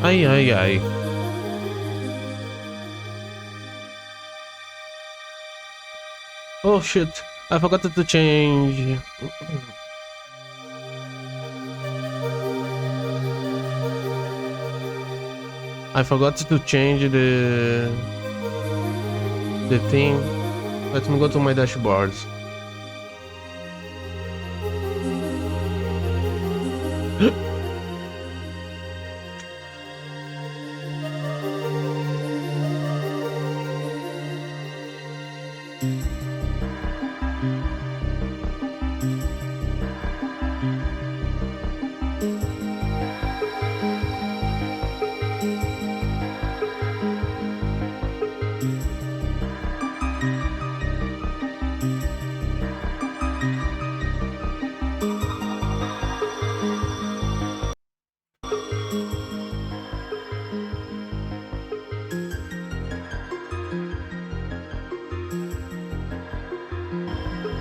Ai, ai, ai. Oh shit, I forgot to change. I forgot to change the thing. Let me go to my dashboard.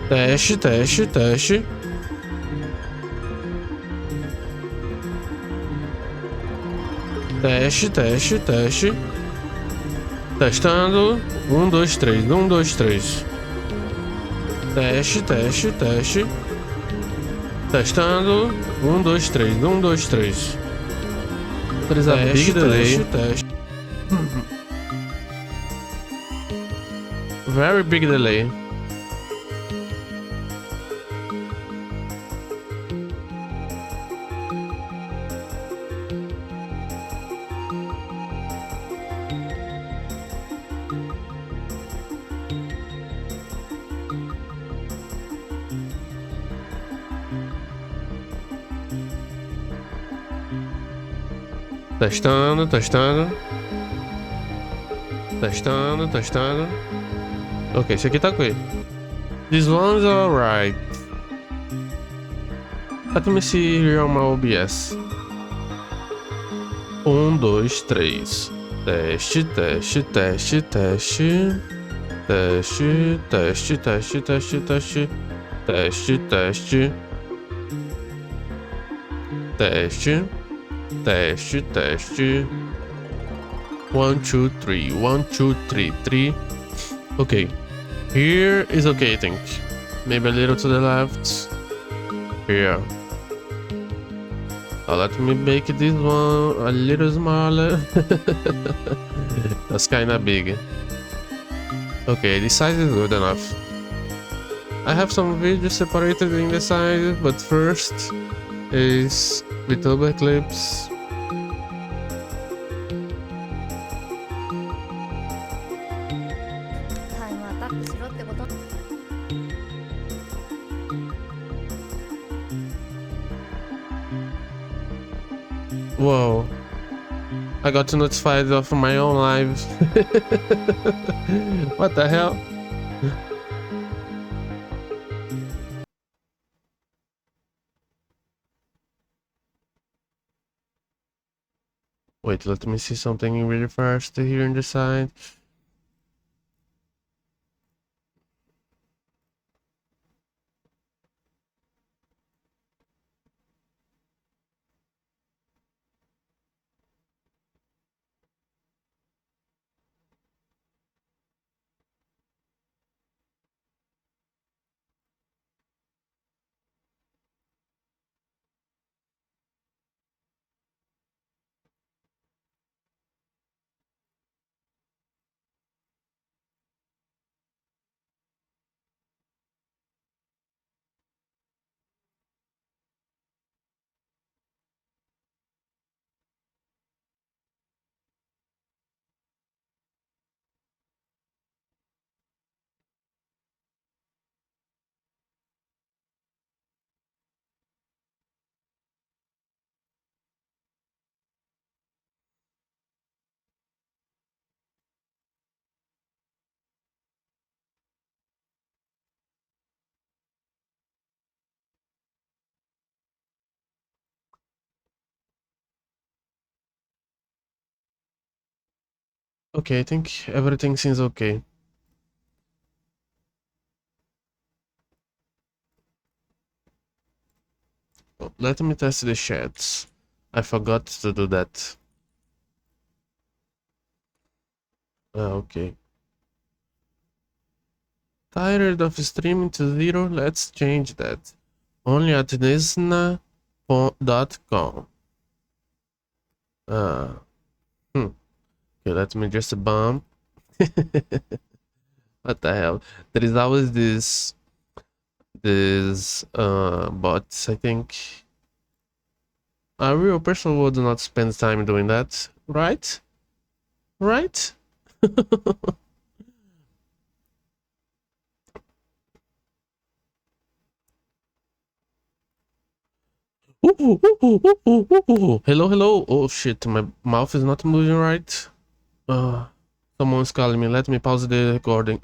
Teste, teste, teste. Teste, teste, teste. Testando. 1, 2, 3. 1, 2, 3. Teste, teste, teste. Testando. 1, 2, 3. 1, 2, 3. There is a big delay. Teste. Very big delay. Testando, testando. Testando, testando. Ok, esse aqui tá ok. This one's alright. Let me see here on my OBS. 1, 2, 3. Teste, teste, teste, teste. Teste, teste, teste, teste, teste. Teste, teste. Teste. Teste, teste. 1, 2, 3. 1, 2, 3. 3. Okay. Here is okay, I think. Maybe a little to the left. Here. Let me make this one a little smaller. That's kinda big. Okay, this size is good enough. I have some videos separated in the side, but first is with hololiveclips. Whoa. I got notified of my own live. What the hell? Wait, let me see something really fast here on the side. Okay, I think everything seems okay. Let me test the chats. I forgot to do that. Okay. Tired of streaming to zero? Let's change that. Only at disna.com. Uh, hmm. Okay, let me just bump. What the hell? There is always this bots, I think. A real person would not spend time doing that, right? Right? Hello, hello. Oh shit, my mouth is not moving right. Uh, Someone's calling me. Let me pause the recording.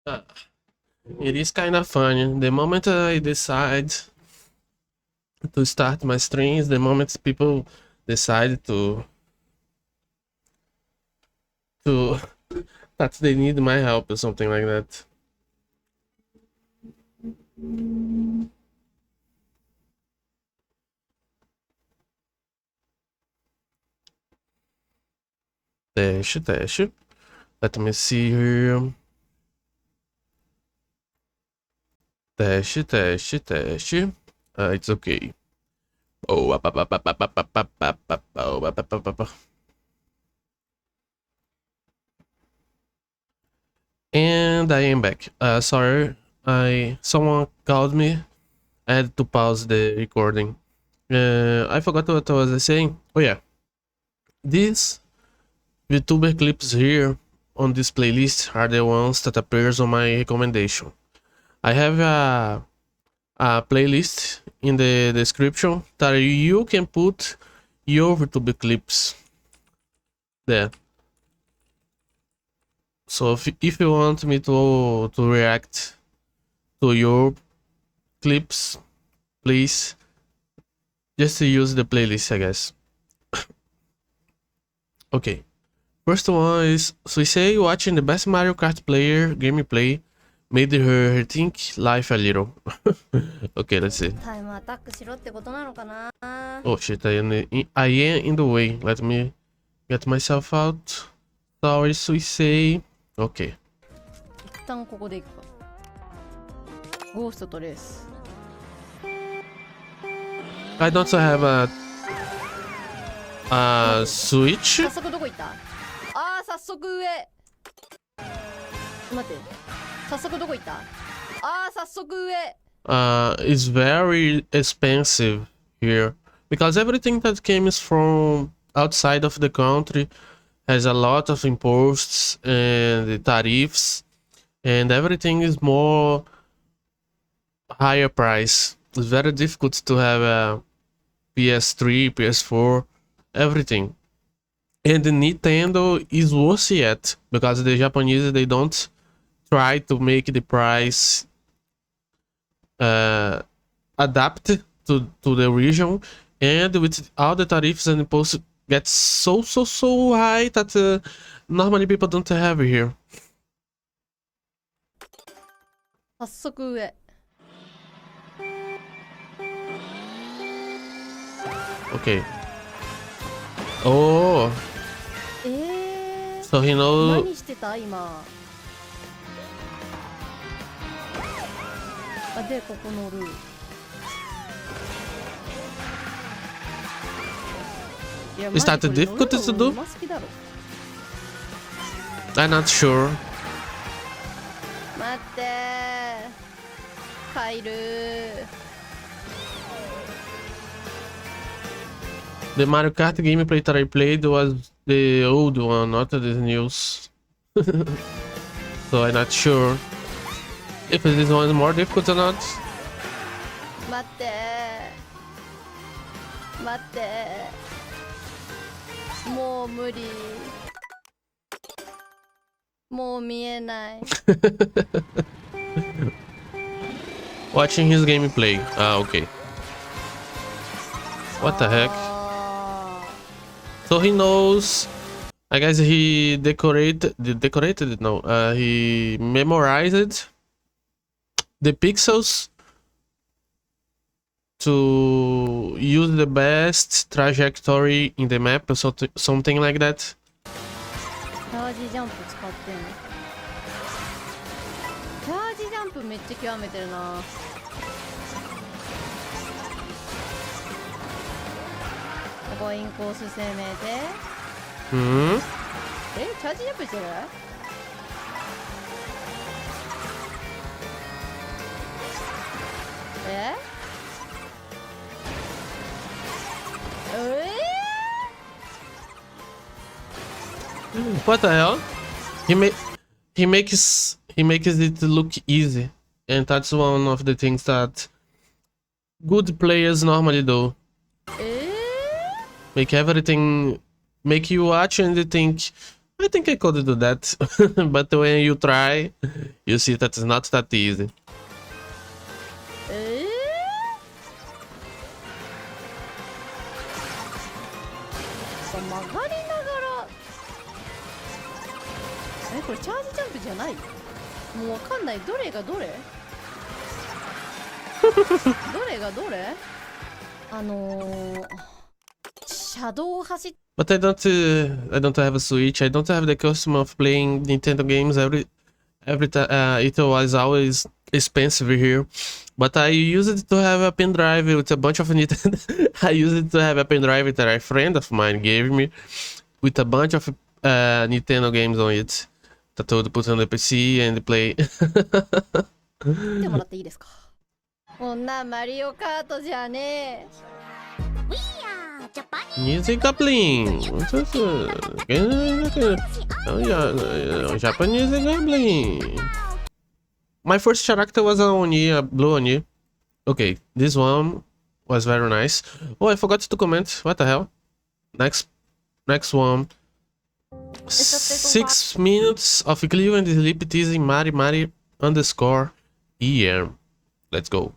Uh, it is kind of funny. The moment I decide to start my streams, the moment people decide to that they need my help or something like that. Teste. Let me see here. Teste. It's okay. Oh, and I am back. Sorry, someone called me. I had to pause the recording. I forgot what I was saying. Oh yeah, these VTuber clips here on this playlist are the ones that appears on my recommendation. I have a playlist in the description that you can put your VTuber clips there. So if you want me to react to your clips, please just use the playlist, I guess. Okay, first one is Suisei watching the best Mario Kart player gameplay made her think life a little. Okay, let's see. Oh shit, I am in the way. Let me get myself out. Sorry, Suisei. Okay. I don't have a Switch. It's very expensive here because everything that came is from outside of the country has a lot of imposts and tariffs, and everything is more higher price. It's very difficult to have a PS3, PS4, everything. And the Nintendo is worse yet because the Japanese, they don't try to make the price adapt to the region, and with all the tariffs and imposts get so high that normally people don't have it here. Okay. Oh. So he knows. Is that difficult to do? I'm not sure. The Mario Kart gameplay that I played was the old one, not the news. So I'm not sure if this one is more difficult or not. Watching his gameplay. Ah, okay. What the heck? So he knows. I guess he decorated it. No, he memorized the pixels to use the best trajectory in the map, or something like that. What the hell? He makes it look easy, and that's one of the things that good players normally do. Make you watch and think I think I could do that, but when you try, you see that it's not that easy. 曲がりながらこれチャージジャンプじゃないもうわかんないどれがどれどれがどれ車道を走っ But I don't have a Switch. I don't have the custom of playing Nintendo games every time. It was always expensive here. But I used it to have a pen drive with a bunch of Nintendo. I used it to have a pen drive that a friend of mine gave me with a bunch of Nintendo games on it that I would put on the PC and play. てもらっていいですかこんなマリオカートじゃねえ Music Goblin! Japanese Goblin! My first character was a Oni, a blue Oni. Okay, this one was very nice. Oh, I forgot to comment. What the hell? Next one. 6 minutes of Cleveland sleep teasing Mari Mari _ EM. Let's go.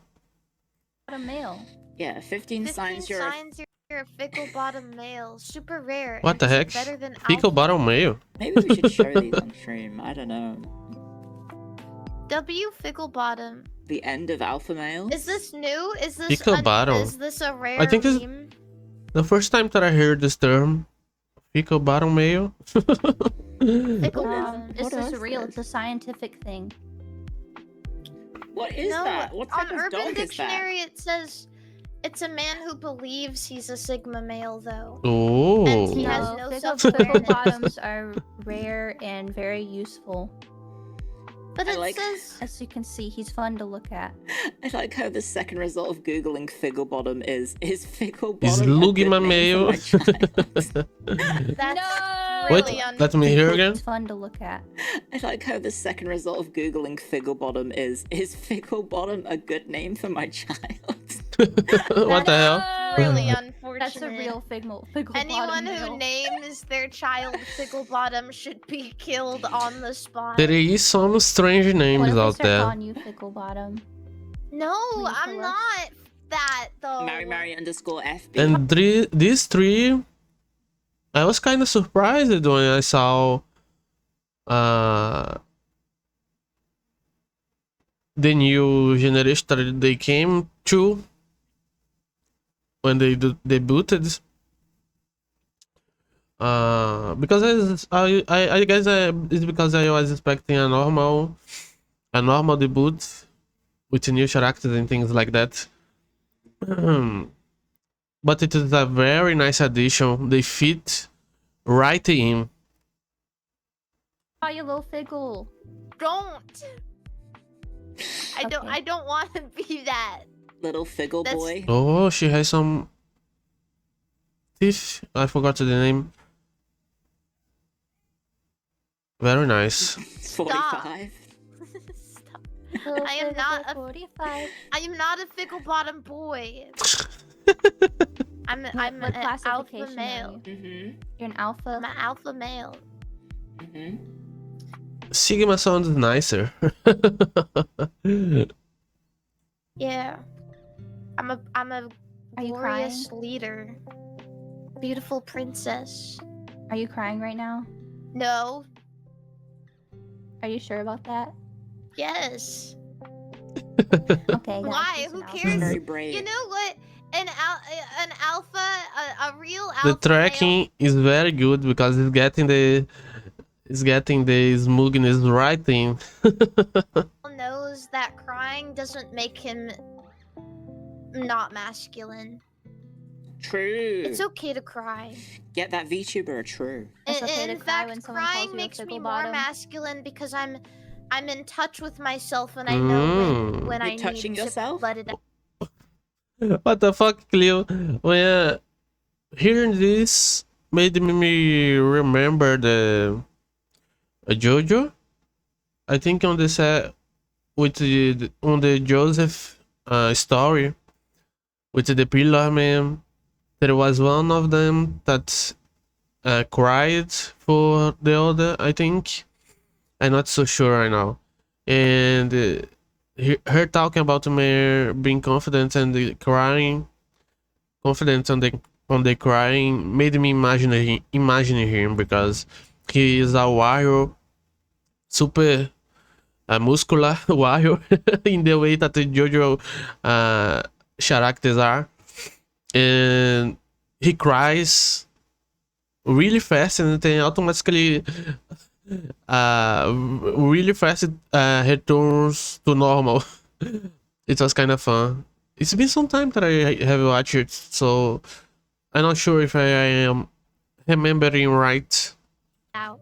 What a male. Yeah, 15 signs you're a fickle bottom male. Super rare. What the and heck? Better than Pico alpha. bottom male. Maybe we should show these on stream. I don't know. W fickle bottom. The end of alpha male. Is this new? Is this Pico bottom. Is this a rare I think it's meme? the first time that I heard this term. Pico bottom male. Fickle bottom. Is this real? It's a scientific thing. What is that? What type on of Urban dog is that? Dictionary it says it's a man who believes he's a sigma male though. Oh. And he has no Fickle self-awareness. bottoms are rare and very useful. But I it like- says As you can see, he's fun to look at. I like how the second result of googling Figgle Bottom is Figgle Is Bottom a Lugi good my name male? for my child? that's Wait, really let me hear again. It's fun to look at. I like how the second result of googling Figgle Bottom is Figgle Bottom a good name for my child? What the hell? really unfortunate. That's a real figgle Anyone bottom who male. names their child Fickle Bottom should be killed on the spot. There is some strange What names if they out start there. calling you fickle bottom? No, Leave I'm the not that though. Mary _ FB. And these three, I was kind of surprised when I saw the new generation that they came to when they debuted. Because I guess it's because I was expecting a normal debut with new characters and things like that. But it is a very nice addition. They fit right in. Oh, you little fickle. Don't. I don't want to be that. Little Figgle That's- boy. Oh, she has some teeth. I forgot the name. Very nice. 45. Stop. I am not a 45. I am not a fickle bottom boy. I'm What an alpha classification are male. you? Mm-hmm. You're an alpha. I'm an alpha male. Mm-hmm. Sigma sounds nicer. Yeah. I'm a Are you glorious leader. Beautiful princess. Are you crying right now? No. Are you sure about that? Yes. Okay. guys, Why? he's Who an alpha. cares? Very brave. You know what? An alpha, a real alpha The tracking is very good because it's getting the smoothness right in. male knows that crying doesn't make him not masculine. True. It's okay to cry. Get that VTuber. True. It's okay to In cry when fact, someone calls crying you a makes me fickle more bottom. masculine because I'm in touch with myself and I know when I You're touching need yourself? to let it out. What the fuck, Cleo? When hearing this made me remember the JoJo. I think on the set with on the Joseph story with the pillar man, there was one of them that cried for the other, I think. I'm not so sure right now. And her talking about Mayor being confident and crying, confident on the crying, made me imagine him because he is a warrior, super muscular warrior in the way that the JoJo characters are, and he cries really fast and then automatically really fast returns to normal. It was kind of fun. It's been some time that I have watched it, so I'm not sure if I am remembering right. Ow.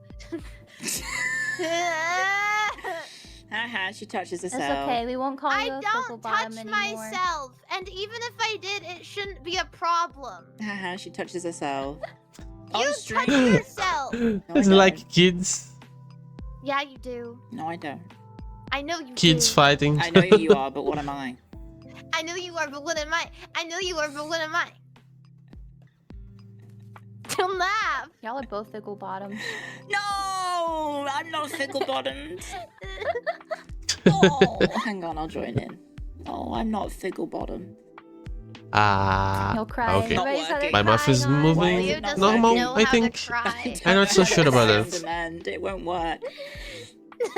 Haha, she touches It's herself. okay. We won't call I you a don't fickle touch bottom anymore. myself, and even if I did, it shouldn't be a problem. Haha, she touches herself. You touch stream. yourself. No, I It's don't. like kids Yeah, you do. No, I don't. I know you kids do. fighting. I know who you are, but what am I? I know you are, but what am I? I know you are, but what am I? Don't laugh. Y'all are both fickle bottoms. No, I'm not fickle bottomed. Oh, hang on, I'll join in. No, I'm not fickle bottom. You'll cry. Okay. Everybody's had their My mouth is crying on. moving Why is it not normal, working? know I how think. To cry. I'm not so sure about it. that. It won't work.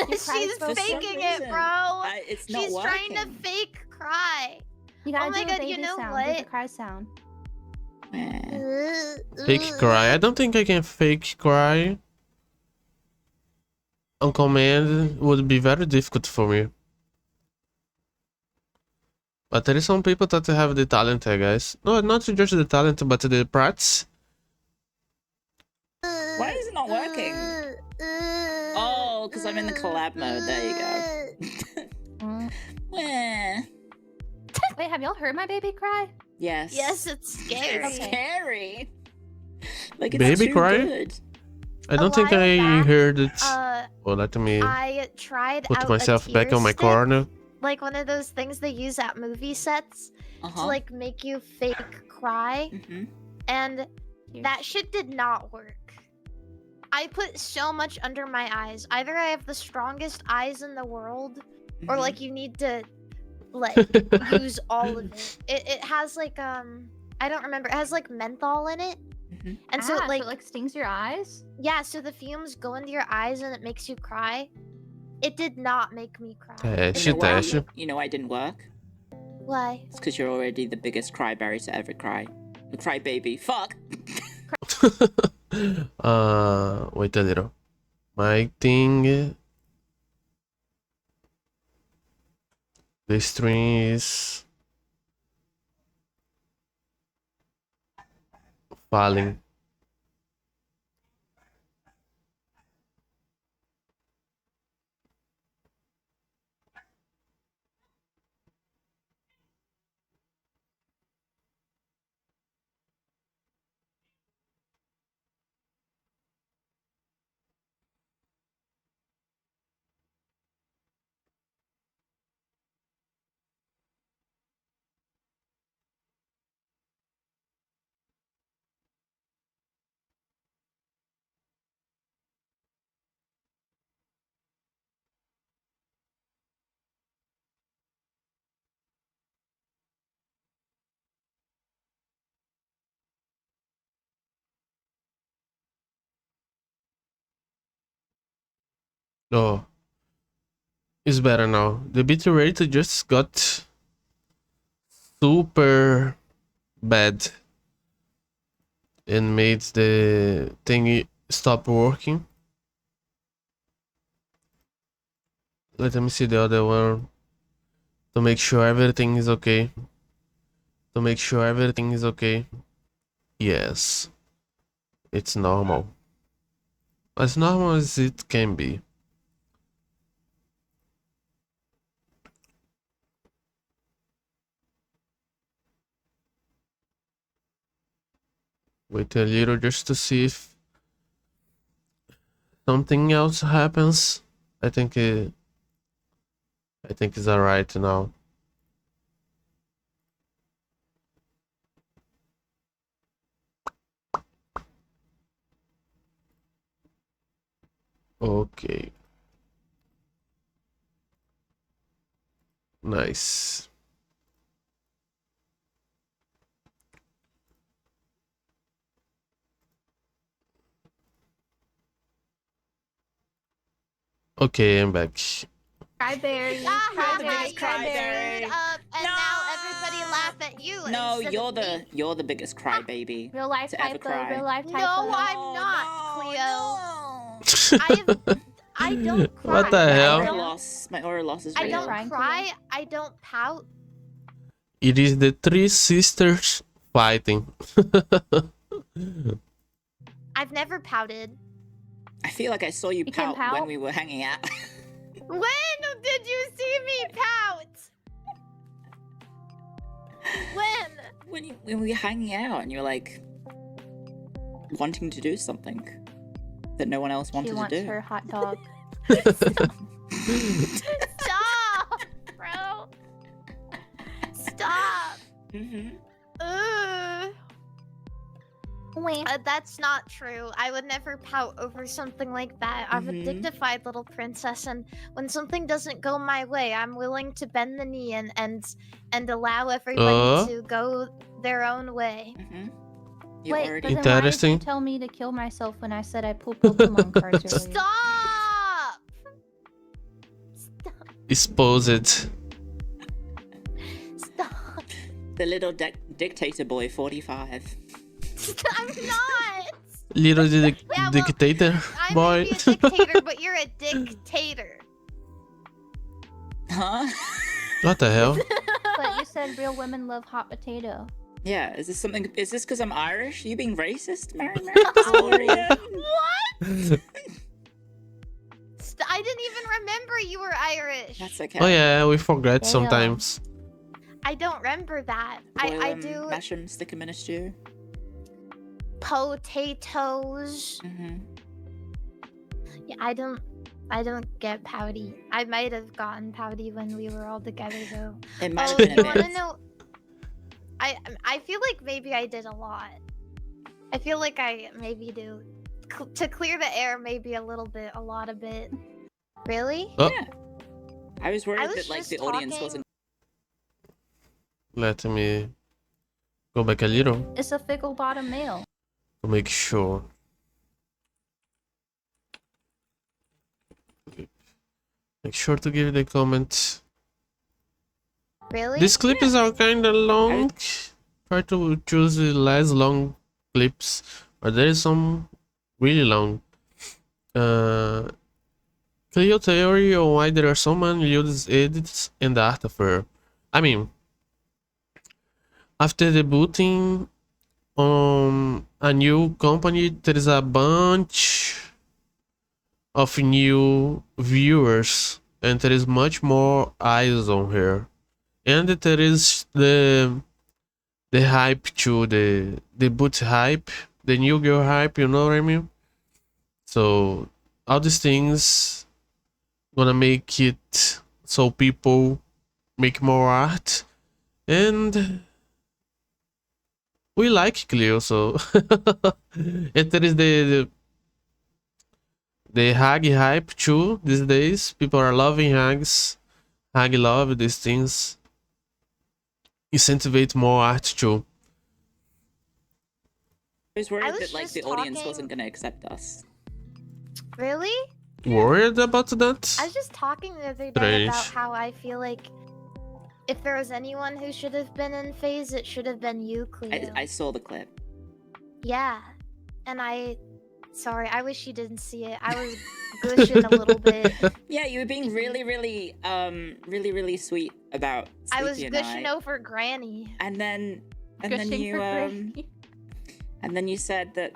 She's for some faking it, reason. bro. It's not She's working. trying to fake cry. You gotta Oh my do a God, baby you know sound. what? Do the cry sound. Fake cry. I don't think I can fake cry. On command would be very difficult for me. But there is some people that have the talent, guys. No, not just the talent, but the practice. Why is it not working? Oh, because I'm in the collab mode. There you go. Meh. Wait, have y'all heard my baby cry? Yes. Yes, it's scary. It's scary. Like it's Baby too cry? good. I don't think while I back, heard it. Uh, Let me I tried put out myself a back tear on my stick, corner. like one of those things they use at movie sets to like make you fake cry, and that shit did not work. I put so much under my eyes. Either I have the strongest eyes in the world, or like you need to like use all of it. It has like I don't remember. It has like menthol in it, and so So like it like stings your eyes? yeah, so the fumes go into your eyes and it makes you cry. It did not make me cry. Teste, teste. You know why it didn't work? Why? It's because you're already the biggest cryberry to ever cry. The crybaby. Fuck. Wait a little. My thing. The string is falling. Oh, it's better now. The bitrate just got super bad and made the thingy stop working. Let me see the other one to make sure everything is okay. To make sure everything is okay. Yes, it's normal. As normal as it can be. Wait a little just to see if something else happens. I think it's alright now. Okay. Nice. Okay, I'm back. Cryberry. Cryberry, You cryberry. screwed up, and now everybody laugh at you. No, instead you're of the me. you're the biggest crybaby Real life to ever typo. cry. Real life typo. No, I'm not, Cleo. I don't cry. What the My hell? aura loss. My aura loss is I real. don't Crying, cry. I don't pout. It is the three sisters fighting. I've never pouted. I feel like I saw you You can pout when pout? we were hanging out. When did you see me pout? When? when we were hanging out and you were like wanting to do something that no one else She wanted to wants do. her hot dog. Stop, bro. Stop. Mm-hmm. That's not true. I would never pout over something like that. I'm a dignified little princess, and when something doesn't go my way, I'm willing to bend the knee and allow everybody to go their own way. Wait, already... but then why did Interesting. you tell me to kill myself when I said I pulled Pokemon cards earlier? Stop! Exposed. Stop! The little dictator boy, 45. I'm not! Little Yeah, well, dictator I boy. may be a dictator, but you're a dictator. Huh? What the hell? But you said real women love hot potato. Yeah, is this because I'm Irish? Are you being racist, Mary? What? I didn't even remember you were Irish. That's okay. Oh yeah, we forget Damn. sometimes. I don't remember that. I do Mash 'em, stick 'em in a stew. potatoes. Yeah, I don't get pouty. I might have gotten pouty when we were all together though. It might Oh, have been you a want to bit. know? I feel like maybe I did a lot. I feel like I maybe do. To clear the air, maybe a little bit, a lot of it. Really? Oh, Yeah. I was worried I was that like just the audience talking- wasn't. let me go back a little It's a fickle bottom male. to make sure. Make sure to give the comment. Really? These clips are kind of long. Try to choose the less long clips, but there is some really long. Cleo theory on why there are so many uses edits and art of her. I mean, after debuting on a new company, there is a bunch of new viewers, and there is much more eyes on her. And there is the hype too, the debut hype, the new girl hype, you know what I mean? So all these things gonna make it so people make more art, and we like Cleo, so and there is the hag hype too these days. People are loving hags. Hag love these things. Incentivate more art too. I was worried was that like just the audience talking- wasn't gonna accept us. Really? Worried about that? I was just talking the other day Strange. about how I feel like if there was anyone who should have been in phase, it should have been you, Cleo. I saw the clip. Yeah. And sorry, I wish you didn't see it. I was gushing a little bit. Yeah, you were being really sweet about I was Sleepy and gushing over Granny. And then Gushing you for Granny. and then you said that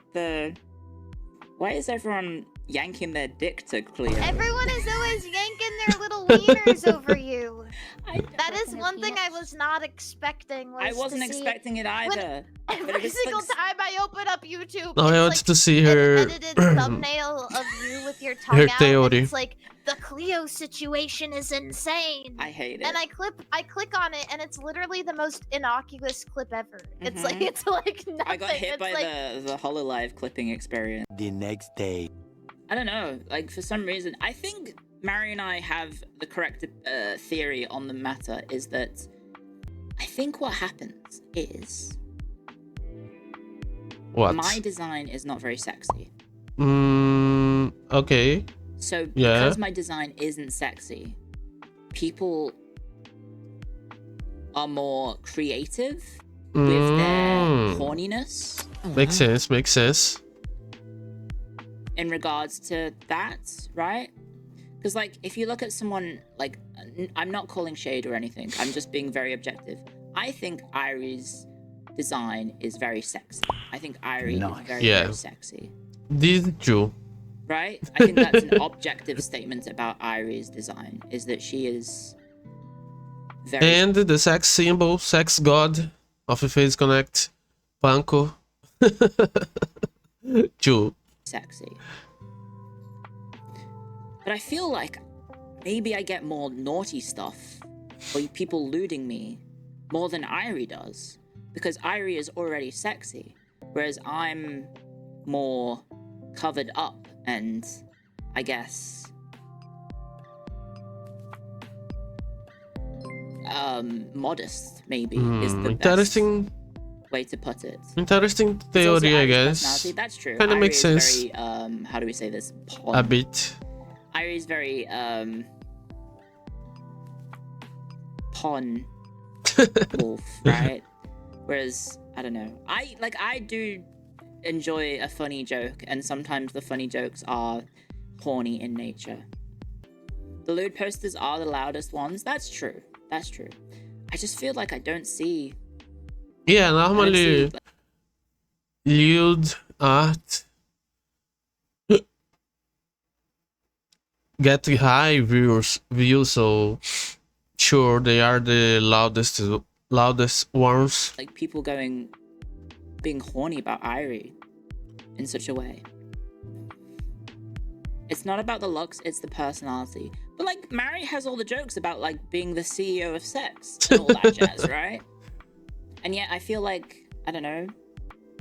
why is everyone yanking their dick to Cleo? Everyone is always yanking their little wieners over you. That is Sucking one their thing I penis. was not expecting. I wasn't to see expecting it either. but it Every was, single like, time I open up YouTube, Oh, I it's wanted like to see an her edited thumbnail of you with your tongue her out, theory. and it's like the Cleo situation is insane. I hate it. And I click on it, and it's literally the most innocuous clip ever. It's like nothing. I got hit it's by like, the hololive clipping experience. The next day. I don't know. Like, for some reason, I think Mary and I have the correct theory on the matter. Is that I think what happens is What? my design is not very sexy. Okay. So Yeah. because my design isn't sexy, people are more creative with their horniness. Makes sense. Makes sense. In regards to that, right? Because, like, if you look at someone, like, I'm not calling shade or anything. I'm just being very objective. I think Irie's design is very sexy. I think Irie is very, very sexy. This is true. Right? I think that's an objective statement about Irie's design, is that she is very... And the sex symbol, sex god of a Phase Connect, Panko. True. Sexy. But I feel like maybe I get more naughty stuff, or people looting me, more than Irie does. Because Irie is already sexy, whereas I'm more covered up and, I guess, modest, maybe, is the interesting best way to put it. Interesting It's also theory, I Irie's guess. personality. That's true. Kinda Irie makes is sense. Very, how do we say this? A bit. Irie's very, pawn wolf, right? Whereas, I don't know. I do enjoy a funny joke, and sometimes the funny jokes are horny in nature. The lewd posters are the loudest ones. That's true. That's true. I just feel like I don't see... Yeah, normally lewd art get high views, so sure they are the loudest ones. Like, people being horny about Irie in such a way. It's not about the looks, it's the personality. But, like, Mary has all the jokes about, like, being the CEO of sex and all that jazz, right? And yet I feel like, I don't know,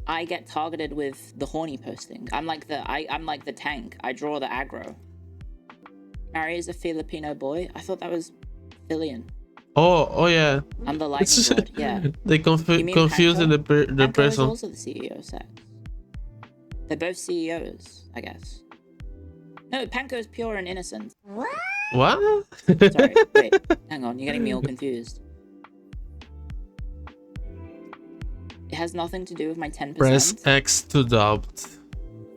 I get targeted with the horny posting. I'm like the tank. I draw the aggro. Mary is a Filipino boy. I thought that was Filian. Oh yeah. I'm the lightning rod, yeah. They confused the Panko is person. also the CEO of sex. They're both CEOs, I guess. No, Panko is pure and innocent. What? Sorry, wait, hang on, you're getting me all confused. It has nothing to do with my 10%. Press X to doubt.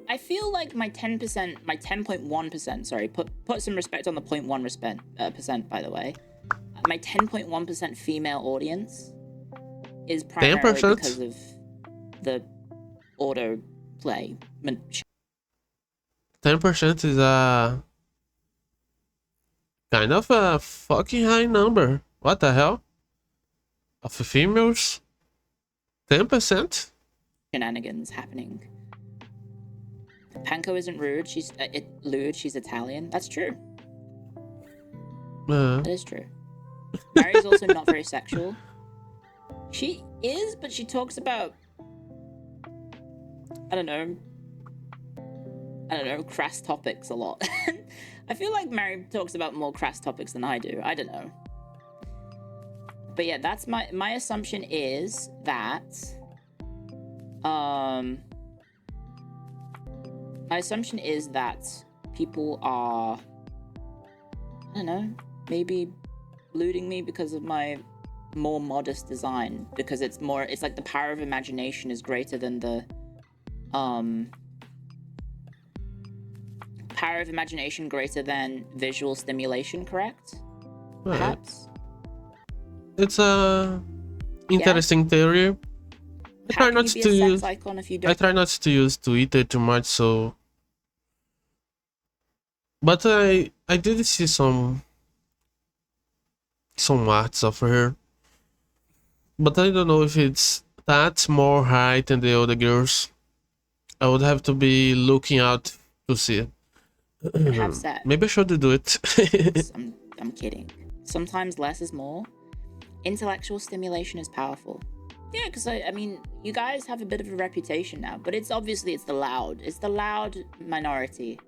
I feel like my 10%, my 10.1%, sorry, put some respect on the 0.1% percent, by the way. My 10.1% female audience is primarily 10%? because of the auto play. 10% is a kind of a fucking high number. What the hell? Of females? 10%? Shenanigans happening. Panko isn't rude. She's lewd. She's Italian. That's true. That is true. Mary's also not very sexual. She is, but she talks about, I don't know, crass topics a lot. I feel like Mary talks about more crass topics than I do. I don't know. But yeah, that's my assumption is that my assumption is that people are, I don't know, maybe looting me because of my more modest design, because it's like the power of imagination is greater than the power of imagination greater than visual stimulation, correct? Perhaps. It's a interesting theory. I try not to use. I try not to use Twitter too much, so. But I did see some arts of her, but I don't know if it's that more high than the other girls. I would have to be looking out to see. Maybe I should do it. I'm kidding. Sometimes less is more. Intellectual stimulation is powerful. Yeah, because I mean, you guys have a bit of a reputation now, but it's the loud minority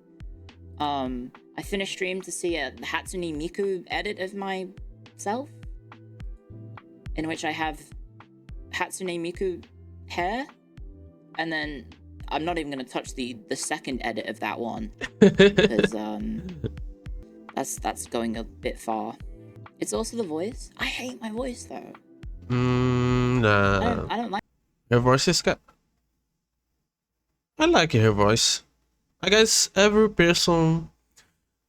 I finished stream to see a Hatsune Miku edit of myself, in which I have Hatsune Miku hair, and then I'm not even gonna touch the second edit of that one because that's going a bit far. It's also the voice. I hate my voice though. Nah. I don't like. Her voice is good. I like her voice. I guess every person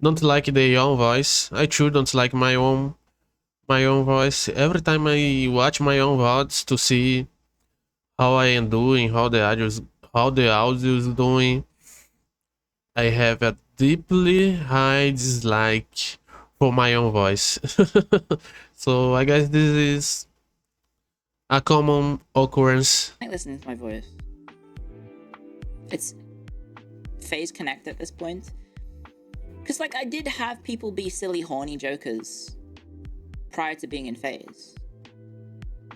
don't like their own voice. I too don't like my own voice. Every time I watch my own VODs to see how I am doing, how the audio is doing, I have a deeply high dislike for my own voice. So I guess this is a common occurrence. I like listening to my voice. It's phase connect at this point. Because, like, I did have people be silly, horny jokers prior to being in phase.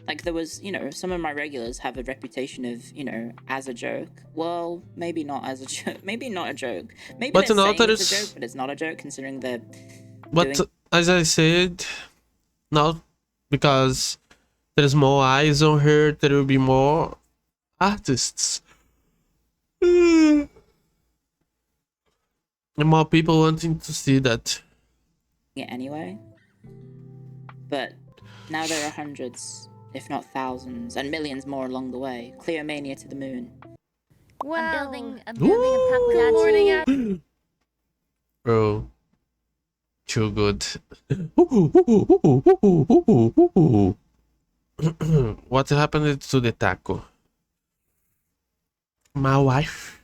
Like, there was, you know, some of my regulars have a reputation of, you know, as a joke. Well, maybe not as a joke. Maybe not a joke. Maybe But they're saying others, it's a joke, but it's not a joke considering they're but doing... as I said, now because there's more eyes on her, there will be more artists. And more people wanting to see that. it anyway. But now there are hundreds, if not thousands, and millions more along the way. Cleomania to the moon. Wow. I'm building a takoyaki. Bro, too good. What happened to the taco? My wife.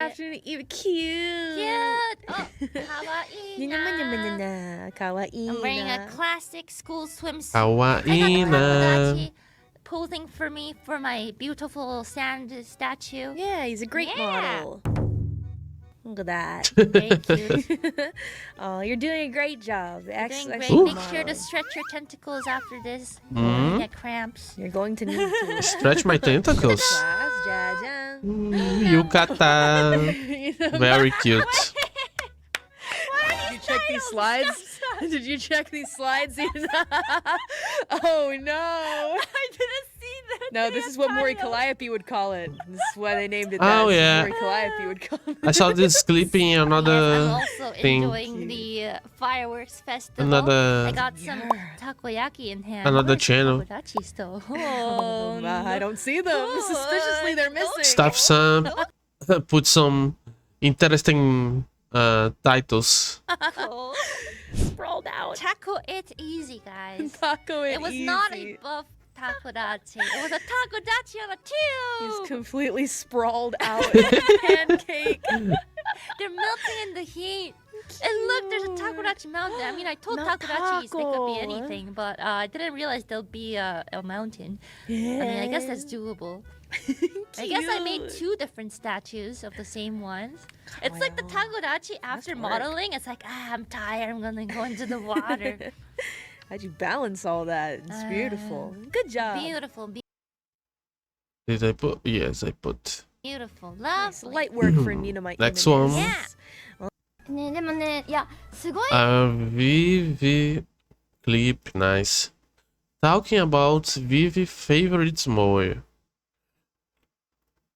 Afternoon, cute. Cute. Oh, Kawaii. I'm wearing a classic school swimsuit. Kawaii I got na. Takodachi posing for me for my beautiful sand statue. Yeah, he's a great Yeah. model. Look at that. Very cute. Oh, you're doing a great job. Doing Excellent. great. Make sure to stretch your tentacles after this. Mhm. You get cramps. You're going to need to. Stretch my tentacles. Class, Jajan. Yukata. You know, Very cute. Did you check these slides? Did you check these slides? Oh no! I didn't see that. No, this is what Mori Calliope would call it. This is why they named it Oh, that. This is yeah. Mori Calliope would call it. I saw this clip in Yes, I'm another also thing. enjoying the fireworks festival. Another- I got some Yeah. takoyaki in hand. Another Where's the channel. takodachi still? Oh, I don't see them. Suspiciously, they're missing. stuff some put some interesting titles. Sprawled out. Taco it easy, guys. Taco It was not a easy. buff takodachi. It was a takodachi on a He's tube. completely sprawled out in a pancake. They're melting in the heat. And look, there's a takodachi mountain. I mean, I told Mount takodachis they could be Taco. anything, but I didn't realize there'll be a mountain. I mean, I guess that's doable. I guess I made Cute. 2 different statues of the same ones. It's like the Wow. takodachi after work. modeling. It's like, I'm tired. I'm gonna go into the water. How'd you balance all that? It's beautiful. Good job. Beautiful, Did I put? Yes, I put. beautiful, Nice. lovely. Light work for Nina Mike. Next one. Yeah. ねでもねいやすごい Vivi clip, nice. Talking about Vivi favorites more.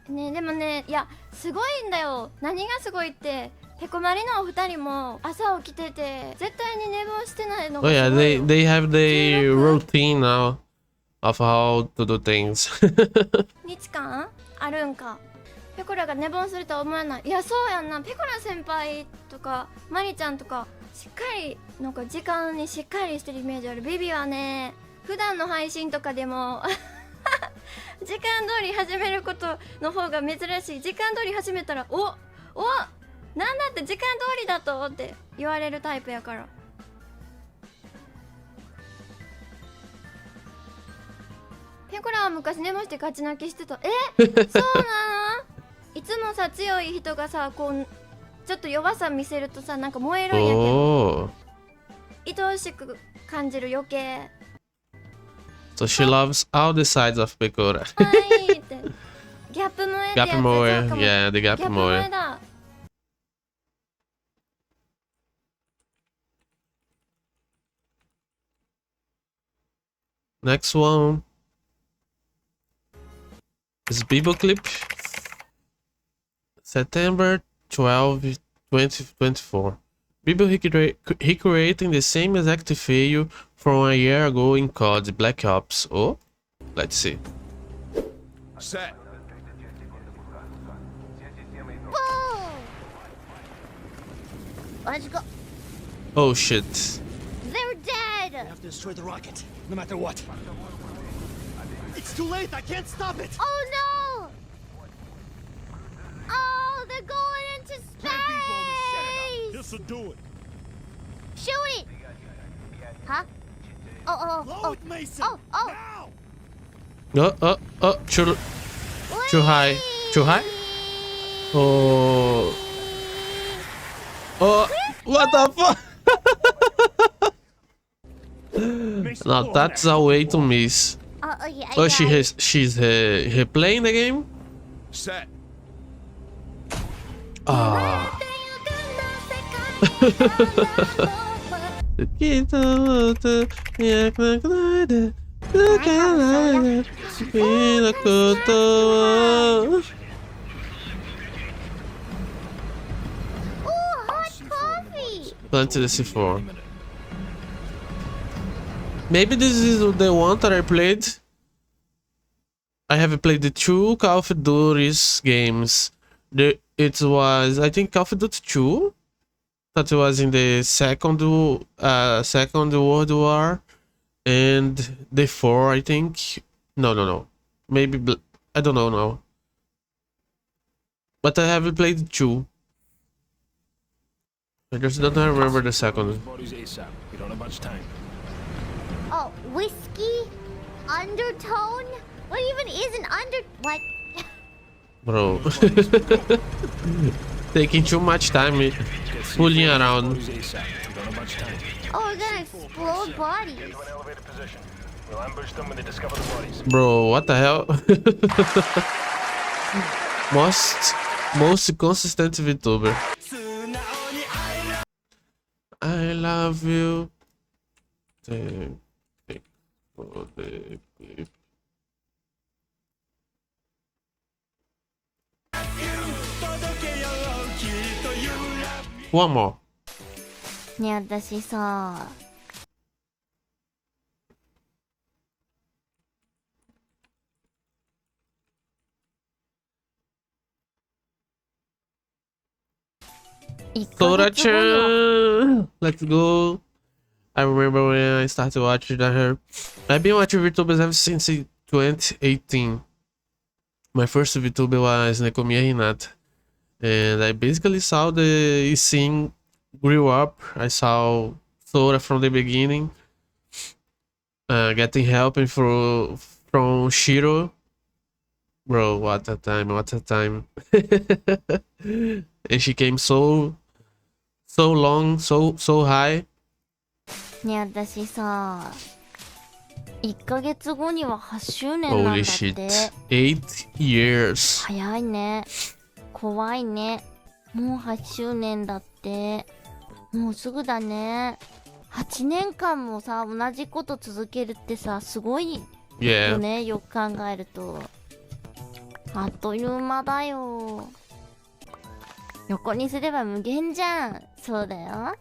ねでもねいやすごいんだよ。何がすごいってペコマリのお二人も朝起きてて絶対に寝坊してないの Oh が yeah, すごい they よ。 they have their routine now of how to do things. 日間あるんか。ペコラが寝坊するとは思わない。いやそうやんな。ペコラ先輩とかマリちゃんとかしっかりなんか時間にしっかりしてるイメージある。ビビはね普段の配信とかでも時間通り始めることの方が珍しい。時間通り始めたらおなんだって時間通りだとって言われるタイプやから。ペコラは昔寝坊して勝ち泣きしてた。そうなの？いつもさ強い人がさこうちょっと弱さ見せるとさなんか燃えるんやけど Oh, 愛おしく感じる余計。So she loves all the sides of Pecora. はいって。ギャップ萌えってやつ。 Gap そう Moe, かも。 yeah, the ギャ Gap ップ萌え Moe. だ。 Next one is Bibo Clip. September 12, 2024. Bibo recreating the same exact fail from a year ago in COD Black Ops. Oh, let's see. Set. Boom! Let's go. Oh shit. They're dead. We have to destroy the rocket, no matter what. It's too late. I can't stop it. Oh no! Oh, they're going into space. This'll do it. Shoot it. Huh? Oh. Load Mason. Oh. Now. Too high. Too high? Oh. Oh, what the fuck? Mason, Now go that's on a way to miss. Yeah. Oh, she's replaying the game? Set. Ah. Ooh, hot coffee. Plenty the C4. Maybe this is the one that I played. I have played the two Call of Duty's games. It was, I think, Call of Duty 2. That was in the second World War. And the 4, I think. No. Maybe, I don't know now. But I haven't played 2. I just don't remember the second. Bodies ASAP. We don't have much time. Oh, whiskey? Undertone? What even is an what? Bro. Taking too much time fooling around. Bodies ASAP. We don't have much time. Oh, we're gonna explode bodies. To an elevated position. We'll ambush them when they discover the bodies. Bro, what the hell? most consistent VTuber. I love you. One more. ねえ、私さ。Sora-chan! Let's go. I remember when I started watching her. I've been watching VTubers ever since 2018. My first VTuber was Nekomiya Hinata. And I basically saw the scene grew up. I saw Sora from the beginning. Getting help from Shiro. Bro, what a time. And she came so long, so high. ねえ、私さ。1ヶ月後には8周年なんだって。 Holy shit. 8 years. 早いね。怖いね。もう8周年だって。もうすぐだね。8年間もさ、同じこと続けるってさ、すごいよね。よく考えると。あっという間だよ。横にすれば無限じゃん。そうだよ。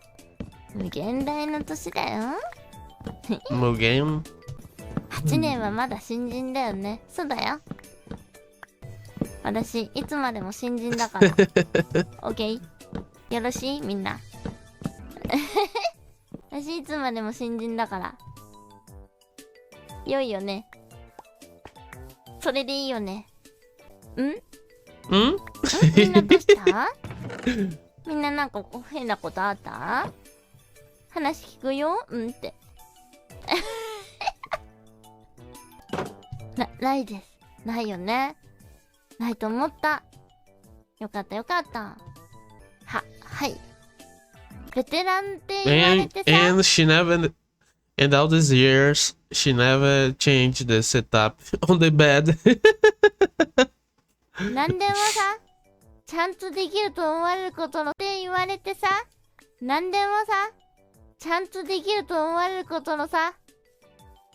無限大の年だよ。無限8年はまだ新人だよね。そうだよ。私、いつまでも新人だから。オッケー。よろしいみんな。私、いつまでも新人だから。良いよね。それでいいよね。みんなどうしたみんななんか変なことあった話聞くよって。ないです。ないよね。ないと思った。よかった。はい。ベテランって言われてさ。And And all these years, she never changed the setup on the bed. 何でもさ、ちゃんとできると思われることのって言われてさ、何でもさ、ちゃんとできると思われることのさ、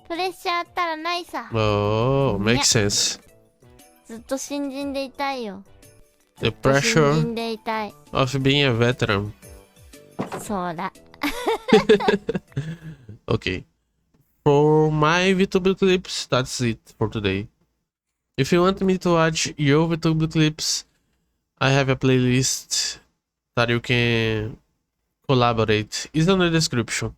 プレッシャーあったらないさ。Oh, makes sense. ずっと新人でいたいよ。 The 新 pressure 人でいたい。 of being a veteran. そうだ。Okay. For my VTuber clips, that's it for today. If you want me to watch your VTuber clips, I have a playlist that you can collaborate. It's on the description.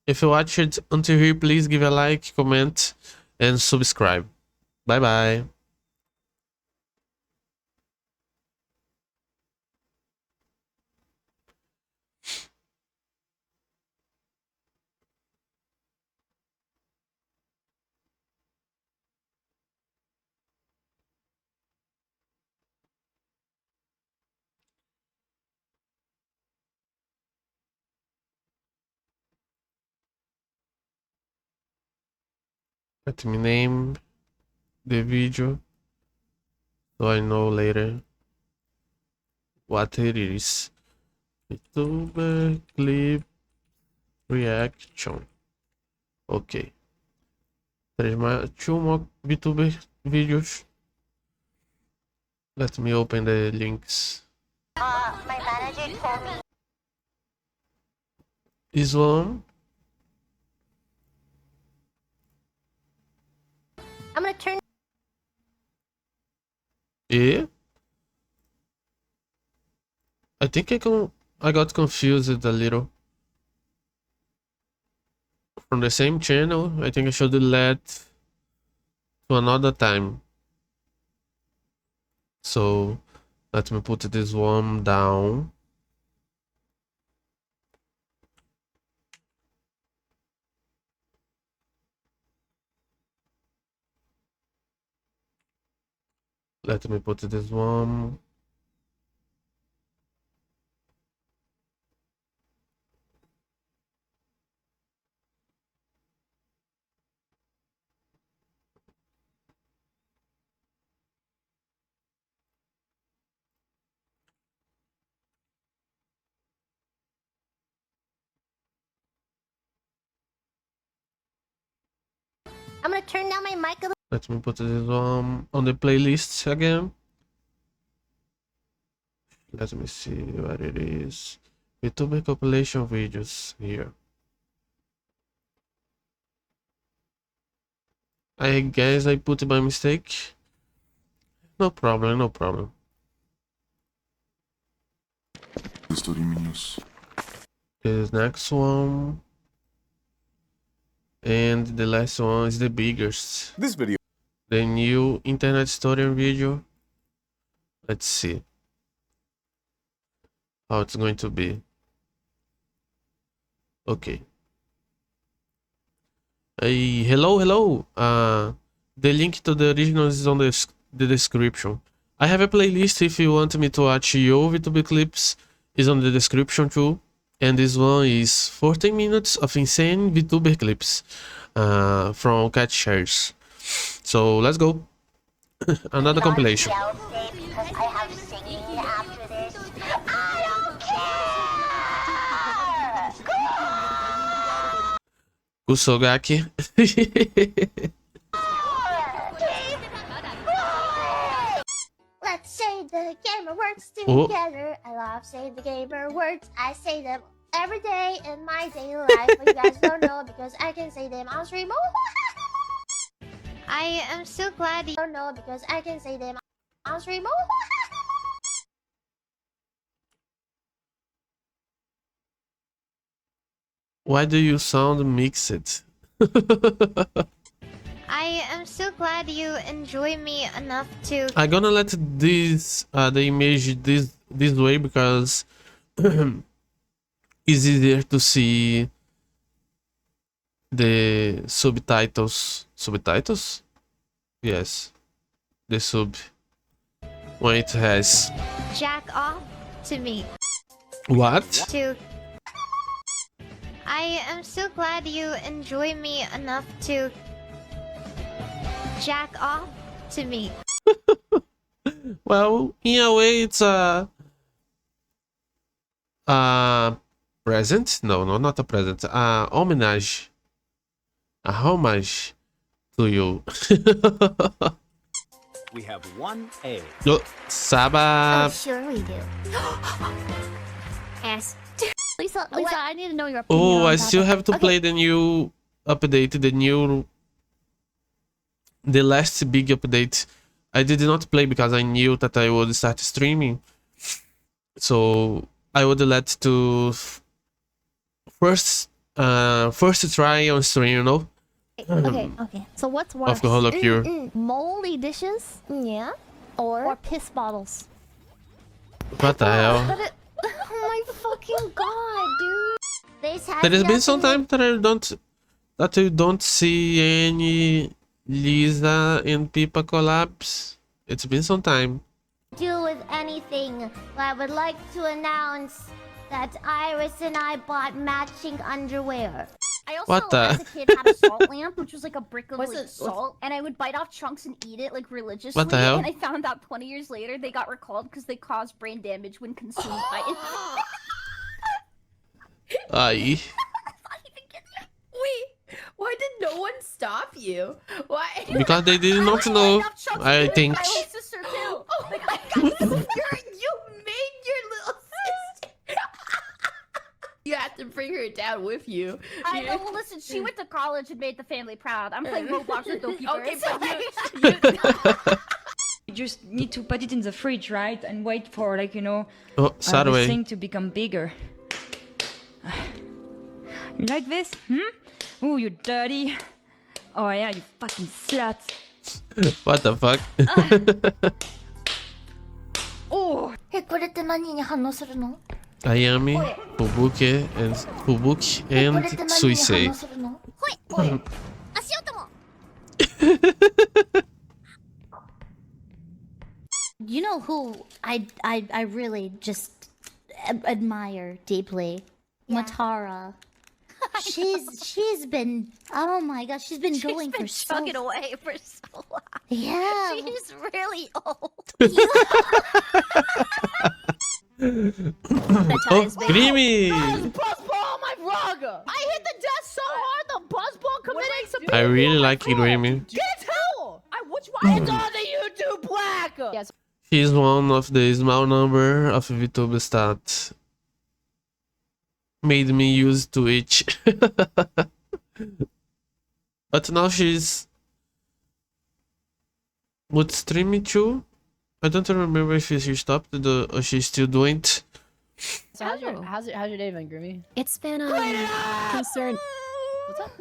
If you watched it until here, please give a like, comment, and subscribe. Bye bye. Let me name the video so I know later what it is. VTuber clip reaction. Okay. Two more VTuber videos. Let me open the links. My manager told me. This one. I'm gonna turn. Yeah. I think I got confused a little. From the same channel, I think I should let to another time. So let me put this one down. Let me put this one. I'm gonna turn down my mic a little. Let me put this one on the playlist again. Let me see what it is. YouTube compilation videos here. I guess I put it by mistake. No problem, no problem. This next one. And the last one is the biggest. This video. The new internet story video. Let's see how it's going to be. Okay. Hey, hello. The link to the original is on the description. I have a playlist if you want me to watch your VTuber clips. Is on the description too. And this one is 14 minutes of insane VTuber clips from Cat Shares. So let's go. Another compilation. Kusogaki. Let's say the gamer words together. I love saying the gamer words. I say them every day in my daily life, but you guys don't know because I can say them on stream. I am so glad you Don't know because I can say them on stream. Why do you sound mixed? I am so glad you enjoy me enough to. I'm gonna let this the image this way because it's easier to see the subtitles. Subtitles? Yes, the sub when it has. Jack off to me. What? To. I am so glad you enjoy me enough to jack off to me. Well, in a way, it's a present. No, no, not a present. A homage. A homage to you. We have one A. Oh, Saba. Sure we do. Ass. Lisa, I need to know your opinion. Oh, on I that. still have to Okay. play the new update, the last big update. I did not play because I knew that I would start streaming. So I would let to first try on stream, you know? Okay. So what's worse? Of the holocure. Moldy dishes? Yeah. Or piss bottles? What the hell? Oh my fucking god, dude. This has There has been some nothing time that I don't see any Lisa and Pippa collabs. It's been some time. to do with anything. But I would like to announce that Iris and I bought matching underwear. I also, What the? as a kid, had a salt lamp, which was like a brick of What's like, it- salt, and I would bite off chunks and eat it like religiously. What the hell? And I found out 20 years later they got recalled because they caused brain damage when consumed by it. Aye. Wait, why did no one stop you? Why? Because they did not know, I think. My little sister too. Oh my god, you made your little sister. You have to bring her down with you. I know. Well, listen, she went to college and made the family proud. I'm playing Roblox with Doki Okay, Birds. but You just need to put it in the fridge, right? And wait for, like, you know, Oh, the Saturday. thing to become bigger. You like this? Ooh, you dirty. Oh yeah, you fucking slut. What the fuck? Oh! これって何に反応するの Ayami, Fubuki, and Suisei. ほいほい足音も You know who I really just admire deeply? Matara. She's been, oh my gosh, she's been going for so chugging away for so long. Yeah. She's really old. Oh, Creamy! buzzball, my vlog! I hit the desk so hard, the buzzball committing some. I really like Creamy. Get it too! Which one? It's on the YouTube black. Yes. He's one of the small number of VTubers that made me use Twitch. But now she's would stream it too. I don't remember if she stopped or she's still doing it. So how's your day been, Grimmy? It's been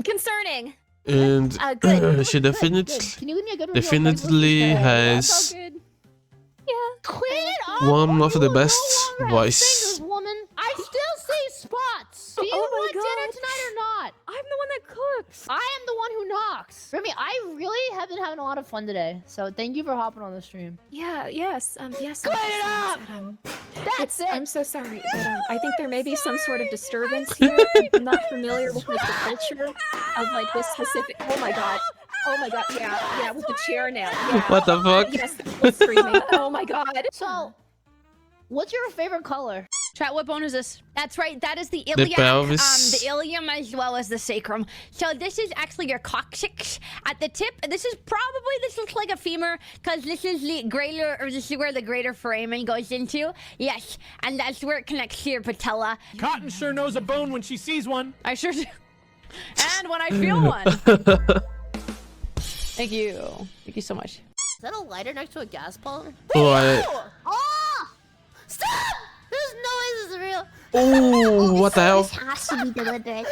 concerning. And Good. she definitely Can you give me a good definitely has Clean it up. one of the best voice. Fingers, woman. I still see spots. Do you want dinner tonight or not? I'm the one that cooks. I am the one who knocks. Grimmy, I really have been having a lot of fun today. So thank you for hopping on the stream. Yes. Clean it up. That's it. I'm so sorry, but I think there may be some sort of disturbance here. I'm not familiar with like the culture of like this specific. Oh my god, yeah, with the chair now. Yeah. What the fuck? Yes, that's screaming. Oh my god. So, what's your favorite color? Chat, what bone is this? That's right, that is the The iliac, pelvis. the ilium as well as the sacrum. So this is actually your coccyx at the tip. This looks like a femur because this is the greater, or this is where the greater foramen goes into. Yes, and that's where it connects to your patella. Cotton sure knows a bone when she sees one. I sure do. And when I feel one. Thank you. Thank you so much. Is that a lighter next to a gas pump? Oh, Oh! Stop! This noise is real. oh, what the hell? This has to be deliberate.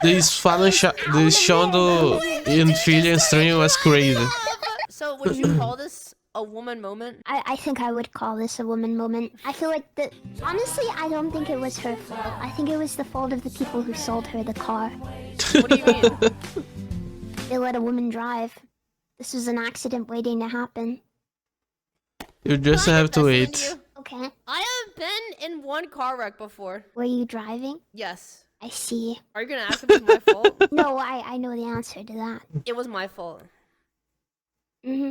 This Shondo in Philly stream was crazy. So, would you call this a woman moment? I think I would call this a woman moment. I feel like honestly, I don't think it was her fault. I think it was the fault of the people who sold her the car. What do you mean? They let a woman drive. This was an accident waiting to happen. You just have to wait. Okay. I am been in one car wreck before. Were you driving? Yes. I see. Are you gonna ask if it's my fault? No, I know the answer to that. It was my fault. Mm-hmm.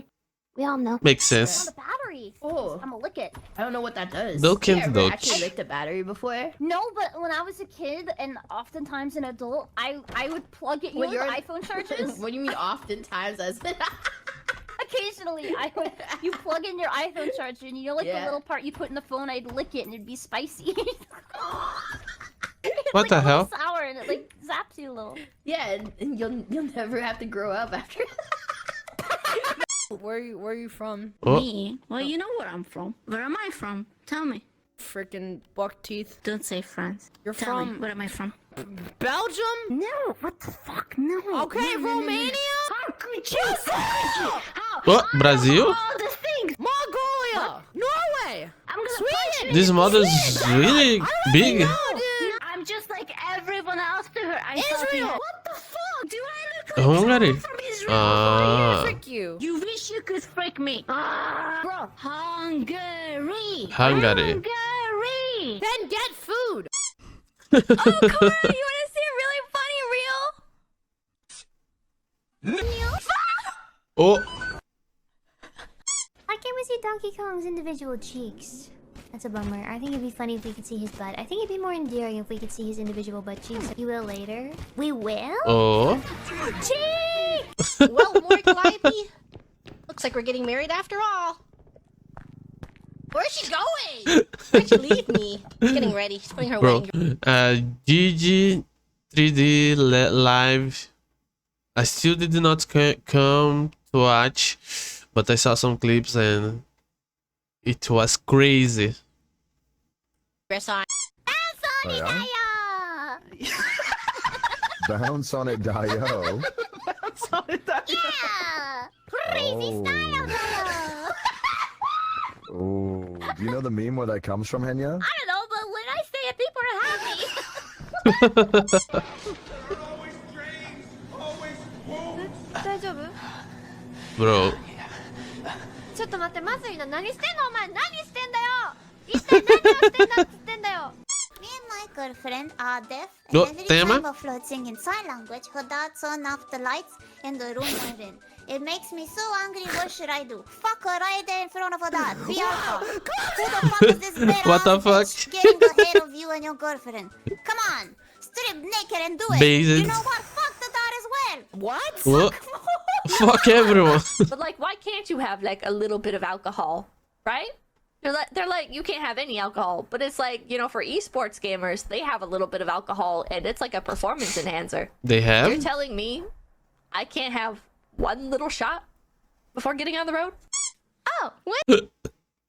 We all know. Makes On sense. the battery. Oh. I'm gonna lick it. I don't know what that does. Milk and ever Dutch. actually licked a battery before? No, but when I was a kid and oftentimes an adult, I would plug it. You know, the iPhone charges. What do you mean oftentimes as Occasionally, you plug in your iPhone charger, and you know, like the Yeah. little part you put in the phone. I'd lick it, and it'd be spicy. What the hell? Sour, and it like zaps you a little. Yeah, and you'll never have to grow up after. Where are you from? Oh. Me? Well, you know where I'm from. Where am I from? Tell me. Freaking buck teeth. Don't say France. You're Tell me, from where am I from? Belgium? No, what the fuck? No. Okay, No, no, no, no. Romania? How could you? How? Oh, Brazil? All the things. Mongolia! Norway! I'm gonna Sweden! This model is really big. No, dude! I'm just like everyone else to her. I thought you Israel! had- What the fuck? Do I look like Hungary. someone from Israel? Ah. Frick you. You wish you could freak me. Bro, Hungary. Hungary. Hungary. Then get food! Oh, Cora, you want to see a really funny reel? Oh, Why can't we see Donkey Kong's individual cheeks? That's a bummer. I think it'd be funny if we could see his butt. I think it'd be more endearing if we could see his individual butt cheeks. You will later. We will? oh. Cheeks! Well, more Calliope. Looks like we're getting married after all. Where's she going? Where'd she leave me? She's getting ready. She's putting her Bro, wedding. GG 3D live. I still did not come to watch, but I saw some clips and it was crazy. Dress on. Oh, yeah? Bounce on it, Dio. Yeah! Crazy style, though! Oh, do you know the meme where that comes from, Henya? I don't know, but when I say it, people are happy. 大丈夫？ Bro, ちょっと待って、まずいな。何してんのお前。何してんだよ。一体何をしてんだっつってんだよ。 Me and my girlfriend are deaf, Oh, and every tema? time of floating in sign language, her dad turned off the lights in the room we're in. It makes me so angry. What should I do? Fuck her right there in front of her dad. Be alpha. Who the fuck is this bad What the ass bitch fuck? getting ahead of you and your girlfriend? Come on, strip naked and do it. Based. You know what? Fuck the dad as well. What? oh. Fuck everyone. But like, why can't you have like a little bit of alcohol, right? They're like, you can't have any alcohol, but it's like, you know, for esports gamers, they have a little bit of alcohol, and it's like a performance enhancer. They You're have? telling me I can't have one little shot before getting on the road? Oh, which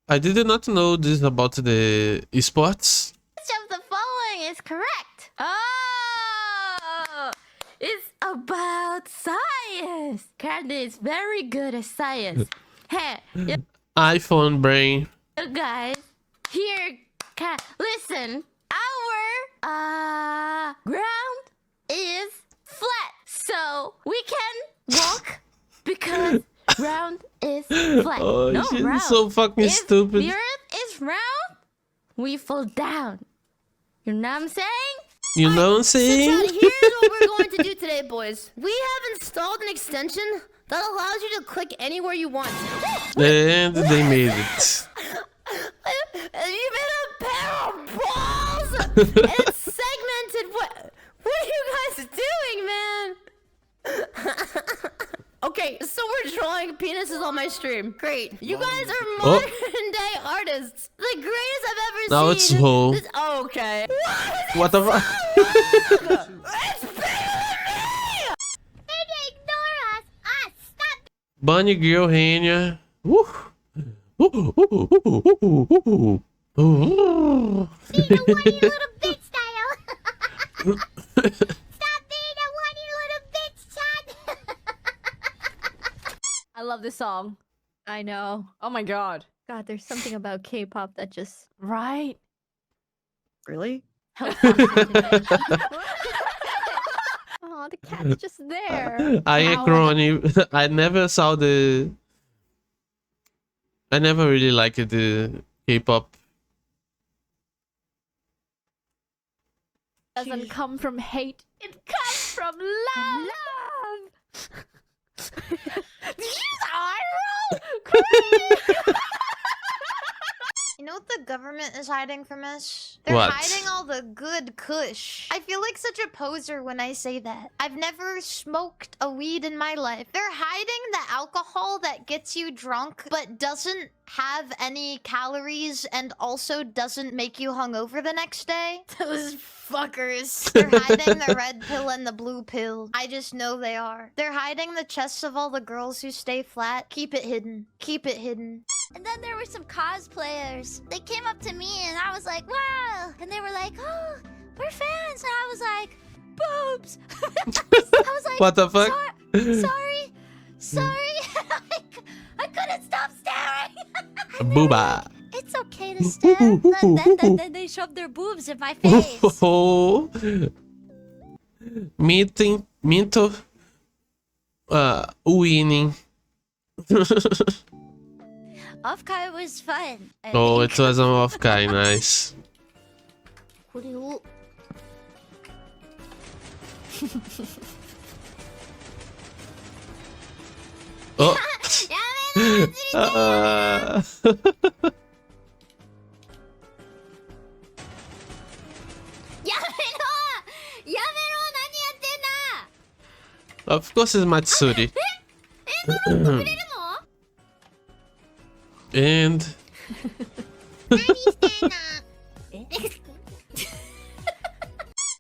I did not know this about the esports. of the following is correct? Oh, it's about science. Candy is very good at science. Hey, iPhone brain. you guys, here, listen. Our ground is flat, so we can walk because ground is flat. Oh, no, shit, round. so fucking If stupid. the earth is round, we fall down. You know what I'm saying? You know what I'm So saying? Chad, here's what we're going to do today, boys. We have installed an extension that allows you to click anywhere you want. And they made it. You made a pair of balls, and it's segmented. What are you guys doing, man? Okay, so we're drawing penises on my stream. Great. You guys are Oh. modern day artists. The greatest I've ever seen. Now it's whole. Oh, okay. What the fuck? It's bigger than me! They ignore us. Ah, stop. Bunny girl, Henya. Woo. Ooh. Be the whiny little bitch style. Stop being a whiny little bitch, Chad. I love this song. I know. Oh my god. God, there's something about K-pop that just right. Really? Oh, the cat's just there. I Ow. crony. I never saw the. I never really liked the K-pop. doesn't come from hate. It comes from love. Did you use eye roll? You know what the government is hiding from us? They're What? hiding all the good kush. I feel like such a poser when I say that. I've never smoked a weed in my life. They're hiding the alcohol that gets you drunk but doesn't have any calories and also doesn't make you hungover the next day. Those fuckers. They're hiding the red pill and the blue pill. I just know they are. They're hiding the chests of all the girls who stay flat. Keep it hidden. Keep it hidden. And then there were some cosplayers. They came up to me and I was like, wow. And they were like, oh, we're fans. And I was like, boobs. I was like, What the fuck? Sorry. I couldn't stop staring. Booba. It's okay to stare. Then they shoved their boobs in my face. Oh. Minto. Winning. Off-kai was fun. Oh, it was an off-kai, nice. これを Oh. やめろ、ずれてる。Of course it's Matsuri. And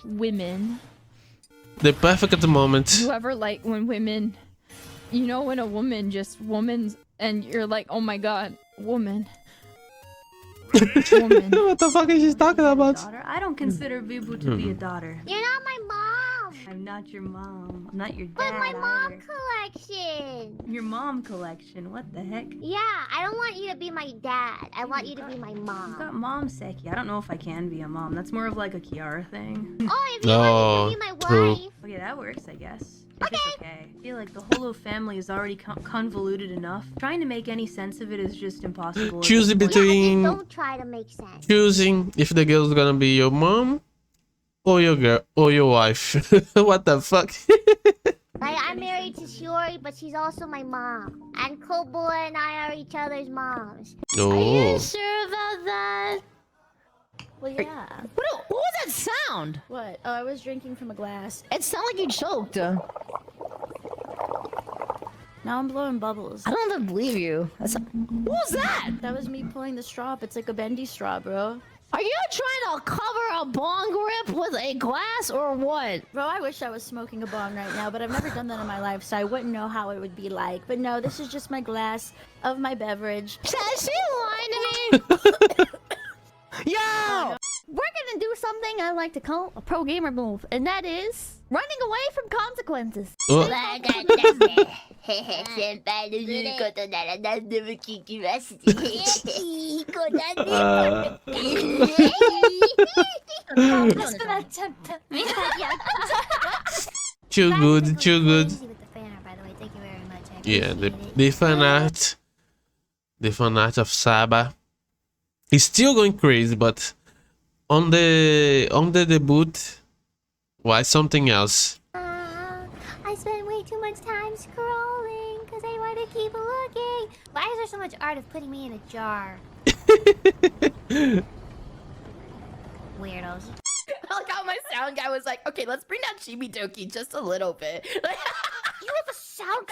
Women. the perfect moment. Whoever like when women, you know, when a woman just womans and you're like, oh my god, woman. Woman. What the fuck is she talking about? Daughter? I don't consider Vibu to be a daughter. You're not my mom. I'm not your mom. I'm not your dad. But my mom either. collection. Your mom collection. What the heck? Yeah, I don't want you to be my dad. I want you to be my I've mom. got mom Seki. I don't know if I can be a mom. That's more of like a Kiara thing. Oh, if you want me to be my true. wife. Okay, that works, I guess. If it's okay. I feel like the Holo family is already convoluted enough. Trying to make any sense of it is just impossible. Choosing between Don't try to make sense. choosing if the girl's gonna be your mom or your girl or your wife. What the fuck? Like, I'm married to Shiori, but she's also my mom. And Kobo and I are each other's moms. Oh. Are you sure about that? Well, yeah. What was that sound? What? Oh, I was drinking from a glass. It sounded like you choked. Now I'm blowing bubbles. I don't even believe you. What was that? That was me pulling the straw up. It's like a bendy straw, bro. Are you trying to cover a bong rip with a glass or what? Bro, I wish I was smoking a bong right now, but I've never done that in my life, so I wouldn't know how it would be like. But no, this is just my glass of my beverage. She lying to me. Yo! We're gonna do something I like to call a pro gamer move, and that is running away from consequences. Oh. Too good, too good. Yeah, the fan art of Saba is still going crazy, but on the debut, why something else? I spend way too much time scrolling because I want to keep looking. Why is there so much art of putting me in a jar? Weirdos. I like how my sound guy was like, okay, let's bring down Chibi Doki just a little bit. You have a sound.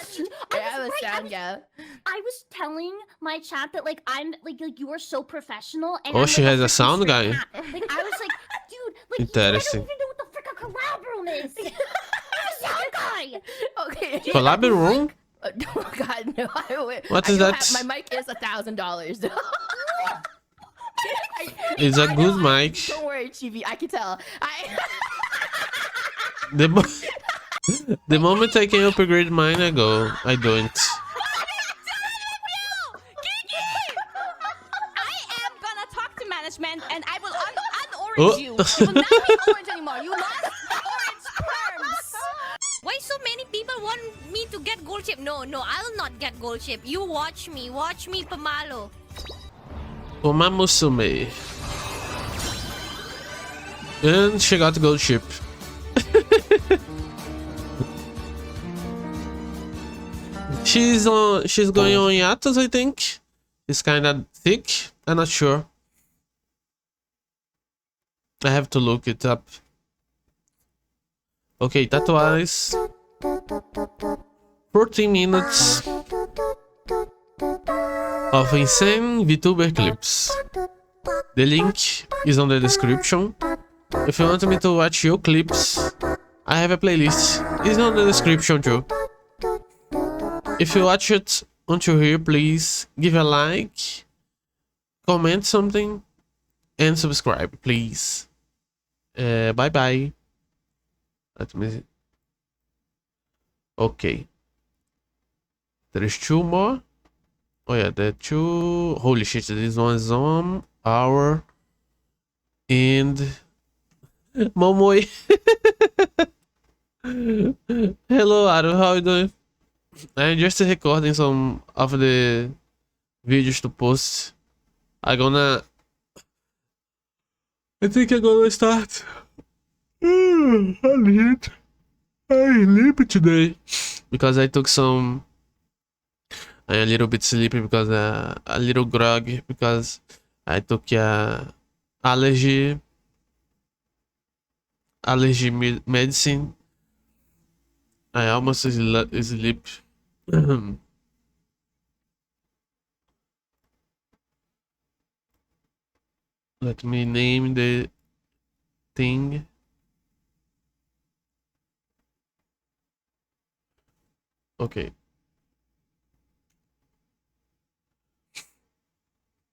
I have a sound guy. I was telling my chat that like I'm like you are so professional. And Oh, I'm, she like, has a sound freaking guy. cat. Like I was like, dude, like Interesting. you don't even know what the frick a collab room is. I'm a sound guy. Okay. Collab room? Oh god, no! What is that? My mic is $1,000. It's a good mic. Don't worry, Chibi. I can tell. The moment I can upgrade mine, I don't. I am gonna talk to management and I will un-orange you. You will not be orange anymore. You lost orange terms. Why so many people want me to get gold chip? No, I'll not get gold chip. You watch me, Pamalo. Oma Musume. And she got the gold ship. She's going on hiatus, I think. It's kinda thick. I'm not sure. I have to look it up. Okay, that was 14 minutes of insane VTuber clips. The link is on the description. If you want me to watch your clips, I have a playlist. It's on the description too. If you watch it until here, please give a like, comment something, and subscribe, please. Bye bye. Let me see. Okay. There is 2 more. Oh yeah, the 2. Holy shit, this one is on hour. And Momoy. Hello, Aro, how are you doing? I'm just recording some of the videos to post. I think I'm gonna start. I sleep today because I took some. I'm a little bit sleepy because a little groggy because I took allergy medicine. I almost sleep. Let me name the thing. Okay.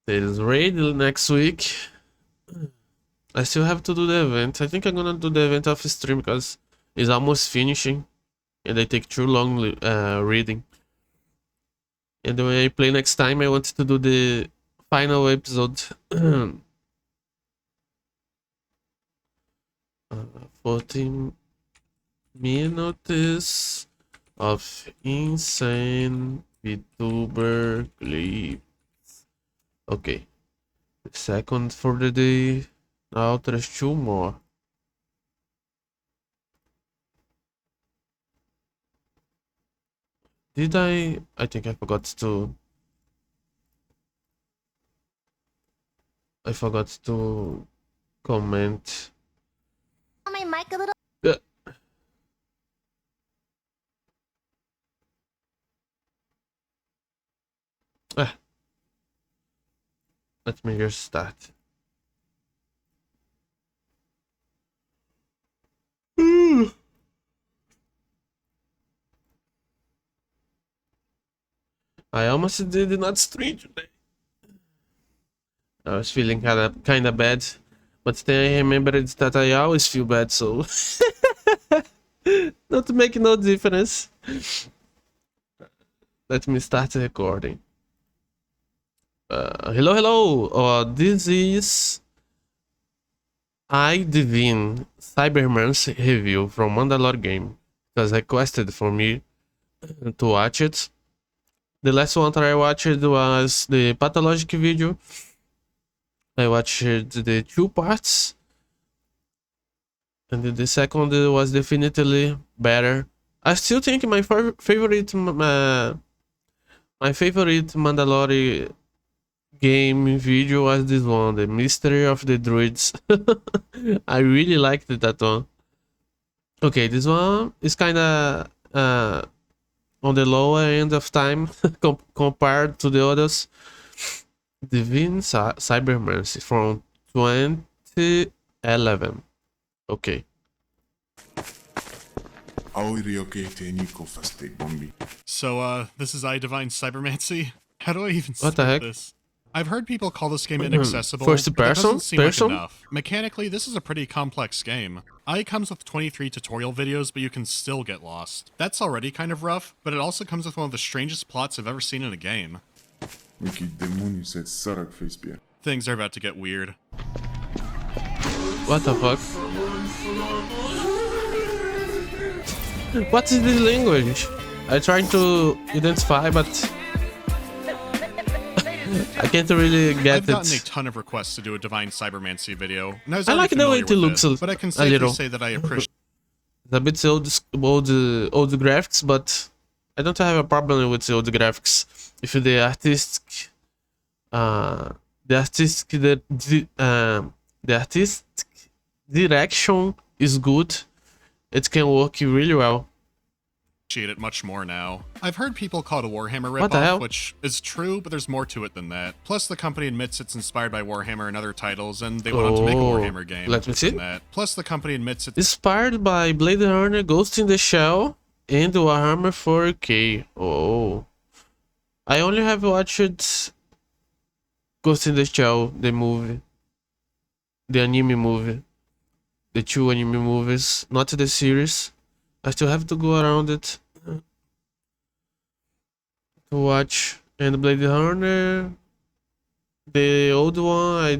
There is raid next week. I still have to do the event. I think I'm gonna do the event off stream because it's almost finishing and I take too long reading. And when I play next time, I want to do the final episode. 14 minutes of insane VTuber clips. Okay, the second for the day. Now there's 2 more. Did I think I forgot to. I forgot to comment. My mic a little. Let me just start. I almost did not stream today. I was feeling kinda bad, but then I remembered that I always feel bad, so not to make no difference. Let me start recording. Hello. This is Divine Cyberman's review from Mandalore game. It was requested for me to watch it. The last one that I watched was the Pathologic video. I watched the 2 parts. And the second was definitely better. I still think my favorite Mandalore game video was this one, the Mystery of the Druids. I really liked that one. Okay, this one is kinda on the lower end of time compared to the others. Divine Cybermancy from 2011. Okay. So, this is Divine Cybermancy. How do I even What the heck? this? I've heard people call this game inaccessible. First but that person? doesn't seem like enough. Mechanically, this is a pretty complex game. Comes with 23 tutorial videos, but you can still get lost. That's already kind of rough, but it also comes with one of the strangest plots I've ever seen in a game. Things are about to get weird. What the fuck? What is this language? I tried to identify, but I can't really get I've gotten a it. ton of requests to do a Divine Cybermancy video, and I was I already like the way familiar it with looks it, but I can a safely little. say that I appreciate It's a bit old graphics, but I don't have a problem with the old graphics. If the artistic, the artistic direction is good, it can work really well. it much more now. I've heard people call it a Warhammer What the hell? ripoff, which is true, but there's more to it than that. Plus, the company admits it's inspired by Warhammer and other titles, and they went on to make a Warhammer game. Let me see. Plus, the company admits it's Inspired by Blade Runner, Ghost in the Shell, and Warhammer 4K. Oh, I only have watched Ghost in the Shell, the movie, the anime movie, the 2 anime movies, not the series. I still have to go around it to watch. And Blade Runner, the old one, I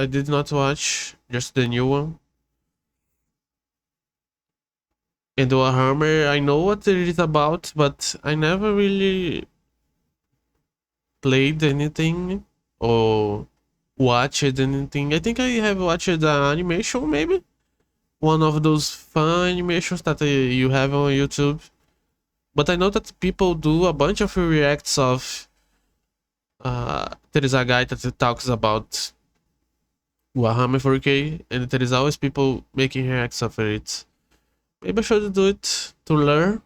did not watch, just the new one. And Warhammer, I know what it is about, but I never really played anything or watched anything. I think I have watched the animation, maybe one of those fun animations that you have on YouTube. But I know that people do a bunch of reacts of there is a guy that talks about Warhammer 4K, and there is always people making reacts of it. Maybe I should do it to learn.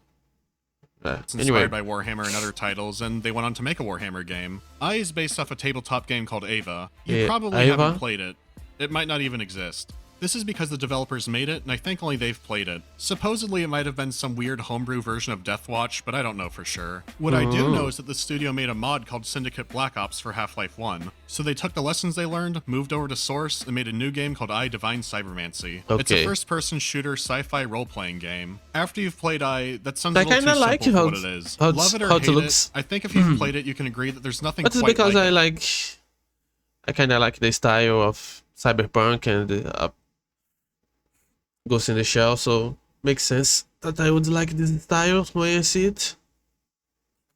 It's Anyway, inspired by Warhammer and other titles, and they went on to make a Warhammer game. I is based off a tabletop game called Ava. You Yeah, probably Ava? haven't played it. It might not even exist. This is because the developers made it, and I think only they've played it. Supposedly it might have been some weird homebrew version of Deathwatch, but I don't know for sure. What I do know is that the studio made a mod called Syndicate Black Ops for Half-Life 1. So they took the lessons they learned, moved over to Source, and made a new game called Divine Cybermancy. It's a Okay. first-person shooter sci-fi role-playing game. After you've played that sounds I a little too kinda like simple for how what it's- it is. how it's- Love it or how it hate looks. it, I think if you've played it, you can agree that there's nothing but it's quite because like I kind of like the style of Cyberpunk and Ghost in the Shell, so makes sense that I would like this style when I see it.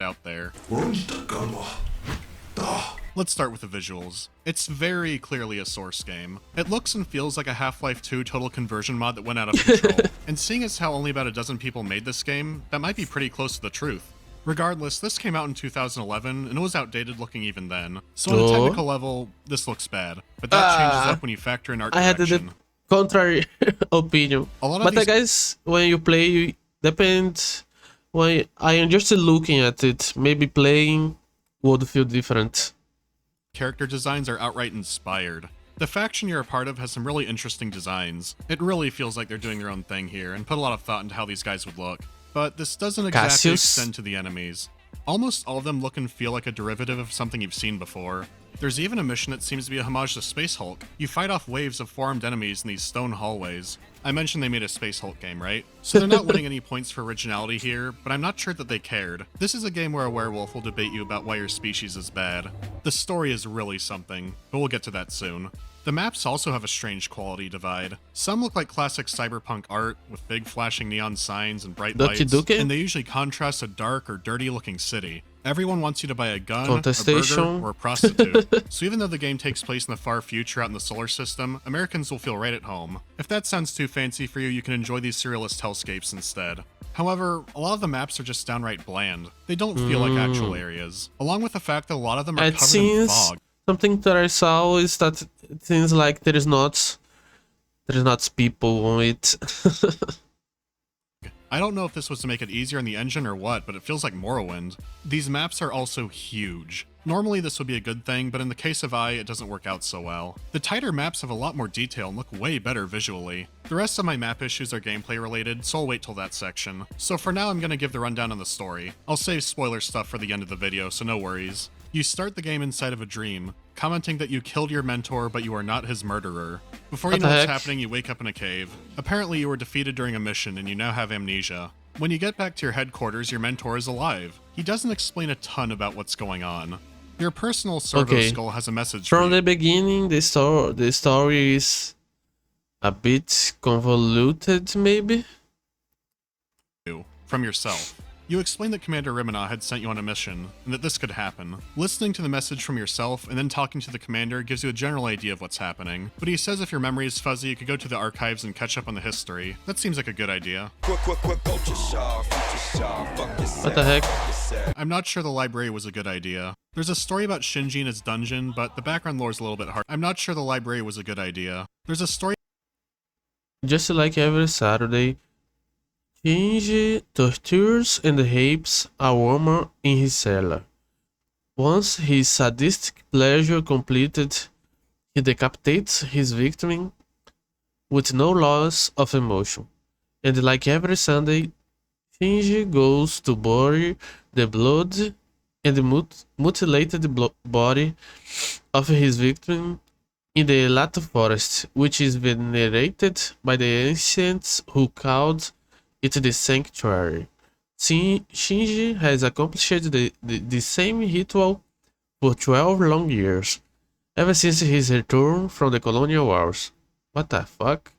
out there. Let's start with the visuals. It's very clearly a Source game. It looks and feels like a Half-Life 2 total conversion mod that went out of control. And seeing as how only about a dozen people made this game, that might be pretty close to the truth. Regardless, this came out in 2011, and it was outdated looking even then. So on a technical level, this looks bad. But that changes up when you factor in art I had direction. the contrary opinion. A lot of But I these- guess when you play, depends. When I am just looking at it, maybe playing would feel different. Character designs are outright inspired. The faction you're a part of has some really interesting designs. It really feels like they're doing their own thing here and put a lot of thought into how these guys would look. But this doesn't exactly Cassius? extend to the enemies. Almost all of them look and feel like a derivative of something you've seen before. There's even a mission that seems to be a homage to Space Hulk. You fight off waves of four-armed enemies in these stone hallways. I mentioned they made a Space Hulk game, right? So they're not winning any points for originality here, but I'm not sure that they cared. This is a game where a werewolf will debate you about why your species is bad. The story is really something, but we'll get to that soon. The maps also have a strange quality divide. Some look like classic cyberpunk art, with big flashing neon signs and bright Ducky lights, Ducky? and they usually contrast a dark or dirty looking city. Everyone wants you to buy a gun, a Contestation? burger, or a prostitute. So even though the game takes place in the far future out in the solar system, Americans will feel right at home. If that sounds too fancy for you, you can enjoy these surrealist hellscapes instead. However, a lot of the maps are just downright bland. They don't feel like actual areas, along with the fact that a lot of them are It covered in seems fog. something that I saw is that it seems like there is not people on it. I don't know if this was to make it easier on the engine or what, but it feels like Morrowind. These maps are also huge. Normally this would be a good thing, but in the case of it doesn't work out so well. The tighter maps have a lot more detail and look way better visually. The rest of my map issues are gameplay related, so I'll wait till that section. So for now I'm gonna give the rundown on the story. I'll save spoiler stuff for the end of the video, so no worries. You start the game inside of a dream, commenting that you killed your mentor, but you are not his murderer. Before you What know the what's heck? happening, you wake up in a cave. Apparently you were defeated during a mission and you now have amnesia. When you get back to your headquarters, your mentor is alive. He doesn't explain a ton about what's going on. Your personal servo Okay. skull has a message for From you. the beginning, the story is a bit convoluted, maybe. From yourself. You explain that Commander Rimina had sent you on a mission, and that this could happen. Listening to the message from yourself and then talking to the commander gives you a general idea of what's happening, but he says if your memory is fuzzy, you could go to the archives and catch up on the history. That seems like a good idea. What the heck? I'm not sure the library was a good idea. There's a story about Shinji in his dungeon, but the background lore is a little bit hard. I'm not sure the library was a good idea. There's a story. Just like every Saturday, Shinji tortures and rapes a woman in his cellar. Once his sadistic pleasure completed, he decapitates his victim with no loss of emotion. And like every Sunday, Shinji goes to bury the blood and mutilated body of his victim in the Lato forest, which is venerated by the ancients who called it the sanctuary. Shinji has accomplished the same ritual for 12 long years, ever since his return from the colonial wars. What the fuck?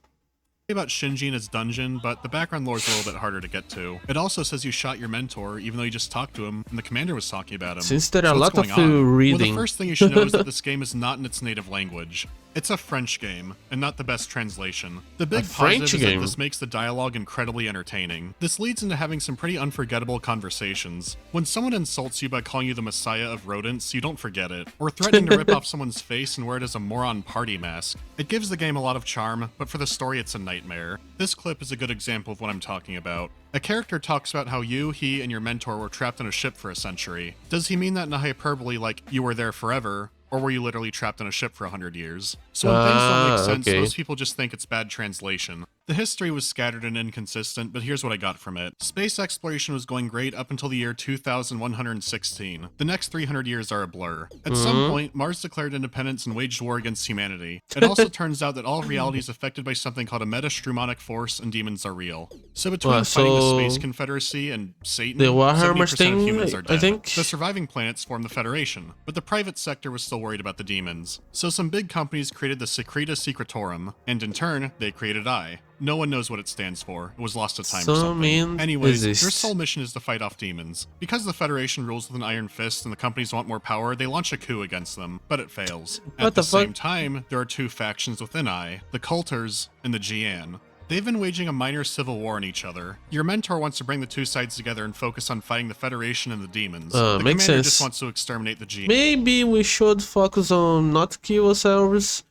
About Shinji in his dungeon, but the background lore is a little bit harder to get to. It also says you shot your mentor, even though you just talked to him, and the commander was talking about him. Since there are a what's lot of going on? reading. Well, the first thing you should know is that this game is not in its native language. It's a French game, and not the best translation. The big positive is that this makes the dialogue incredibly entertaining. This leads into having some pretty unforgettable conversations. When someone insults you by calling you the messiah of rodents, you don't forget it, or threatening to rip off someone's face and wear it as a moron party mask. It gives the game a lot of charm, but for the story it's a nightmare. This clip is a good example of what I'm talking about. A character talks about how you, he, and your mentor were trapped on a ship for a century. Does he mean that in a hyperbole like, you were there forever, or were you literally trapped on a ship for 100 years? So when things don't make sense, okay. most people just think it's bad translation. The history was scattered and inconsistent, but here's what I got from it. Space exploration was going great up until the year 2116. The next 300 years are a blur. At some point, Mars declared independence and waged war against humanity. It also turns out that all of reality is affected by something called a metastrumonic force, and demons are real. So between fighting the Space Confederacy and Satan, the Warhammer 70% of humans are dead. I think. The surviving planets formed the Federation, but the private sector was still worried about the demons. So some big companies created the Secreta Secretorum, and in turn, they created I. No one knows what it stands for. It was lost to time or something. Anyways, their sole mission is to fight off demons. Because the Federation rules with an iron fist and the companies want more power, they launch a coup against them, but it fails. At the same time, there are two factions within I, the Coulters and the Jian. They've been waging a minor civil war on each other. Your mentor wants to bring the two sides together and focus on fighting the Federation and the demons. The commander just wants to exterminate the Jian. Maybe we should focus on not kill ourselves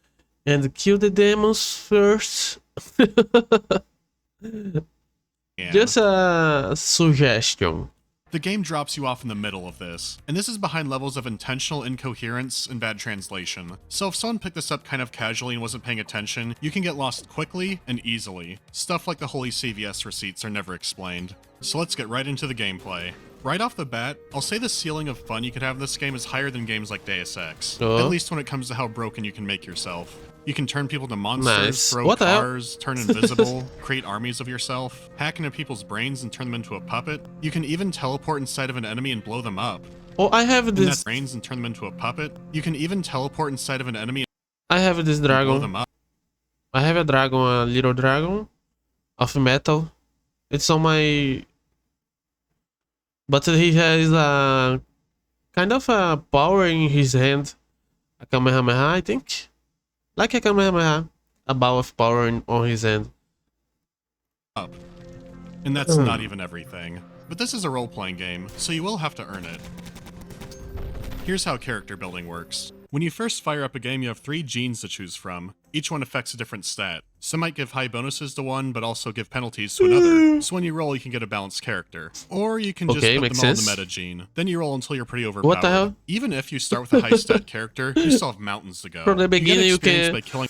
and kill the demons first. Just a suggestion. The game drops you off in the middle of this, and this is behind levels of intentional incoherence and bad translation. So if someone picked this up kind of casually and wasn't paying attention, you can get lost quickly and easily. Stuff like the holy CVS receipts are never explained. So let's get right into the gameplay. Right off the bat, I'll say the ceiling of fun you could have in this game is higher than games like Deus Ex. At least when it comes to how broken you can make yourself. You can turn people to monsters, throw cars, turn invisible, create armies of yourself, hack into people's brains and turn them into a puppet. You can even teleport inside of an enemy and blow them up. Oh, I have this. Brains and turn them into a puppet. You can even teleport inside of an enemy. I have this dragon. Blow them up. I have a dragon, a little dragon of metal. It's on my. But he has a kind of a power in his hand, a Kamehameha, I think. Like a Kamehameha, a ball of power on his hand. And that's not even everything. But this is a role-playing game, so you will have to earn it. Here's how character building works. When you first fire up a game, you have 3 genes to choose from. Each one affects a different stat. Some might give high bonuses to one, but also give penalties to another. So when you roll, you can get a balanced character. Or you can just put them all in the meta gene. Then you roll until you're pretty overpowered. What the hell? Even if you start with a high stat character, you still have mountains to go. From the beginning, you get can. by killing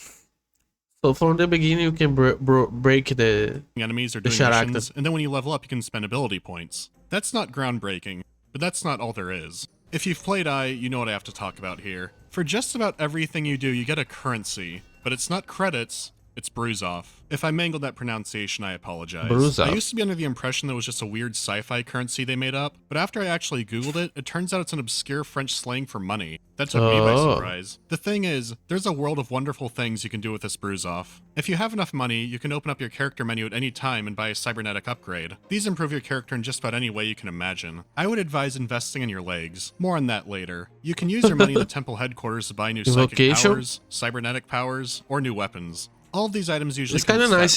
So from the beginning, you can break the enemies or doing missions, and then when you level up, you can spend ability points. That's not groundbreaking, but that's not all there is. If you've played I, you know what I have to talk about here. For just about everything you do, you get a currency, but it's not credits, It's Bruzoff. If I mangled that pronunciation, I apologize. Bruzoff. I used to be under the impression that it was just a weird sci-fi currency they made up, but after I actually googled it, it turns out it's an obscure French slang for money. That took me by surprise. The thing is, there's a world of wonderful things you can do with this Bruzoff. If you have enough money, you can open up your character menu at any time and buy a cybernetic upgrade. These improve your character in just about any way you can imagine. I would advise investing in your legs. More on that later. You can use your money in the temple headquarters to buy new psychic Invocation? powers, cybernetic powers, or new weapons. All of these items usually It's kind of come nice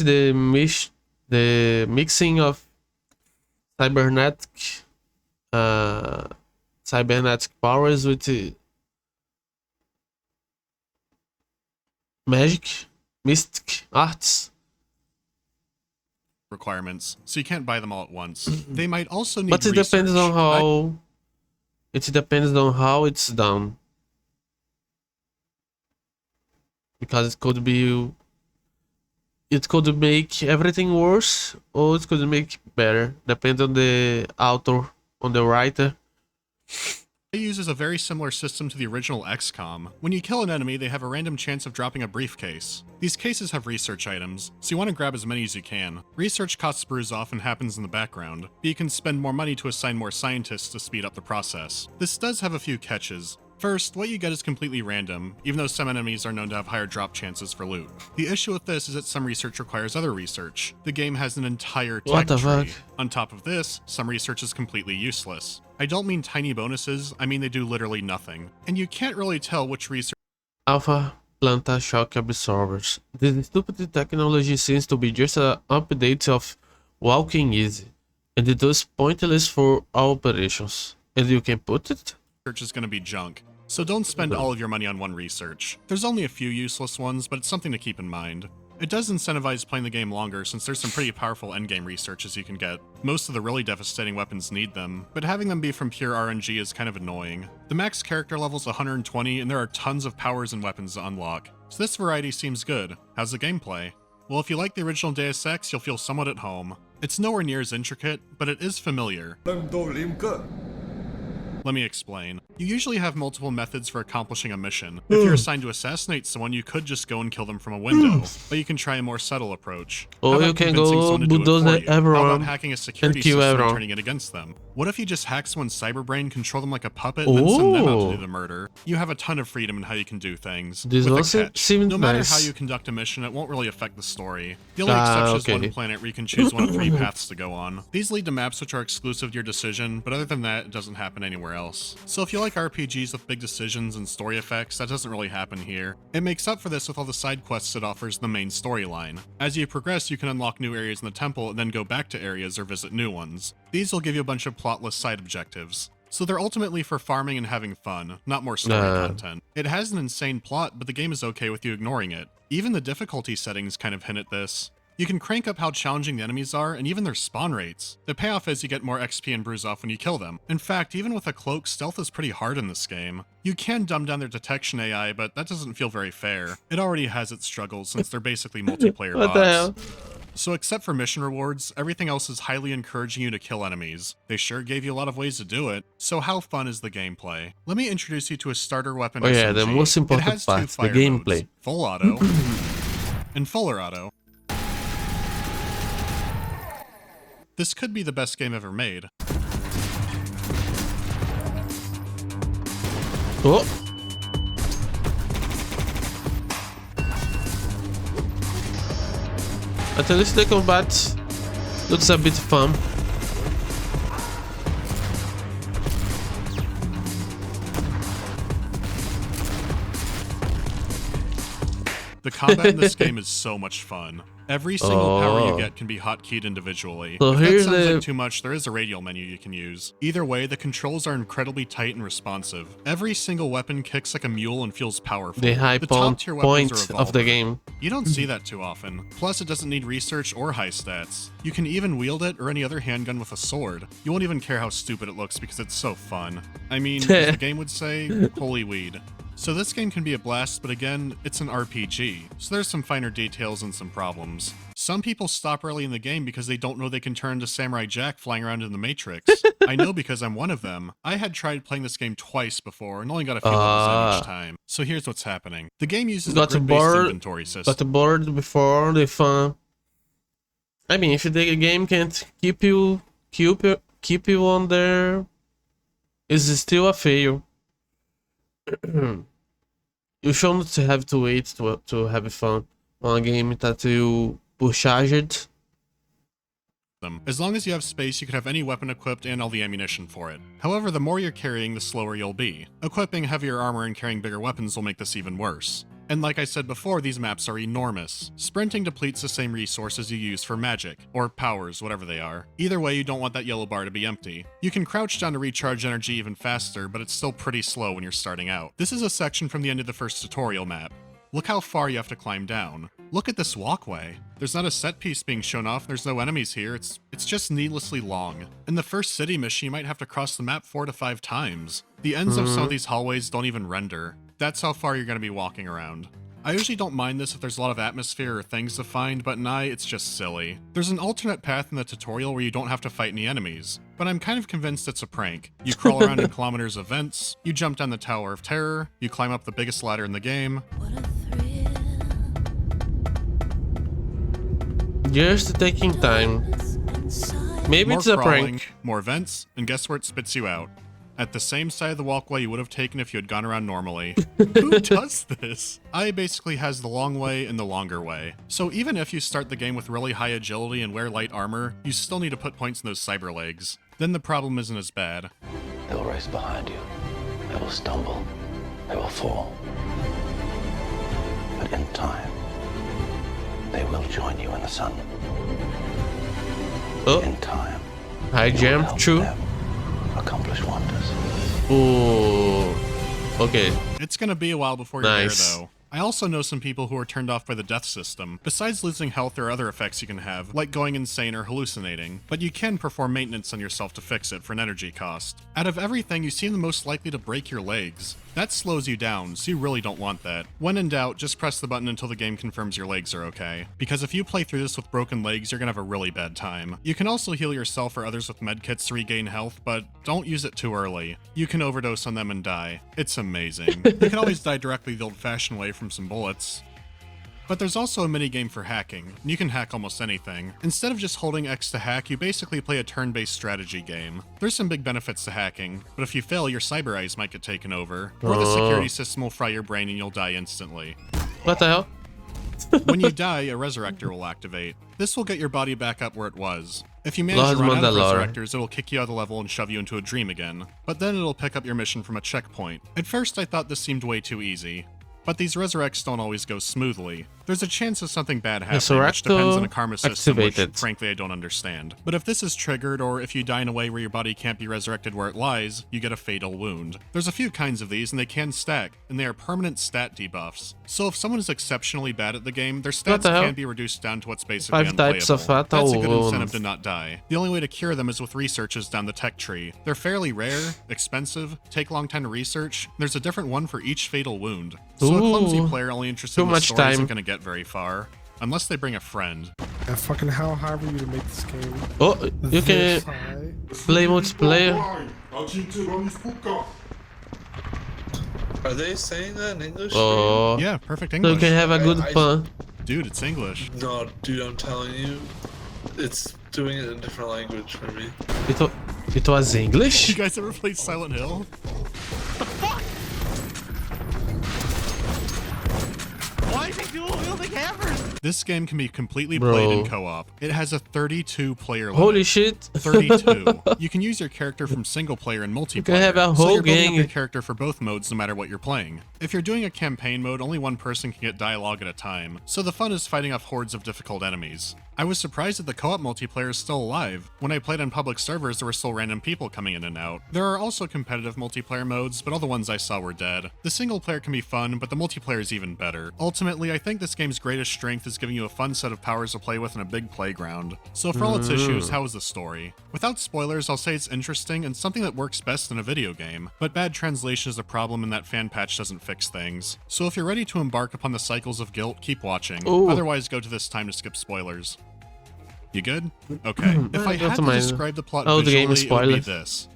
the mixing of cybernetic powers with magic, mystic arts. requirements, so you can't buy them all at once. They might also need But it depends research. on how it's done. Because it could make everything worse or it could make better. Depends on the author, on the writer. It uses a very similar system to the original XCOM. When you kill an enemy, they have a random chance of dropping a briefcase. These cases have research items, so you want to grab as many as you can. Research costs Bruzoff and happens in the background, but you can spend more money to assign more scientists to speed up the process. This does have a few catches. First, what you get is completely random, even though some enemies are known to have higher drop chances for loot. The issue with this is that some research requires other research. The game has an entire tech tree. On top of this, some research is completely useless. I don't mean tiny bonuses, I mean they do literally nothing. And you can't really tell which research Alpha Planta Shock Absorbers. This stupid technology seems to be just an update of Walking Easy, and it is pointless for all operations. And you can put it? research is going to be junk, so don't spend all of your money on one research. There's only a few useless ones, but it's something to keep in mind. It does incentivize playing the game longer since there's some pretty powerful endgame researches you can get. Most of the really devastating weapons need them, but having them be from pure RNG is kind of annoying. The max character level is 120 and there are tons of powers and weapons to unlock, so this variety seems good. How's the gameplay? Well, if you like the original Deus Ex, you'll feel somewhat at home. It's nowhere near as intricate, but it is familiar. Let me explain. You usually have multiple methods for accomplishing a mission. If you're assigned to assassinate someone, you could just go and kill them from a window, but you can try a more subtle approach. Or you can go bulldoze everyone How about hacking a security and kill system and everyone. turning it against them? What if you just hack someone's cyberbrain, control them like a puppet, and then send them out to do the murder? You have a ton of freedom in how you can do things. This with a also catch. seems No matter nice. how you conduct a mission, it won't really affect the story. The only exception is one planet where you can choose one of 3 paths to go on. These lead to maps which are exclusive to your decision, but other than that, it doesn't happen anywhere else. So if you like RPGs with big decisions and story effects, that doesn't really happen here. It makes up for this with all the side quests it offers in the main storyline. As you progress, you can unlock new areas in the temple and then go back to areas or visit new ones. These will give you a bunch of plotless side objectives. So they're ultimately for farming and having fun, not more story content. It has an insane plot, but the game is okay with you ignoring it. Even the difficulty settings kind of hint at this. You can crank up how challenging the enemies are and even their spawn rates. The payoff is you get more XP and Bruzoff when you kill them. In fact, even with a cloak, stealth is pretty hard in this game. You can dumb down their detection AI, but that doesn't feel very fair. It already has its struggles since they're basically multiplayer What the hell? bots. So except for mission rewards, everything else is highly encouraging you to kill enemies. They sure gave you a lot of ways to do it. So how fun is the gameplay? Let me introduce you to a starter weapon Oh yeah, the SMG. most It important has 2 part, the fire gameplay. modes, full auto and fuller auto. This could be the best game ever made. Oh! At least the combat looks a bit fun. The combat in this game is so much fun. Every single power Oh. you get can be hotkeyed individually. So If that here's sounds the- like too much, there is a radial menu you can use. Either way, the controls are incredibly tight and responsive. Every single weapon kicks like a mule and feels powerful. The high top-tier weapons point are of the revolver. game. You don't see that too often. Plus, it doesn't need research or high stats. You can even wield it or any other handgun with a sword. You won't even care how stupid it looks because it's so fun. I mean, as the game would say, holy weed. So this game can be a blast, but again, it's an RPG, so there's some finer details and some problems. Some people stop early in the game because they don't know they can turn into Samurai Jack flying around in the Matrix. I know because I'm one of them. I had tried playing this game twice before and only got a few levels in each time. So here's what's happening. The game uses a grid-based inventory system. Got bored before the fun. I mean, if the game can't keep you on there, it's still a fail. You shouldn't have to wait to have fun on a game that you pushaged. As long as you have space, you could have any weapon equipped and all the ammunition for it. However, the more you're carrying, the slower you'll be. Equipping heavier armor and carrying bigger weapons will make this even worse. And like I said before, these maps are enormous. Sprinting depletes the same resources you use for magic, or powers, whatever they are. Either way, you don't want that yellow bar to be empty. You can crouch down to recharge energy even faster, but it's still pretty slow when you're starting out. This is a section from the end of the first tutorial map. Look how far you have to climb down. Look at this walkway. There's not a set piece being shown off, there's no enemies here, it's just needlessly long. In the first city mission, you might have to cross the map 4 to 5 times. The ends of some of these hallways don't even render. That's how far you're going to be walking around. I usually don't mind this if there's a lot of atmosphere or things to find, but in it's just silly. There's an alternate path in the tutorial where you don't have to fight any enemies, but I'm kind of convinced it's a prank. You crawl around in kilometers of vents, you jump down the Tower of Terror, you climb up the biggest ladder in the game. Just taking time. Maybe More it's a crawling, prank. More vents, and guess where it spits you out? At the same side of the walkway you would have taken if you had gone around normally. Who does this? Basically has the long way and the longer way. So even if you start the game with really high agility and wear light armor, you still need to put points in those cyber legs. Then the problem isn't as bad. They'll race behind you. They will stumble. They will fall. But in time, they will join you in the sun. Oh. In time. High jump, true. Accomplish wonders. Ooh. Okay. It's gonna be a while before you're Nice. there, though. I also know some people who are turned off by the death system. Besides losing health, there are other effects you can have, like going insane or hallucinating, but you can perform maintenance on yourself to fix it for an energy cost. Out of everything, you seem the most likely to break your legs. That slows you down, so you really don't want that. When in doubt, just press the button until the game confirms your legs are okay, because if you play through this with broken legs, you're gonna have a really bad time. You can also heal yourself or others with medkits to regain health, but don't use it too early. You can overdose on them and die. It's amazing. You can always die directly the old-fashioned way from some bullets. But there's also a minigame for hacking, and you can hack almost anything. Instead of just holding X to hack, you basically play a turn-based strategy game. There's some big benefits to hacking, but if you fail, your cyber eyes might get taken over, or the security system will fry your brain and you'll die instantly. What the hell? When you die, a resurrector will activate. This will get your body back up where it was. If you manage Lord to run out of Mandalore. resurrectors, it'll kick you out of the level and shove you into a dream again. But then it'll pick up your mission from a checkpoint. At first, I thought this seemed way too easy. But these resurrects don't always go smoothly. There's a chance of something bad happening, which depends on a karma system, which activated. frankly I don't understand. But if this is triggered, or if you die in a way where your body can't be resurrected where it lies, you get a fatal wound. There's a few kinds of these, and they can stack, and they are permanent stat debuffs. So if someone is exceptionally bad at the game, their What stats the hell? can be reduced down to what's basically 5 types of unplayable. fatal That's a good wounds. incentive to not die. The only way to cure them is with researches down the tech tree. They're fairly rare, expensive, take a long time to research. There's a different one for each fatal wound. So a clumsy Ooh. player only interested Too in the much story time. isn't going to get very far. Unless they bring a friend. And fucking how high were you to make this game? Oh, you can This high? play multiplayer. Are they saying that in English? Oh. Yeah, perfect So English. you can have a good fun. Dude, it's English. No, dude, I'm telling you, it's doing it in a different language for me. It was English? You guys ever played Silent Hill? Why is he dual-wielding hammers? This game can be completely Bro. played in co-op. It has a 32-player limit. Holy shit. 32. You can use your character from single player and multiplayer. can have a so whole you're building up gang. your character for both modes no matter what you're playing. If you're doing a campaign mode, only one person can get dialogue at a time, so the fun is fighting off hordes of difficult enemies. I was surprised that the co-op multiplayer is still alive. When I played on public servers, there were still random people coming in and out. There are also competitive multiplayer modes, but all the ones I saw were dead. The single player can be fun, but the multiplayer is even better. Ultimately, I think this game's greatest strength is is giving you a fun set of powers to play with in a big playground. So for all its issues, how is the story? Without spoilers, I'll say it's interesting and something that works best in a video game, but bad translation is a problem in that fan patch doesn't fix things. So if you're ready to embark upon the cycles of guilt, keep watching. Ooh. Otherwise, go to this time to skip spoilers. You good? Okay. If I had to describe the plot visually, it would be this.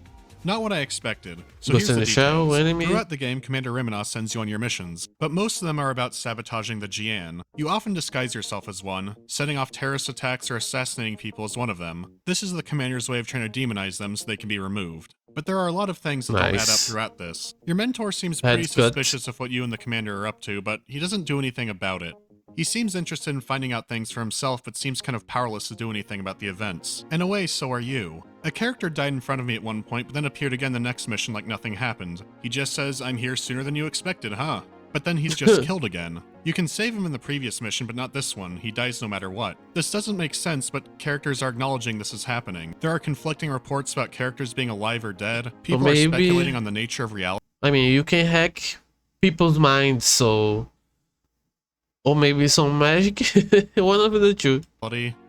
Not what I expected. So Ghost here's in the the Shell, details. enemy? Throughout the game, Commander Rimina sends you on your missions, but most of them are about sabotaging the Jian. You often disguise yourself as one, setting off terrorist attacks or assassinating people as one of them. This is the commander's way of trying to demonize them so they can be removed. But there are a lot of things that don't add up Nice. throughout this. Your mentor seems pretty That's good. suspicious of what you and the commander are up to, but he doesn't do anything about it. He seems interested in finding out things for himself, but seems kind of powerless to do anything about the events. In a way, so are you. A character died in front of me at one point, but then appeared again the next mission like nothing happened. He just says, "I'm here sooner than you expected, huh?" But then he's just killed again. You can save him in the previous mission, but not this one. He dies no matter what. This doesn't make sense, but characters are acknowledging this is happening. There are conflicting reports about characters being alive or dead. People are maybe- speculating on the nature of reality. I mean, you can hack people's minds, so... Or maybe some magic? One of the two.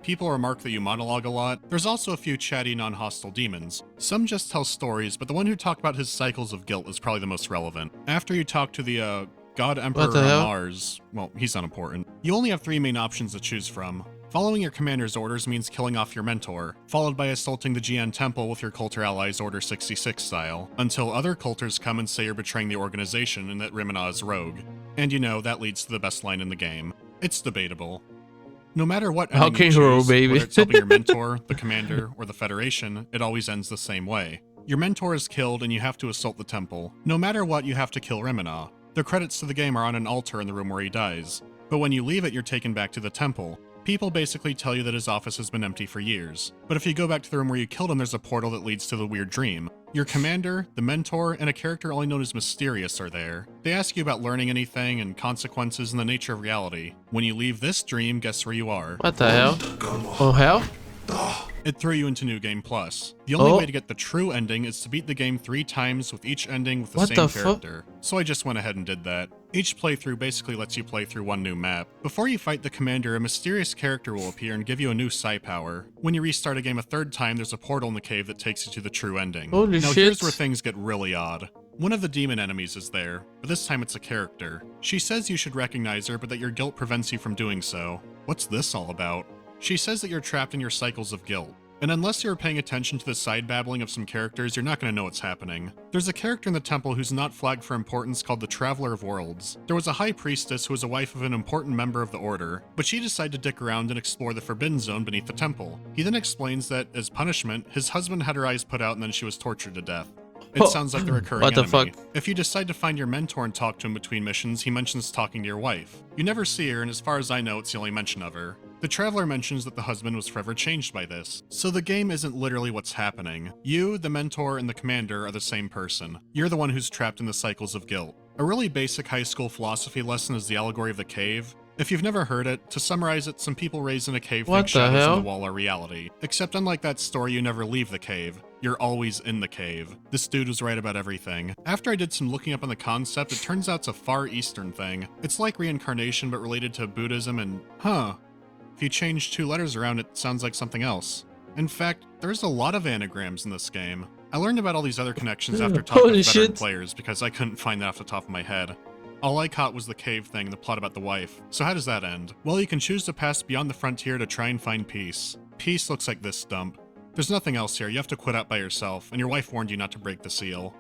People remark that you monologue a lot. There's also a few chatty, non-hostile demons. Some just tell stories, but the one who talked about his cycles of guilt is probably the most relevant. After you talk to the, God Emperor What the on hell? Mars, well, he's unimportant. You only have 3 main options to choose from. Following your commander's orders means killing off your mentor, followed by assaulting the Jian Temple with your culter allies Order 66 style, until other culters come and say you're betraying the organization and that Rimina is rogue. And you know, that leads to the best line in the game. It's debatable. No matter what How ending can you you roll, choose, baby? whether it's helping your mentor, the commander, or the Federation, it always ends the same way. Your mentor is killed and you have to assault the temple. No matter what, you have to kill Rimina. The credits to the game are on an altar in the room where he dies. But when you leave it, you're taken back to the temple. People basically tell you that his office has been empty for years. But if you go back to the room where you killed him, there's a portal that leads to the weird dream. Your commander, the mentor, and a character only known as Mysterious are there. They ask you about learning anything and consequences and the nature of reality. When you leave this dream, guess where you are? What the hell? Oh, hell? It threw you into New Game Plus. The only Oh. way to get the true ending is to beat the game 3 times with each ending with the What same the fuck? character. So I just went ahead and did that. Each playthrough basically lets you play through one new map. Before you fight the commander, a mysterious character will appear and give you a new psi power. When you restart a game a 3rd time, there's a portal in the cave that takes you to the true ending. Holy now shit. here's where things get really odd. One of the demon enemies is there, but this time it's a character. She says you should recognize her, but that your guilt prevents you from doing so. What's this all about? She says that you're trapped in your cycles of guilt. And unless you're paying attention to the side babbling of some characters, you're not going to know what's happening. There's a character in the temple who's not flagged for importance called the Traveler of Worlds. There was a high priestess who was a wife of an important member of the order, but she decided to dick around and explore the forbidden zone beneath the temple. He then explains that, as punishment, his husband had her eyes put out and then she was tortured to death. It sounds like the recurring What the enemy. fuck? If you decide to find your mentor and talk to him between missions, he mentions talking to your wife. You never see her, and as far as I know, it's the only mention of her. The Traveler mentions that the husband was forever changed by this. So the game isn't literally what's happening. You, the mentor, and the commander are the same person. You're the one who's trapped in the cycles of guilt. A really basic high school philosophy lesson is the allegory of the cave. If you've never heard it, to summarize it, some people raised in a cave What think the shadows hell? on the wall are reality. Except unlike that story, you never leave the cave. You're always in the cave. This dude was right about everything. After I did some looking up on the concept, it turns out it's a Far Eastern thing. It's like reincarnation, but related to Buddhism and... If you change 2 letters around, it sounds like something else. In fact, there's a lot of anagrams in this game. I learned about all these other connections after talking Holy to veteran shit. players because I couldn't find that off the top of my head. All I caught was the cave thing, the plot about the wife. So how does that end? Well, you can choose to pass beyond the frontier to try and find peace. Peace looks like this dump. There's nothing else here, you have to quit out by yourself, and your wife warned you not to break the seal.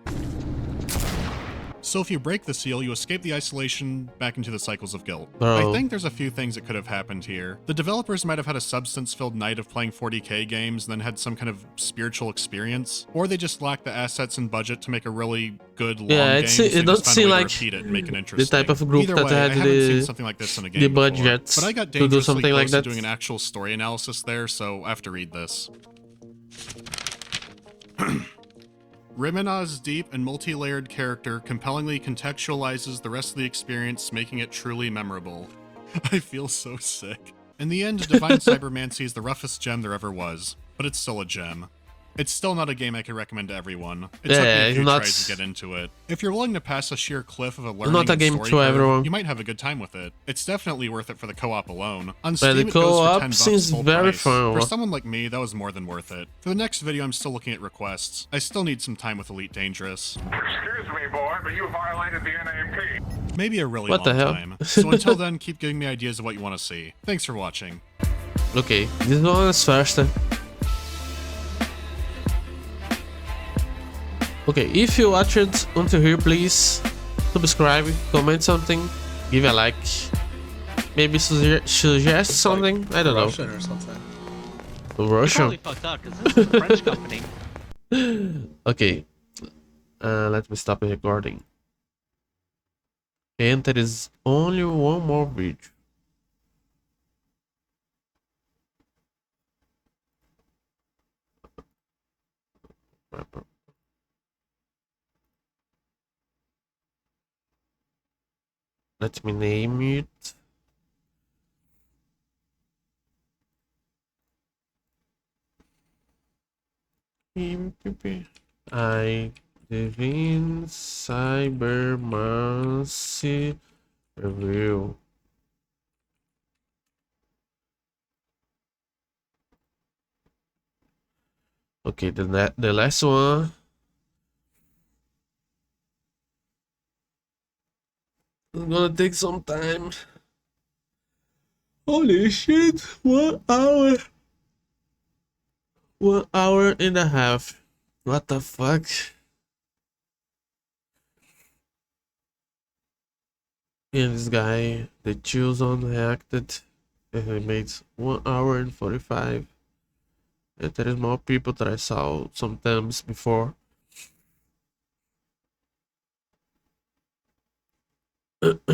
So if you break the seal, you escape the isolation back into the cycles of guilt. Bro. I think there's a few things that could have happened here. The developers might have had a substance-filled night of playing 40k games and then had some kind of spiritual experience, or they just lacked the assets and budget to make a really good long Yeah, game. it's, so it they don't just found a seem way to like repeat it and make it the interesting. type of group Either that way, I had haven't seen the, something like this in a game the before. budgets But I got to do dangerously something like close to that. doing an actual story analysis there, so I have to read this. Rimina's deep and multi-layered character compellingly contextualizes the rest of the experience, making it truly memorable. I feel so sick. In the end, Divine Cybermancy is the roughest gem there ever was, but it's still a gem. It's still not a game I could recommend to everyone. It Yeah, took me a it's few not- tries to get into it. If you're willing to pass a sheer cliff of a learning not a and game story to curve, everyone. you might have a good time with it. It's definitely worth it for the co-op alone. On But Steam, the it goes for co-op $10 seems full very price. fun. For someone like me, that was more than worth it. For the next video, I'm still looking at requests. I still need some time with Elite Dangerous. Excuse me, boy, but you violated the NAP. Maybe a really What the long hell? time. So until then, keep giving me ideas of what you want to see. Thanks for watching. Okay, this one is faster. Okay, if you watched it until here, please subscribe, comment something, give a like, maybe suggest something. I don't know. Russian or something. Russian. Probably fucked up because this is a French company. Okay, let me stop the recording. And there is only one more video. Let me name it. I Divine Cybermancy Review. Okay, the last one. It's gonna take some time. Holy shit, 1 hour. 1 hour and a half. What the fuck? And this guy, the Chilson reacted, and he made 1 hour and 45. And there is more people that I saw sometimes before. Okay.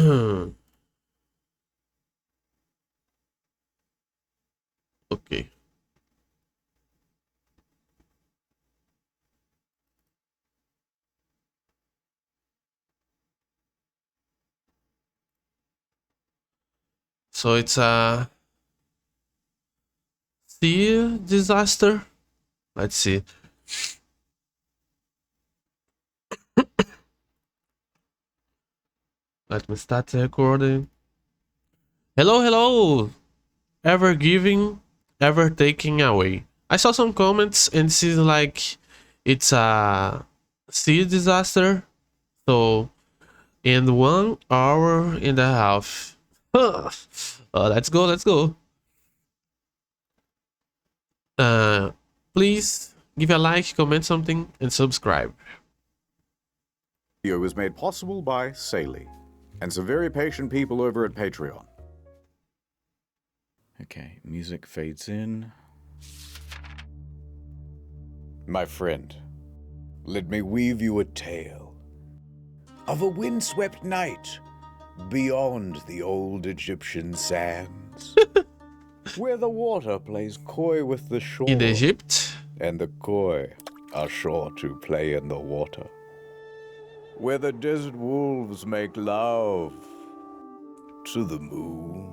So it's a sea disaster. Let's see. Let me start the recording. Hello, hello. Ever giving, ever taking away. I saw some comments and it seems like it's a sea disaster. So in 1 hour and a half. Let's go, let's go. Please give a like, comment something, and subscribe. Video was made possible by Saley and some very patient people over at Patreon. Okay, music fades in. My friend, let me weave you a tale of a windswept night beyond the old Egyptian sands, where the water plays coy with the shore. In Egypt? And the coy are sure to play in the water. Where the desert wolves make love to the moon.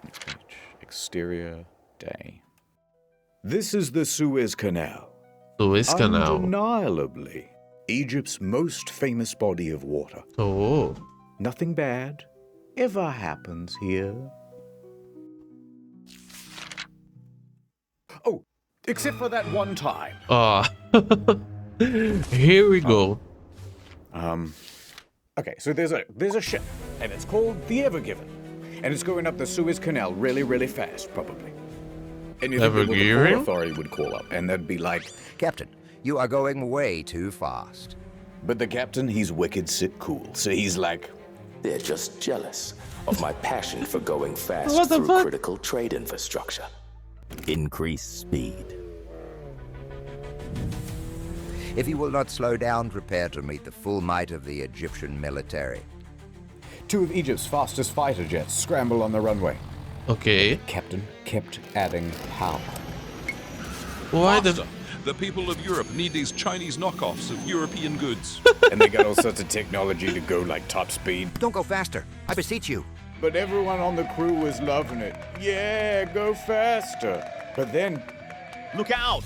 Next page. Exterior day. This is the Suez Canal. Suez Canal. Undeniably Egypt's most famous body of water. Oh. Nothing bad ever happens here. Oh, except for that one time. Here we go. Okay, so there's a ship, and it's called the Ever Given, and it's going up the Suez Canal really, really fast, probably. And you think Ever the Given? Port Authority would call up, and they'd be like, Captain, you are going way too fast. But the captain, he's wicked sit cool, so he's like, They're just jealous of my passion for going fast What the through fuck? critical trade infrastructure. Increase speed. If you will not slow down, prepare to meet the full might of the Egyptian military. 2 of Egypt's fastest fighter jets scramble on the runway. Okay. The captain kept adding power. Why The people of Europe need these Chinese knockoffs of European goods. And they got all sorts of technology to go like top speed. Don't go faster. I beseech you. but everyone on the crew was loving it. Yeah, go faster. But then... Look out!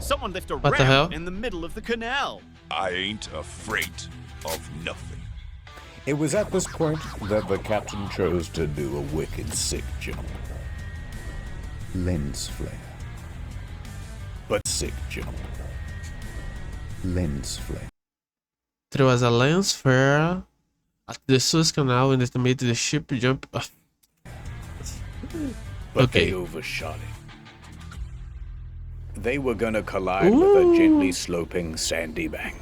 Someone left a What the hell? ramp in the middle of the canal. I ain't afraid of nothing. It was at this point that the captain chose to do a wicked sick jump. Lens flare. But sick jump. Lens flare. There was a lens flare at the Suez Canal and it made the ship jump. But Okay. they overshot it. They were gonna collide with a gently sloping sandy bank.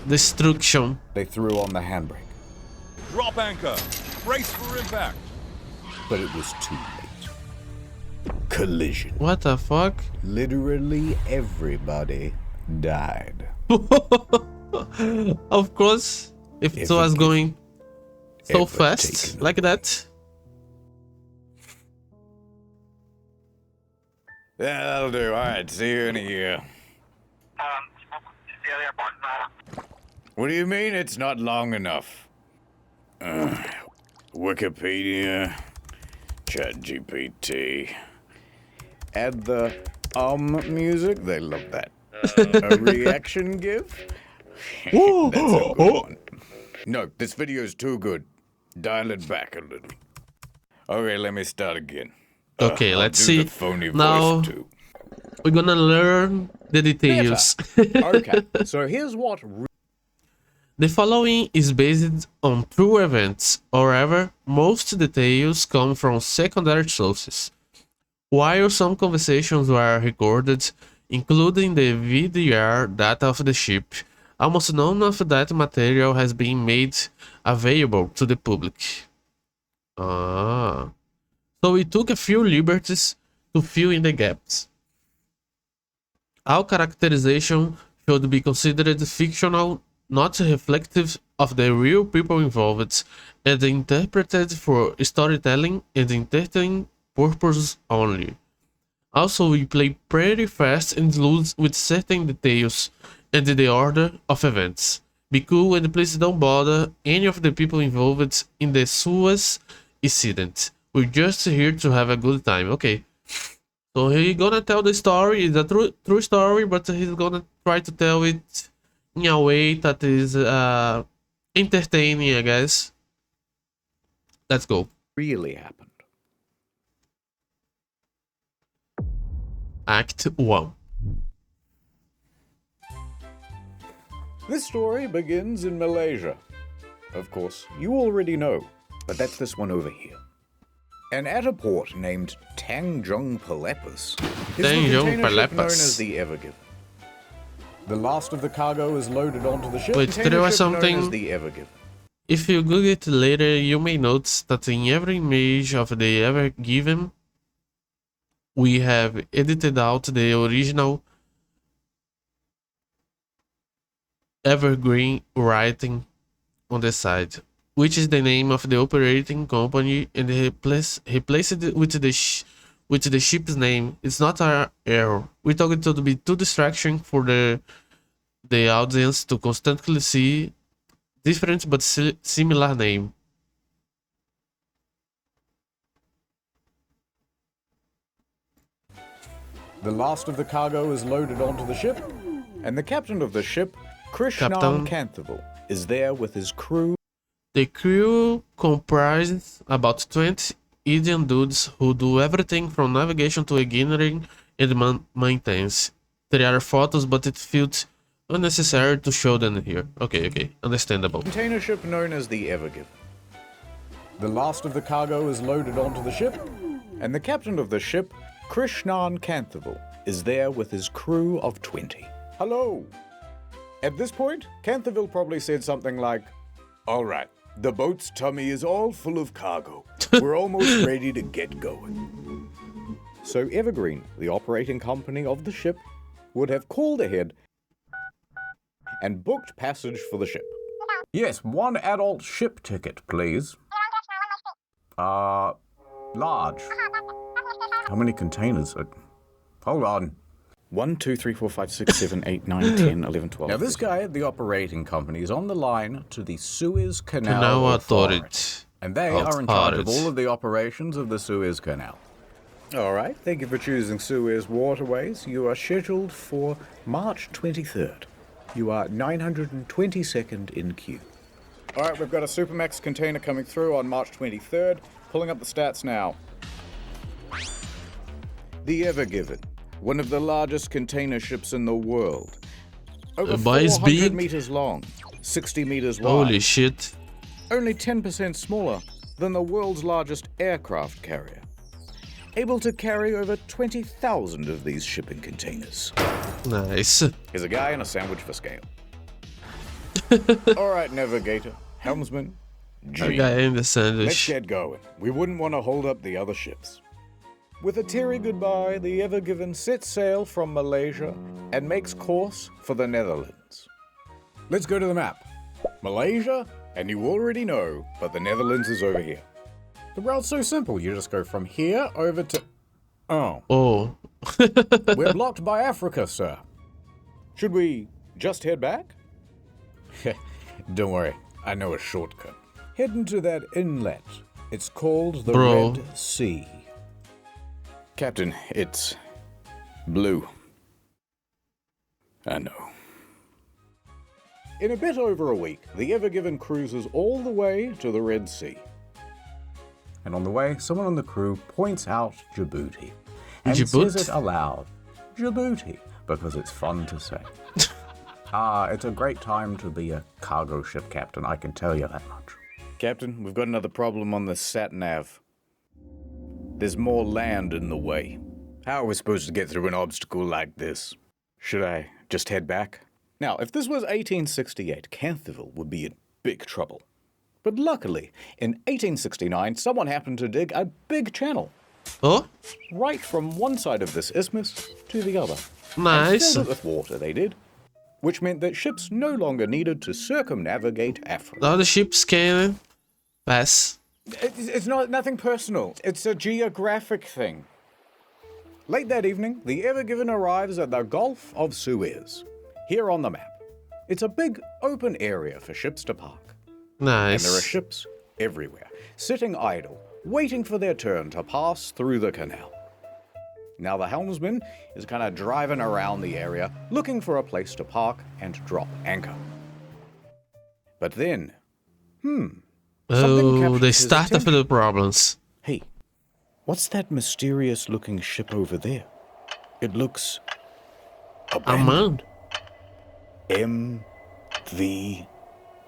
Destruction. They threw on the handbrake, Drop anchor. Brace for impact. but it was too late. Collision. What the fuck? Literally everybody died. Of course, if it was going so fast like that. That'll do. Alright, see you in a year. What do you mean it's not long enough? Wikipedia, ChatGPT. Add the music. They love that. A reaction GIF? That's a good one. No, this video is too good. Dial it back a little. Okay, let me start again. Okay, I'll let's do see. the phony voice Now too. we're gonna learn the details. Okay, so here's what... The following is based on true events, however, most details come from secondary sources. While some conversations were recorded, including the VDR data of the ship, almost none of that material has been made available to the public. So we took a few liberties to fill in the gaps. All characterization should be considered fictional, not reflective of the real people involved, and interpreted for storytelling and entertaining purposes only. Also, we play pretty fast and loose with certain details and the order of events. Be cool and please don't bother any of the people involved in the Suez incident. We're just here to have a good time. Okay. So he's gonna tell the story. It's a true story, but he's gonna try to tell it in a way that is entertaining, I guess. Let's go. Really happened. Act 1. This story begins in Malaysia. Of course, you already know, but that's this one over here. And at a port named Tanjung Pelepus is the container ship known as the Evergiven. The last of the cargo is loaded onto the ship. Wait, there was Known as something. the Evergiven. If you Google it later, you may notice that in every image of the Evergiven, we have edited out the original Evergreen writing on the side, which is the name of the operating company, and replace it with the ship's name. It's not our error. We thought it would be too distraction for the audience to constantly see different but similar name. The last of the cargo is loaded onto the ship, and the captain of the ship, Krishnan Captain. Kanthaval, is there with his crew. The crew comprises about 20 Indian dudes who do everything from navigation to engineering and maintenance. There are photos, but it felt unnecessary to show them here. Okay, understandable. Container ship known as the Evergiven. The last of the cargo is loaded onto the ship, and the captain of the ship, Krishnan Kanthaval, is there with his crew of 20. Hello! At this point, Kanthaval probably said something like, "All right, the boat's tummy is all full of cargo. We're almost ready to get going." So Evergreen, the operating company of the ship, would have called ahead and booked passage for the ship. Yes, one adult ship ticket, please. Large. How many containers? Hold on. 1, 2, 3, 4, 5, 6, 7, 8, 9, 10, 11, 12. Now this guy at the operating company is on the line to the Suez Canal Canal Authority. Authority. And they are in charge of all of the operations of the Suez Canal. All right, thank you for choosing Suez Waterways. You are scheduled for March 23rd. You are 922nd in queue. All right, we've got a Supermax container coming through on March 23rd. Pulling up the stats now. The Ever Given, one of the largest container ships in the world. Over 400 meters long, 60 meters wide. Holy shit. Only 10% smaller than the world's largest aircraft carrier. Able to carry over 20,000 of these shipping containers. Nice. Here's a guy in a sandwich for scale. All right, navigator, helmsman, A guy in the sandwich. Let's get going. We wouldn't want to hold up the other ships. With a teary goodbye, the Ever Given sets sail from Malaysia and makes course for the Netherlands. Let's go to the map. Malaysia, and you already know, but the Netherlands is over here. The route's so simple, you just go from here over to... Oh. We're blocked by Africa, sir. Should we just head back? Don't worry, I know a shortcut. Head into that inlet. It's called the Red Sea. Captain, it's blue. I know. In a bit over a week, the Ever Given cruises all the way to the Red Sea. And on the way, someone on the crew points out Djibouti. And says it aloud. Djibouti, because it's fun to say. It's a great time to be a cargo ship captain, I can tell you that much. Captain, we've got another problem on the sat-nav. There's more land in the way. How are we supposed to get through an obstacle like this? Should I just head back? Now, if this was 1868, Canterville would be in big trouble. But luckily, in 1869, someone happened to dig a big channel. Oh? Right from one side of this isthmus to the other. Nice. And filled it with water, they did. Which meant that ships no longer needed to circumnavigate Africa. Now the ships can pass. It's nothing personal. It's a geographic thing. Late that evening, the Ever Given arrives at the Gulf of Suez. Here on the map. It's a big open area for ships to park. Nice. And there are ships everywhere, sitting idle, waiting for their turn to pass through the canal. Now the helmsman is kind of driving around the area, looking for a place to park and drop anchor. But then, oh, they start off with the problems. Hey, what's that mysterious-looking ship over there? It looks abandoned. M.V.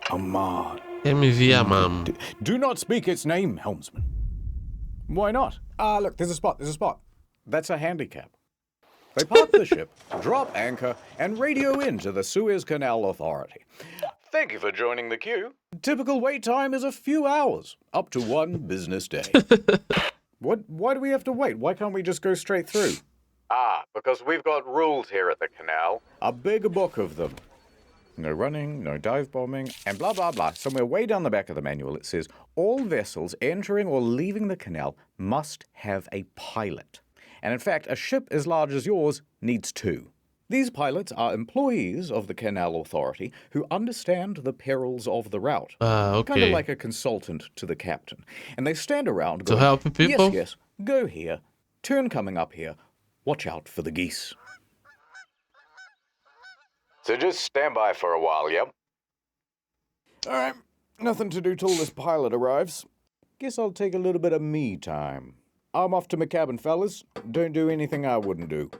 Ahmad. M.V. Ahmad. Do not speak its name, helmsman. Why not? Look, there's a spot. That's a handicap. They park the ship, drop anchor, and radio in to the Suez Canal Authority. Thank you for joining the queue. Typical wait time is a few hours, up to 1 business day. Why do we have to wait? Why can't we just go straight through? Because we've got rules here at the canal. A big book of them. No running, no dive bombing, and blah, blah, blah. Somewhere way down the back of the manual it says, all vessels entering or leaving the canal must have a pilot. And in fact, a ship as large as yours needs 2. These pilots are employees of the Canal Authority who understand the perils of the route. Okay. Kind of like a consultant to the captain. And they stand around going, to help people? Yes, go here, turn coming up here, watch out for the geese. So just stand by for a while, yep? Alright, nothing to do till this pilot arrives. Guess I'll take a little bit of me time. I'm off to my cabin, fellas. Don't do anything I wouldn't do.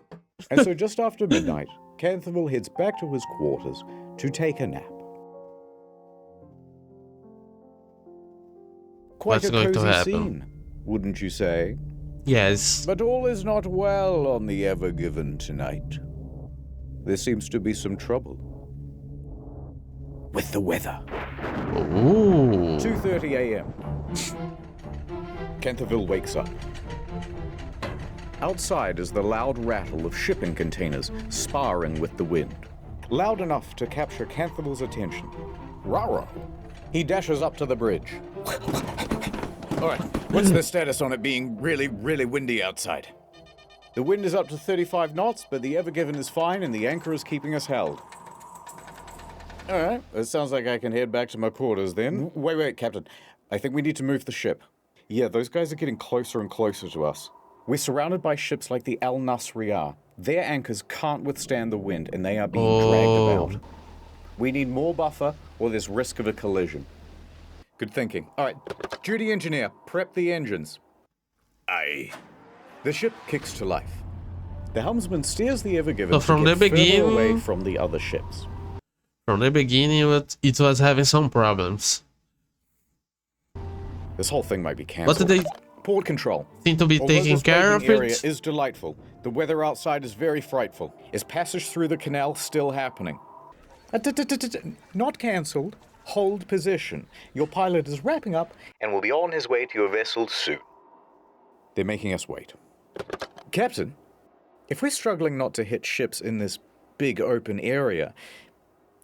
And so just after midnight, Canterville heads back to his quarters to take a nap. Quite What's a going to cozy happen? scene, wouldn't you say? Yes. But all is not well on the Ever Given tonight. There seems to be some trouble with the weather. Ooh. 2:30 a.m. Canterville wakes up. Outside is the loud rattle of shipping containers sparring with the wind. Loud enough to capture Canterville's attention. Rah-rah. He dashes up to the bridge. All right, what's the status on it being really, really windy outside? The wind is up to 35 knots, but the Ever Given is fine and the anchor is keeping us held. All right, it sounds like I can head back to my quarters then. Wait, Captain. I think we need to move the ship. Yeah, those guys are getting closer and closer to us. We're surrounded by ships like the Al Nasriyah. Their anchors can't withstand the wind, and they are being dragged about. We need more buffer, or there's risk of a collision. Good thinking. All right, duty engineer, prep the engines. Aye. The ship kicks to life. The helmsman steers the Ever Given to get further away from the other ships. From the beginning, it was having some problems. This whole thing might be cancelled. What did they Port control seem to be taking care of area it? is delightful. The weather outside is very frightful. Is passage through the canal still happening? Not cancelled. Hold position. Your pilot is wrapping up and will be on his way to your vessel soon. They're making us wait. Captain, if we're struggling not to hit ships in this big open area,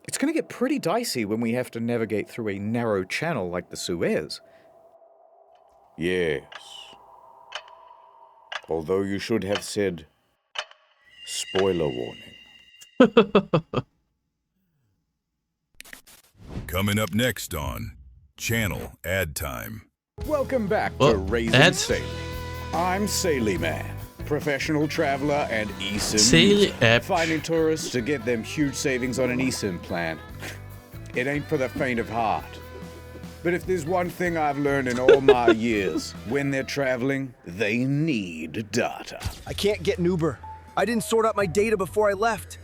it's going to get pretty dicey when we have to navigate through a narrow channel like the Suez. Yes. Although you should have said, spoiler warning. Coming up next on Channel Ad Time. Welcome back to Raising Sailing. I'm Sailing Man, professional traveler and eSIM. Finding tourists to get them huge savings on an eSIM plan. It ain't for the faint of heart. But if there's one thing I've learned in all my years, when they're traveling, they need data. I can't get an Uber. I didn't sort out my data before I left.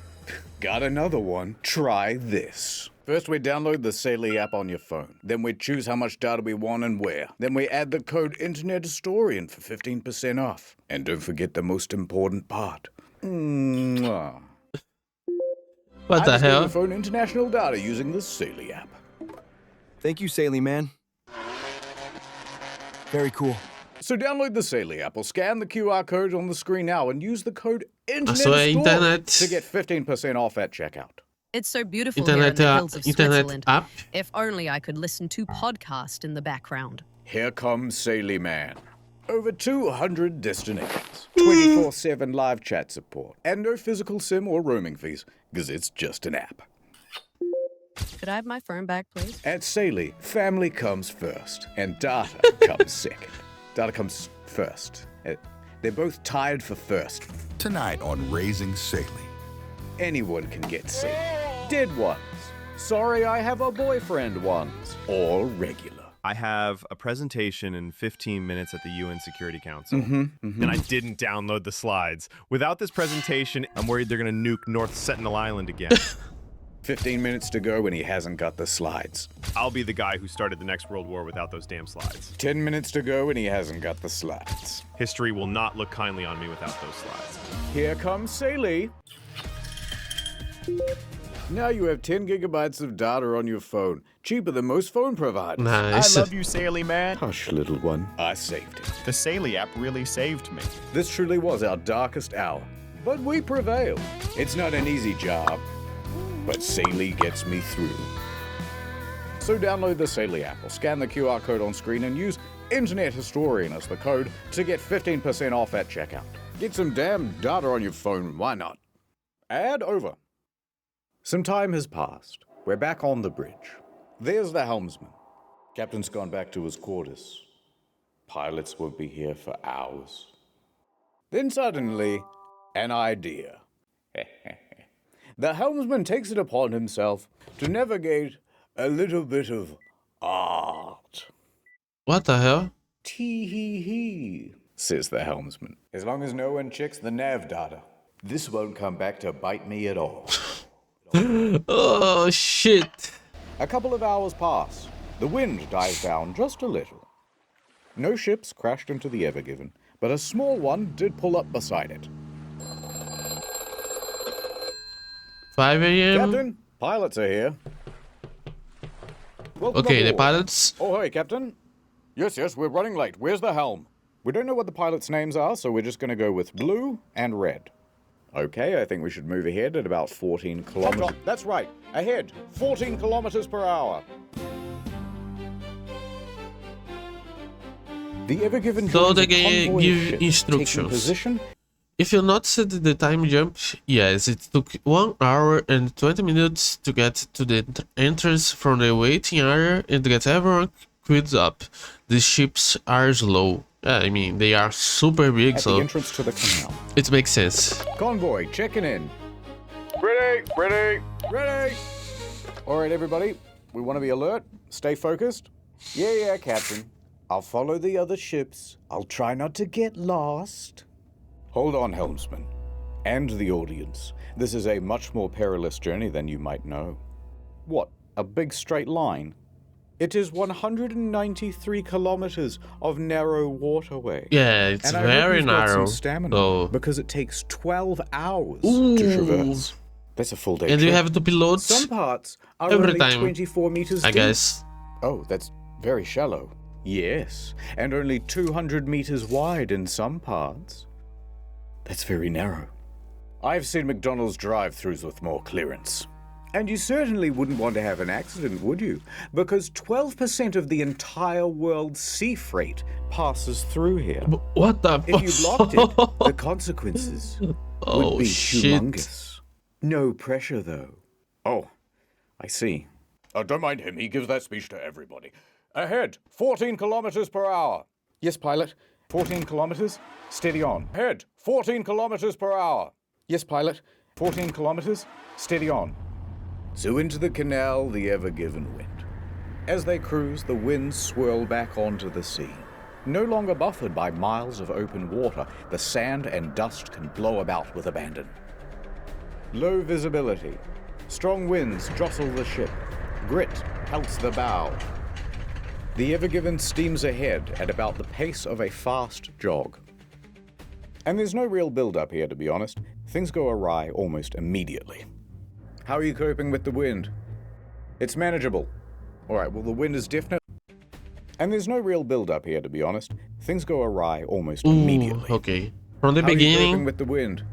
Got another one? Try this. First, we download the Saily app on your phone. Then we choose how much data we want and where. Then we add the code Internet Historian for 15% off. And don't forget the most important part. Mwah. What the hell? Phone international data using the Saily app. Thank you, Saily Man. Very cool. So download the Saily app or scan the QR code on the screen now and use the code Internet to get 15% off at checkout. It's so beautiful here in the hills of Switzerland. If only I could listen to podcast in the background. Here comes Saily Man. Over 200 destinations, 24/7 live chat support, and no physical SIM or roaming fees, because it's just an app. Could I have my phone back, please? At Saily, family comes first, and data comes second. Data comes first. They're both tied for first. Tonight on Raising Sailing. Anyone can get Saily. Dead ones. Sorry I have a boyfriend ones. All regular. I have a presentation in 15 minutes at the UN Security Council, and I didn't download the slides. Without this presentation, I'm worried they're going to nuke North Sentinel Island again. 15 minutes to go and he hasn't got the slides. I'll be the guy who started the next world war without those damn slides. 10 minutes to go and he hasn't got the slides. History will not look kindly on me without those slides. Here comes Saily. Now you have 10 gigabytes of data on your phone. Cheaper than most phone providers. Nice. I love you, Saily Man. Hush, little one. I saved it. The Saily app really saved me. This truly was our darkest hour. But we prevailed. It's not an easy job, but Saily gets me through. So download the Saily app or scan the QR code on screen and use Internet Historian as the code to get 15% off at checkout. Get some damn data on your phone, why not? Ad over. Some time has passed. We're back on the bridge. There's the helmsman. Captain's gone back to his quarters. Pilots won't be here for hours. Then suddenly, an idea. The helmsman takes it upon himself to navigate a little bit of art. What the hell? Tee-hee-hee, says the helmsman. As long as no one checks the nav data, this won't come back to bite me at all. Oh, shit. A couple of hours pass. The wind dies down just a little. No ships crashed into the Ever Given, but a small one did pull up beside it. 5 a.m. Captain, pilots are here. Welcome Okay, the aboard. pilots. Oh, hey, Captain. Yes, we're running late. Where's the helm? We don't know what the pilots' names are, so we're just going to go with blue and red. Okay, I think we should move ahead at about 14 kilometers. That's right. Ahead, 14 kilometers per hour. The Ever Given So joins they a convoy of give ships, taking instructions. position. If you not set the time jump, yes, it took 1 hour and 20 minutes to get to the entrance from the waiting area and get everyone speeds up. The ships are slow. Yeah, I mean, they are super big, At so the entrance to the canal. it makes sense. Convoy, checking in. Ready. All right, everybody. We want to be alert. Stay focused. Yeah, Captain. I'll follow the other ships. I'll try not to get lost. Hold on, helmsman. And the audience. This is a much more perilous journey than you might know. What? A big straight line? It is 193 kilometers of narrow waterway. Yeah, it's and very got narrow. some stamina So because it takes 12 hours Ooh. to traverse. That's a full day. and trip. you have to pilote Some parts are every only time, 24 meters I deep. guess. Oh, that's very shallow. Yes, and only 200 meters wide in some parts. That's very narrow. I've seen McDonald's drive-thrus with more clearance. And you certainly wouldn't want to have an accident, would you? Because 12% of the entire world's sea freight passes through here. What the If you blocked it, the consequences would be humongous. No pressure, though. Oh, I see. Oh, don't mind him. He gives that speech to everybody. Ahead, 14 kilometers per hour. Yes, pilot. 14 kilometers. Steady on. Ahead, 14 kilometers per hour. Yes, pilot. 14 kilometers. Steady on. So into the canal, the ever-given wind. As they cruise, the winds swirl back onto the sea. No longer buffered by miles of open water, the sand and dust can blow about with abandon. Low visibility. Strong winds jostle the ship. Grit pelts the bow. The Ever-Given steams ahead at about the pace of a fast jog. And there's no real build-up here, to be honest. Things go awry almost immediately. How are you coping with the wind? It's manageable. All right, well, the wind is definitely... And there's no real build-up here, to be honest. Things go awry almost immediately. Okay. From the How are you coping beginning, with the wind?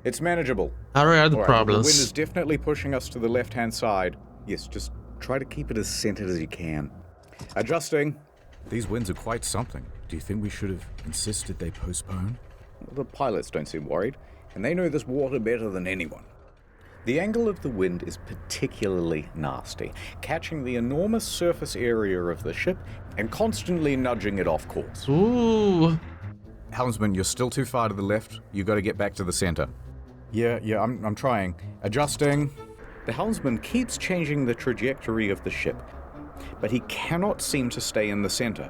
It's manageable. how are the All right, well, problems? the wind is definitely pushing us to the left-hand side. Yes, just try to keep it as centered as you can. Adjusting. These winds are quite something. Do you think we should have insisted they postpone? The pilots don't seem worried, and they know this water better than anyone. The angle of the wind is particularly nasty, catching the enormous surface area of the ship and constantly nudging it off course. Ooh. Helmsman, you're still too far to the left. You got to get back to the center. Yeah, I'm trying. Adjusting. The helmsman keeps changing the trajectory of the ship, but he cannot seem to stay in the center.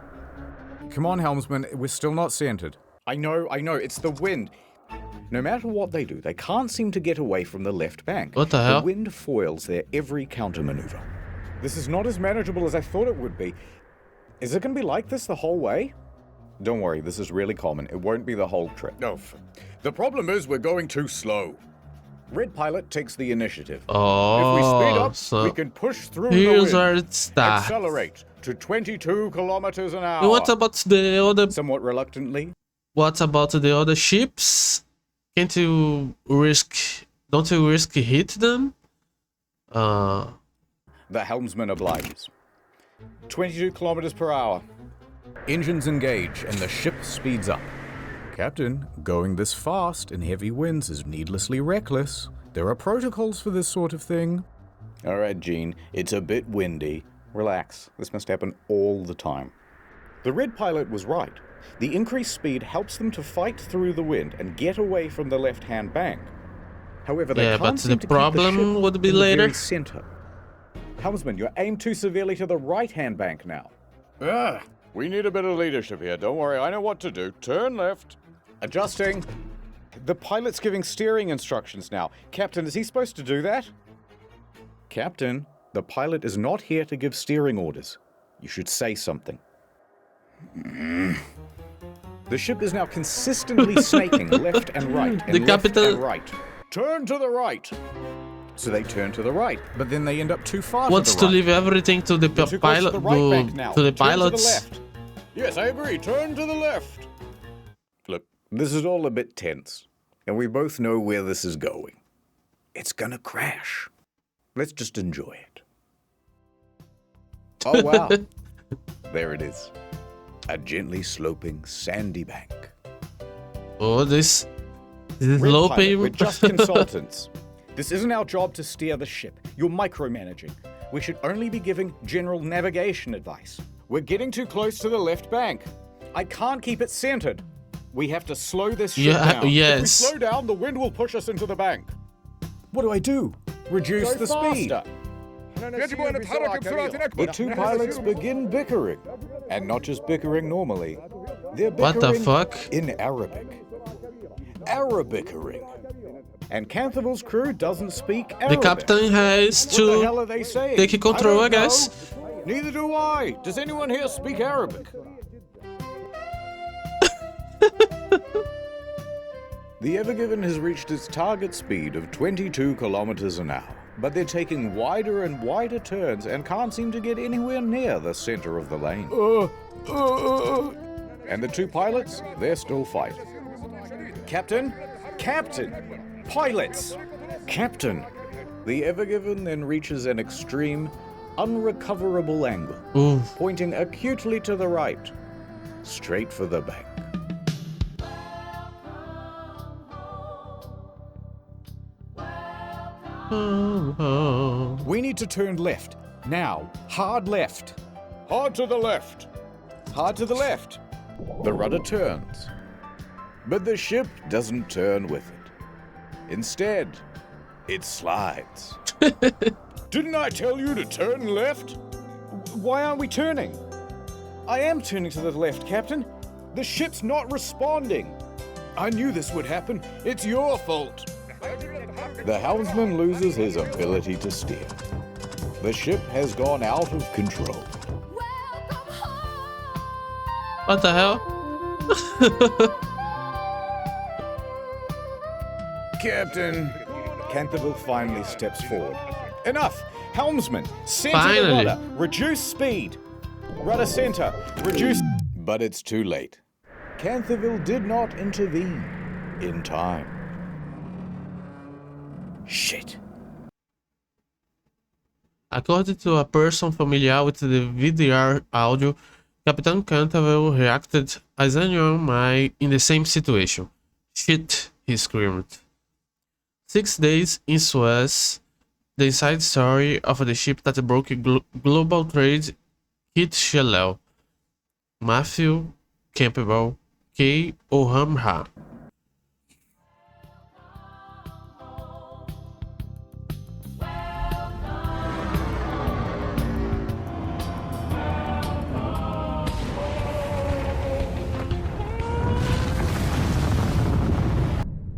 Come on, helmsman, we're still not centered. I know, it's the wind. No matter what they do, they can't seem to get away from the left bank. What the hell? The wind foils their every countermaneuver. This is not as manageable as I thought it would be. Is it going to be like this the whole way? Don't worry, this is really common. It won't be the whole trip. No, the problem is we're going too slow. Red pilot takes the initiative. Oh, if we speed up, so we can push through here's the where wind. it starts. Accelerate to 22 kilometers an hour. And what about the other? Somewhat reluctantly. What about the other ships? Can't you risk? Don't you risk hit them? The helmsman obliges. 22 kilometers per hour. Engines engage and the ship speeds up. Captain, going this fast in heavy winds is needlessly reckless. There are protocols for this sort of thing. All right, Gene, it's a bit windy. Relax, this must happen all the time. The red pilot was right. The increased speed helps them to fight through the wind and get away from the left-hand bank. However, they Yeah, can't but seem the to keep the problem ship would be in the later. very center. Helmsman, you're aimed too severely to the right-hand bank now. We need a bit of leadership here. Don't worry, I know what to do. Turn left. Adjusting. The pilot's giving steering instructions now. Captain, is he supposed to do that? Captain, the pilot is not here to give steering orders. You should say something. The ship is now consistently snaking left and right and The left capital- and right. Turn to the right. So they turn to the right, but then they end up too far Wants to to the right. leave everything to the You're too close pilot, to the right bank now. to the Turn pilots. To the left. Yes, I agree. Turn to the left. Look, this is all a bit tense, and we both know where this is going. It's gonna crash. Let's just enjoy it. Oh, wow. There it is. A gently sloping sandy bank. Oh, this is Red low pilot, pay. we're just consultants. This isn't our job to steer the ship. You're micromanaging. We should only be giving general navigation advice. we're getting too close to the left bank. I can't keep it centered. We have to slow this ship down. Yes. If we slow down, the wind will push us into the bank. What do I do? Reduce the speed. The two pilots begin bickering. And not just bickering normally. They're bickering What the fuck? in Arabic. Arabickering. And Canthable's crew doesn't speak Arabic. The captain has What the hell to are they saying? take control, I don't guess. know. Neither do I. Does anyone here speak Arabic? The Ever Given has reached its target speed of 22 kilometers an hour, but they're taking wider and wider turns and can't seem to get anywhere near the center of the lane. And the two pilots, they're still fighting. Captain? Captain! Pilots! Captain! The Ever Given then reaches an extreme, unrecoverable angle, pointing acutely to the right, straight for the bank. We need to turn left. Now. Hard left. Hard to the left. Hard to the left. The rudder turns. But the ship doesn't turn with it. Instead, it slides. Didn't I tell you to turn left? Why aren't we turning? I am turning to the left, Captain. The ship's not responding. I knew this would happen. It's your fault. The helmsman loses his ability to steer. The ship has gone out of control. What the hell? Captain. Canterville finally steps forward. Enough! Helmsman, center Finally. the rudder. Reduce speed. Rudder center. Reduce... But it's too late. Canterville did not intervene in time. Shit. According to a person familiar with the VDR audio, Captain Canterville reacted as anyone might in the same situation. Shit, he screamed. 6 days in Suez, the inside story of the ship that broke global trade hit Shellel. Matthew Campbell K. Ohamha.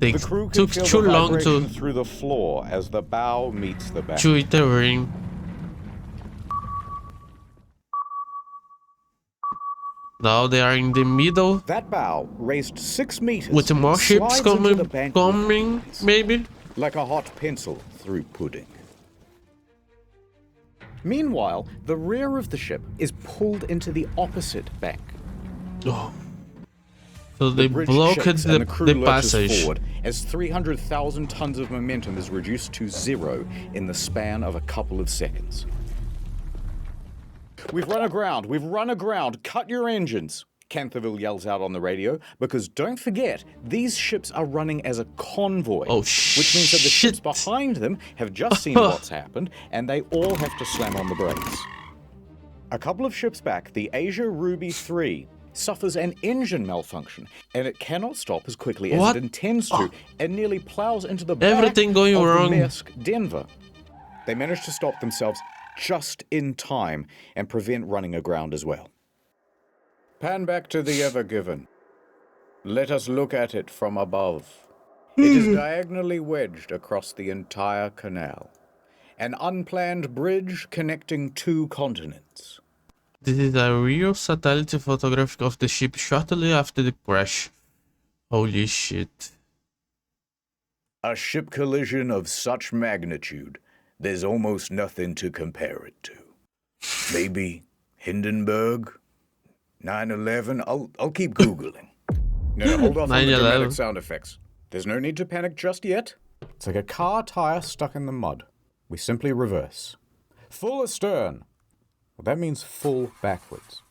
The crew took can feel too the long vibration to through the floor as the bow meets the back. intervene. Now they are in the middle. That bow raised 6 meters. With more ships slides into the coming, bank maybe. Like a hot pencil through pudding. Meanwhile, the rear of the ship is pulled into the opposite bank. Oh. So they bridge blocked shakes and the crew the lurches passage. forward as 300,000 tons of momentum is reduced to 0 in the span of a couple of seconds. We've run aground, cut your engines, Canterville yells out on the radio, because don't forget, these ships are running as a convoy, which means that the ships behind them have just seen what's happened, and they all have to slam on the brakes. A couple of ships back, the Asia Ruby 3 suffers an engine malfunction, and it cannot stop as quickly as it intends to, and nearly plows into the back Everything going of wrong. the Maersk Denver. They manage to stop themselves just in time and prevent running aground as well. Pan back to the Ever Given. Let us look at it from above. It is diagonally wedged across the entire canal. An unplanned bridge connecting 2 continents. This is a real satellite photograph of the ship shortly after the crash. Holy shit. A ship collision of such magnitude, there's almost nothing to compare it to. Maybe Hindenburg? 9/11? I'll keep Googling. No, hold off on the dramatic sound effects. There's no need to panic just yet. It's like a car tire stuck in the mud. We simply reverse. Full astern. Well, that means full backwards.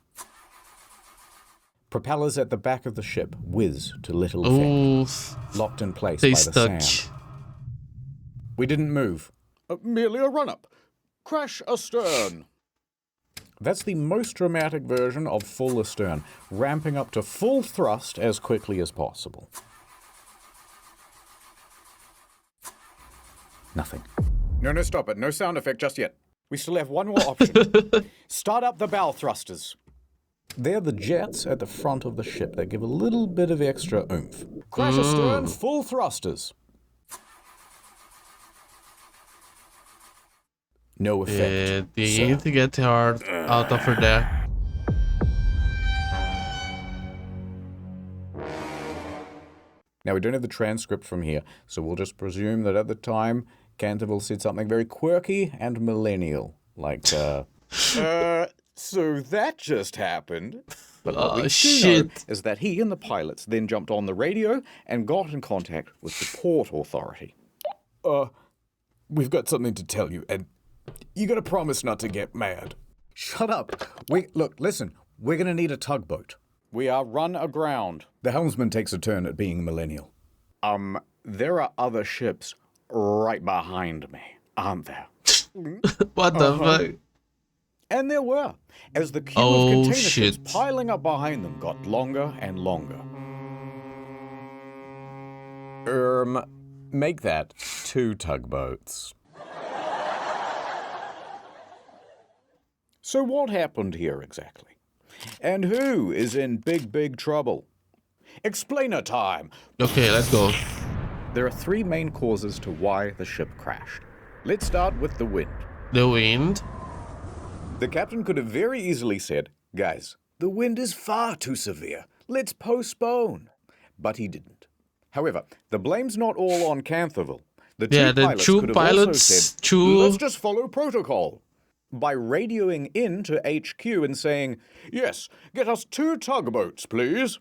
Propellers at the back of the ship whiz to little effect. Locked in place by the sand. We didn't move. Merely a run-up. Crash astern. That's the most dramatic version of full astern, ramping up to full thrust as quickly as possible. Nothing. No, stop it. No sound effect just yet. We still have one more option. Start up the bow thrusters. They're the jets at the front of the ship that give a little bit of extra oomph. Crash astern, full thrusters. No effect. They need to get hard out of her there. Now, we don't have the transcript from here, so we'll just presume that at the time, Canterville said something very quirky and millennial, like, so that just happened. But what we do know is that he and the pilots then jumped on the radio and got in contact with the port authority. We've got something to tell you, and you gotta promise not to get mad. Shut up. Look, listen, we're gonna need a tugboat. We are run aground. The helmsman takes a turn at being millennial. There are other ships right behind me, aren't there? What the fuck? And there were, as the queue of container ships piling up behind them got longer and longer. Make that 2 tugboats. So what happened here exactly? And who is in big, big trouble? Explainer time! Okay, let's go. There are 3 main causes to why the ship crashed. Let's start with the wind. The wind? The captain could have very easily said, guys, the wind is far too severe. Let's postpone. But he didn't. However, the blame's not all on Canterville. The two pilots said, let's just follow protocol. By radioing in to HQ and saying, yes, get us 2 tugboats, please.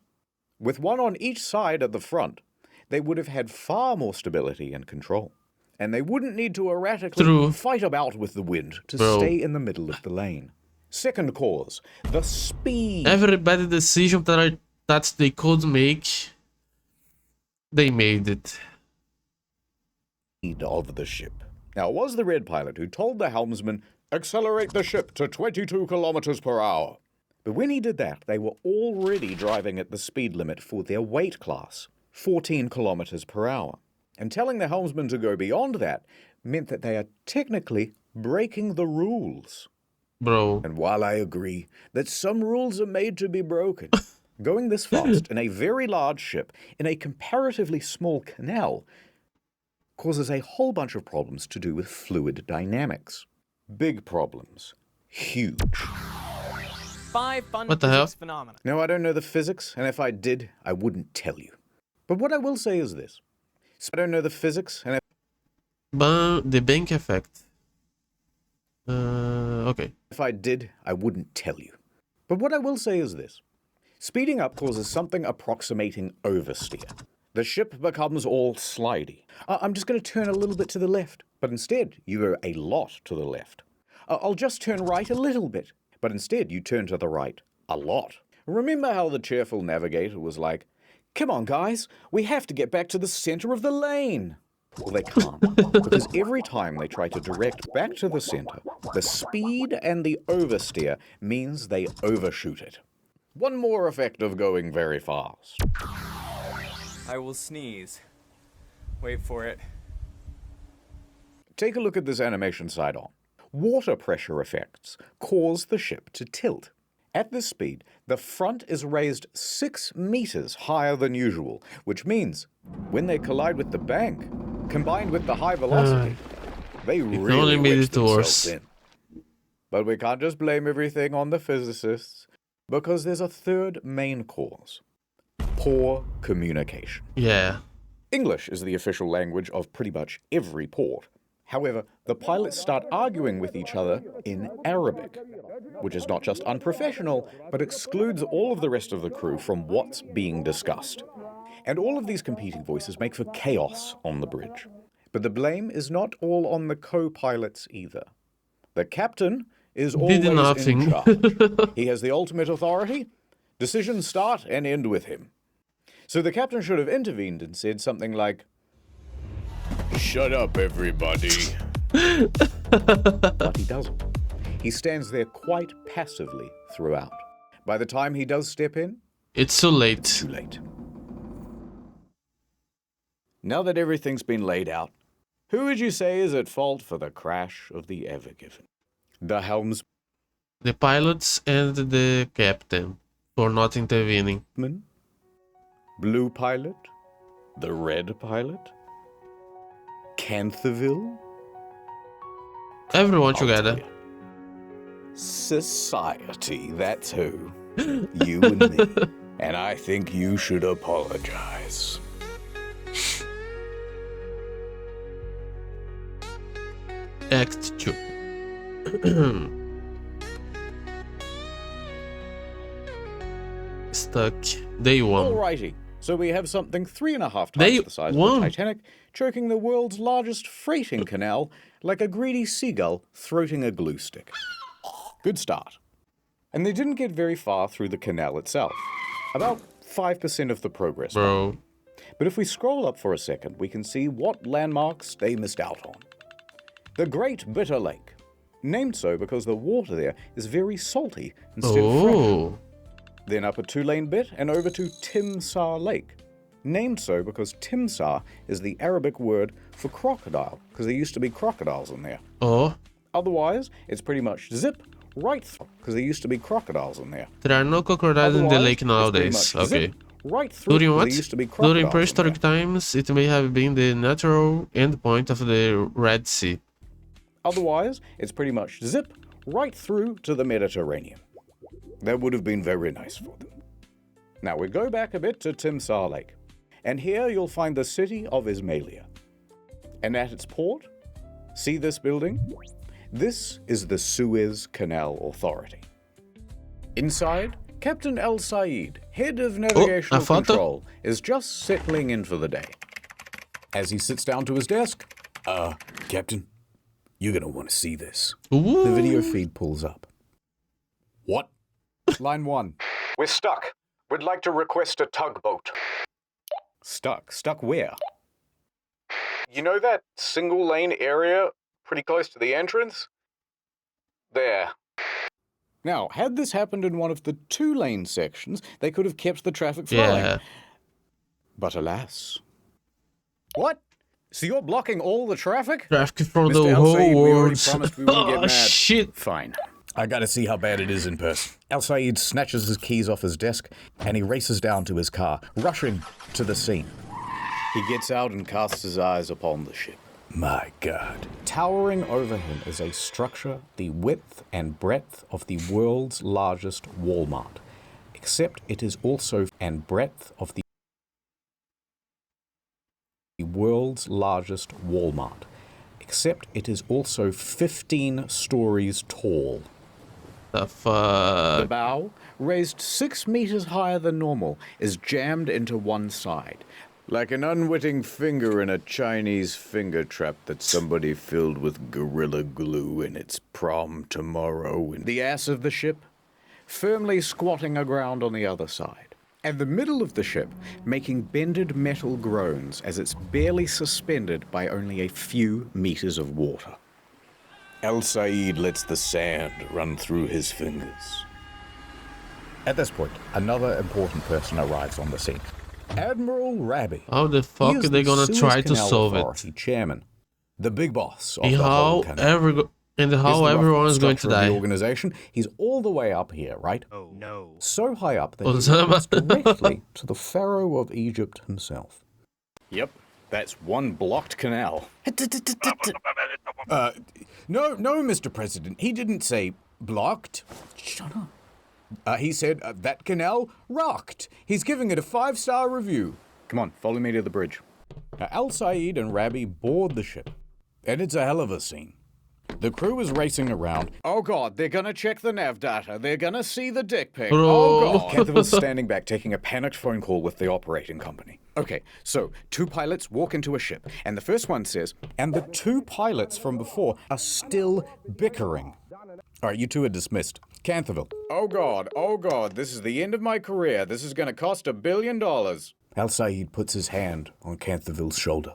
With one on each side at the front, they would have had far more stability and control. And they wouldn't need to erratically fight about with the wind to stay in the middle of the lane. Second cause, the speed. Every bad decision that they could make, they made it. Of the ship. Now, it was the red pilot who told the helmsman, accelerate the ship to 22 kilometers per hour. But when he did that, they were already driving at the speed limit for their weight class, 14 kilometers per hour. And telling the helmsman to go beyond that meant that they are technically breaking the rules. Bro. And while I agree that some rules are made to be broken, going this fast in a very large ship in a comparatively small canal causes a whole bunch of problems to do with fluid dynamics. Big problems. Huge. 5 fun what the hell? Phenomena. No, I don't know the physics, and if I did, I wouldn't tell you. But what I will say is this. I don't know the physics, and the bank effect. Okay. If I did, I wouldn't tell you. But what I will say is this. Speeding up causes something approximating oversteer. The ship becomes all slidey. I'm just going to turn a little bit to the left, but instead you go a lot to the left. I'll just turn right a little bit, but instead you turn to the right a lot. Remember how the cheerful navigator was like, come on guys, we have to get back to the center of the lane. Well, they can't, because every time they try to direct back to the center, the speed and the oversteer means they overshoot it. One more effect of going very fast. I will sneeze. Wait for it. Take a look at this animation side on. Water pressure effects cause the ship to tilt. At this speed, the front is raised 6 meters higher than usual, which means when they collide with the bank, combined with the high velocity, they really wedge themselves in. But we can't just blame everything on the physicists, because there's a third main cause. Poor communication. Yeah. English is the official language of pretty much every port. However, the pilots start arguing with each other in Arabic, which is not just unprofessional, but excludes all of the rest of the crew from what's being discussed. And all of these competing voices make for chaos on the bridge. But the blame is not all on the co-pilots either. The captain is always in charge. He has the ultimate authority. Decisions start and end with him. So the captain should have intervened and said something like, shut up, everybody. But he doesn't. he stands there quite passively throughout. By the time he does step in, it's too late. It's too late. Now that everything's been laid out, who would you say is at fault for the crash of the Ever Given? The helms... The pilots and the captain for not intervening. Blue pilot? The red pilot? Canthaville? Everyone together. Society, that's who. You and me. And I think you should apologize. Act 2. Stuck. Day 1. Alrighty. So we have something 3.5 times the size of the Titanic, choking the world's largest freighting canal like a greedy seagull throating a glue stick. Good start. And they didn't get very far through the canal itself. About 5% of the progress. Bro. But if we scroll up for a second, we can see what landmarks they missed out on. The Great Bitter Lake, named so because the water there is very salty instead of fresh. Then up a 2-lane bit and over to Timsah Lake, named so because Timsah is the Arabic word for crocodile, because there used to be crocodiles in there. Otherwise, it's pretty much zip right through, because there used to be crocodiles in there. There are no crocodiles in the lake nowadays. Okay. Right through, During what? Used to be During prehistoric times, it may have been the natural endpoint of the Red Sea. Otherwise, it's pretty much zip right through to the Mediterranean. That would have been very nice for them. Now we go back a bit to Timsah Lake, and here you'll find the city of Ismailia. And at its port, see this building? This is the Suez Canal Authority. Inside, Captain El Said, head of navigational control, is just settling in for the day. As he sits down to his desk, Captain, you're gonna want to see this. The video feed pulls up. What? Line 1. We're stuck. We'd like to request a tugboat. Stuck? Stuck where? You know that single lane area pretty close to the entrance? There. Now, had this happened in one of the 2-lane sections, they could have kept the traffic flowing. Yeah. But alas. What? So you're blocking all the traffic? Traffic from the Mr. whole El Said, we already world. promised we wouldn't get mad. Shit. Fine. I gotta see how bad it is in person. El Said snatches his keys off his desk and he races down to his car, rushing to the scene. He gets out and casts his eyes upon the ship. My God. Towering over him is a structure the width and breadth of the world's largest Walmart, except it is also and breadth of the world's largest Walmart, except it is also 15 stories tall. The fuck? The bow, raised 6 meters higher than normal, is jammed into one side, like an unwitting finger in a Chinese finger trap that somebody filled with Gorilla Glue in its prom tomorrow. And the ass of the ship, firmly squatting aground on the other side. And the middle of the ship, making bended metal groans as it's barely suspended by only a few meters of water. El Said lets the sand run through his fingers. At this point, another important person arrives on the scene. Admiral Rabi. How the fuck are they gonna try to solve it? Chairman, the big boss of And the whole canal. how everyone is going to die. The organization. He's all the way up here, right? Oh no. So high up that he looks directly to the Pharaoh of Egypt himself. Yep, that's one blocked canal. No, Mr. President, he didn't say blocked. Shut up. He said that canal rocked. He's giving it a 5-star review. Come on, follow me to the bridge. Now, El Said and Rabi board the ship, and it's a hell of a scene. The crew is racing around. Oh God, they're gonna check the nav data. They're gonna see the dick pic. Oh God. Canthaville's standing back taking a panicked phone call with the operating company. Okay, so 2 pilots walk into a ship, and the first one says, and the 2 pilots from before are still bickering. All right, you 2 are dismissed. Canthaville. Oh God, this is the end of my career. This is gonna cost $1 billion. El Said puts his hand on Canthaville's shoulder.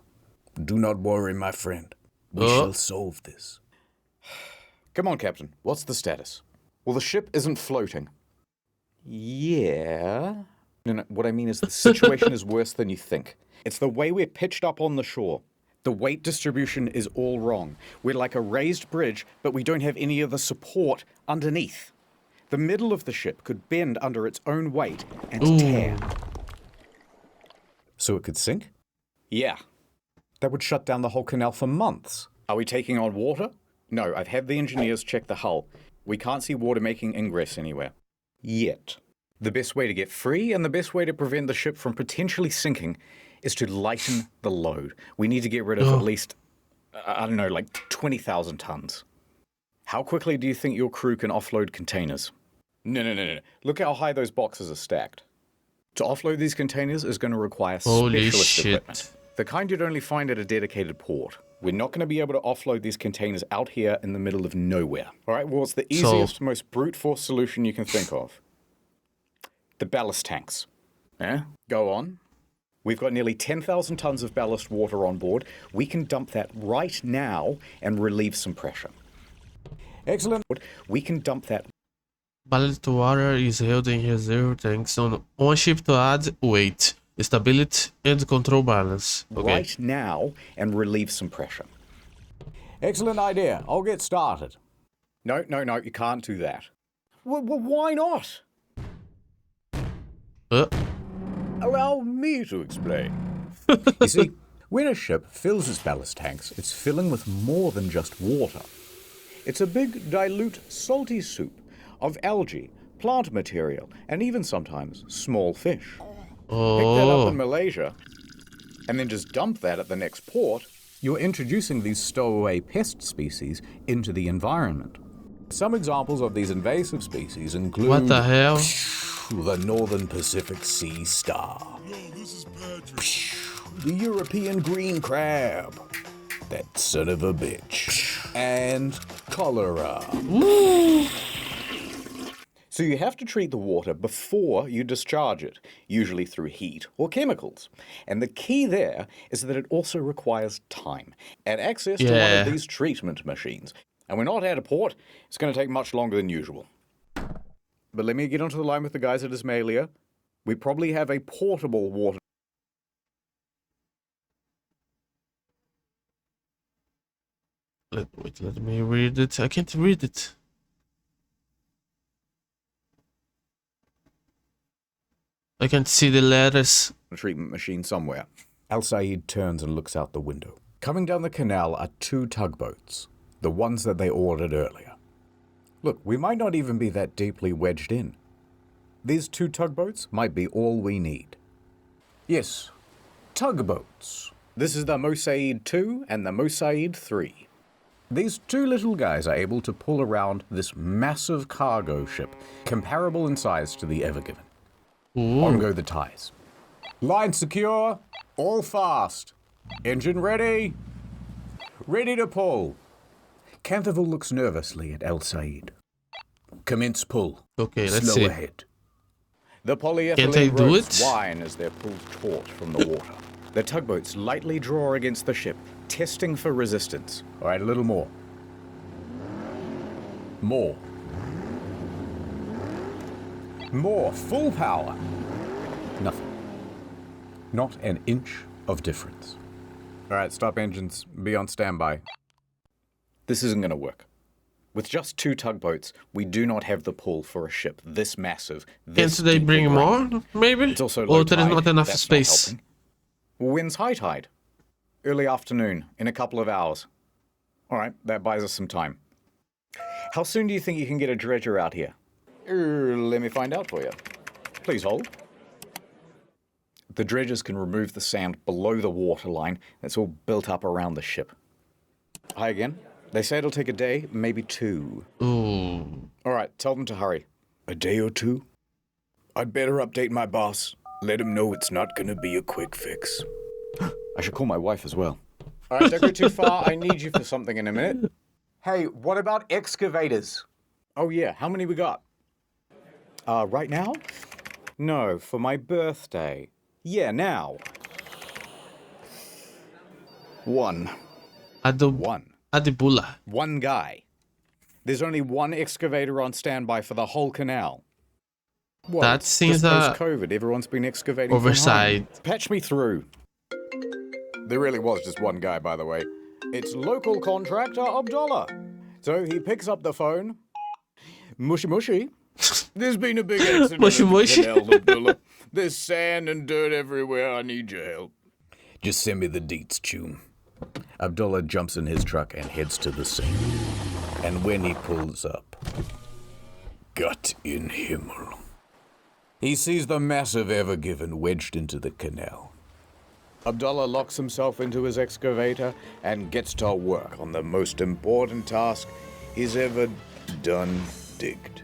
Do not worry, my friend. We shall solve this. Come on, Captain. What's the status? Well, the ship isn't floating. Yeah. No, what I mean is the situation is worse than you think. It's the way we're pitched up on the shore. The weight distribution is all wrong. We're like a raised bridge, but we don't have any of the support underneath. The middle of the ship could bend under its own weight and tear. So it could sink? Yeah. That would shut down the whole canal for months. Are we taking on water? No, I've had the engineers check the hull. We can't see water making ingress anywhere. Yet. The best way to get free and the best way to prevent the ship from potentially sinking is to lighten the load. We need to get rid of at least, I don't know, like 20,000 tons. How quickly do you think your crew can offload containers? No. Look how high those boxes are stacked. To offload these containers is going to require specialist equipment. The kind you'd only find at a dedicated port. We're not going to be able to offload these containers out here in the middle of nowhere. All right, well, it's the easiest, most brute force solution you can think of. The ballast tanks. Yeah? Go on. We've got nearly 10,000 tons of ballast water on board. We can dump that right now and relieve some pressure. Excellent. We can dump that. Ballast water is held in reserve tanks on ship to add weight, stability, and control balance. Okay. Right now and relieve some pressure. Excellent idea. I'll get started. No, you can't do that. Well, why not? Allow me to explain. You see, when a ship fills its ballast tanks, it's filling with more than just water. It's a big, dilute, salty soup of algae, plant material, and even sometimes small fish. Pick that up in Malaysia, and then just dump that at the next port, you're introducing these stowaway pest species into the environment. Some examples of these invasive species include... What the hell? The Northern Pacific Sea Star. The European green crab. That son of a bitch. And cholera. So you have to treat the water before you discharge it, usually through heat or chemicals. And the key there is that it also requires time and access to one of these treatment machines. And we're not at a port. It's going to take much longer than usual. But let me get onto the line with the guys at Ismailia. We probably have a portable water. Let me read it. I can't read it. I can't see the letters. A treatment machine somewhere. Al Said turns and looks out the window. Coming down the canal are 2 tugboats, the ones that they ordered earlier. Look, we might not even be that deeply wedged in. These 2 tugboats might be all we need. Yes, tugboats. This is the Mosaid 2 and the Mosaid 3. These 2 little guys are able to pull around this massive cargo ship, comparable in size to the Ever Given. On go the ties. Line secure, all fast. Engine ready. Ready to pull. Canterville looks nervously at El Said. Commence pull. Okay, let's Slow see. ahead. The Can't I polyethylene do ropes it? whine as they're pulled taut from the water. The tugboats lightly draw against the ship, testing for resistance. All right, a little more. More. More. Full power. Nothing. Not an inch of difference. All right, stop engines. Be on standby. This isn't going to work. With just 2 tugboats, we do not have the pull for a ship this massive. This Can't they bring more, maybe? It's also Or low there is tide. not enough That's space. Not helping. Wind's high tide. Early afternoon, in a couple of hours. All right, that buys us some time. How soon do you think you can get a dredger out here? Let me find out for you. Please hold. The dredgers can remove the sand below the waterline that's all built up around the ship. Hi again. They say it'll take a day, maybe 2. Ooh. All right, tell them to hurry. A day or 2? I'd better update my boss. Let him know it's not gonna be a quick fix. I should call my wife as well. All right, don't go too far. I need you for something in a minute. Hey, what about excavators? Oh yeah, how many we got? Right now? No, for my birthday. Yeah, now. 1. Adibula. 1 guy. There's only one excavator on standby for the whole canal. What? That seems just post-COVID, everyone's been excavating oversight. from home. Patch me through. There really was just one guy, by the way. It's local contractor Abdullah. So he picks up the phone. Mushy mushy. There's been a big accident Mushy at the mushy. canal, Abdullah. There's sand and dirt everywhere. I need your help. Just send me the deets, Chum. Abdullah jumps in his truck and heads to the scene. And when he pulls up, Gott in Himmel, he sees the massive Ever Given wedged into the canal. Abdullah locks himself into his excavator and gets to work on the most important task he's ever done digged.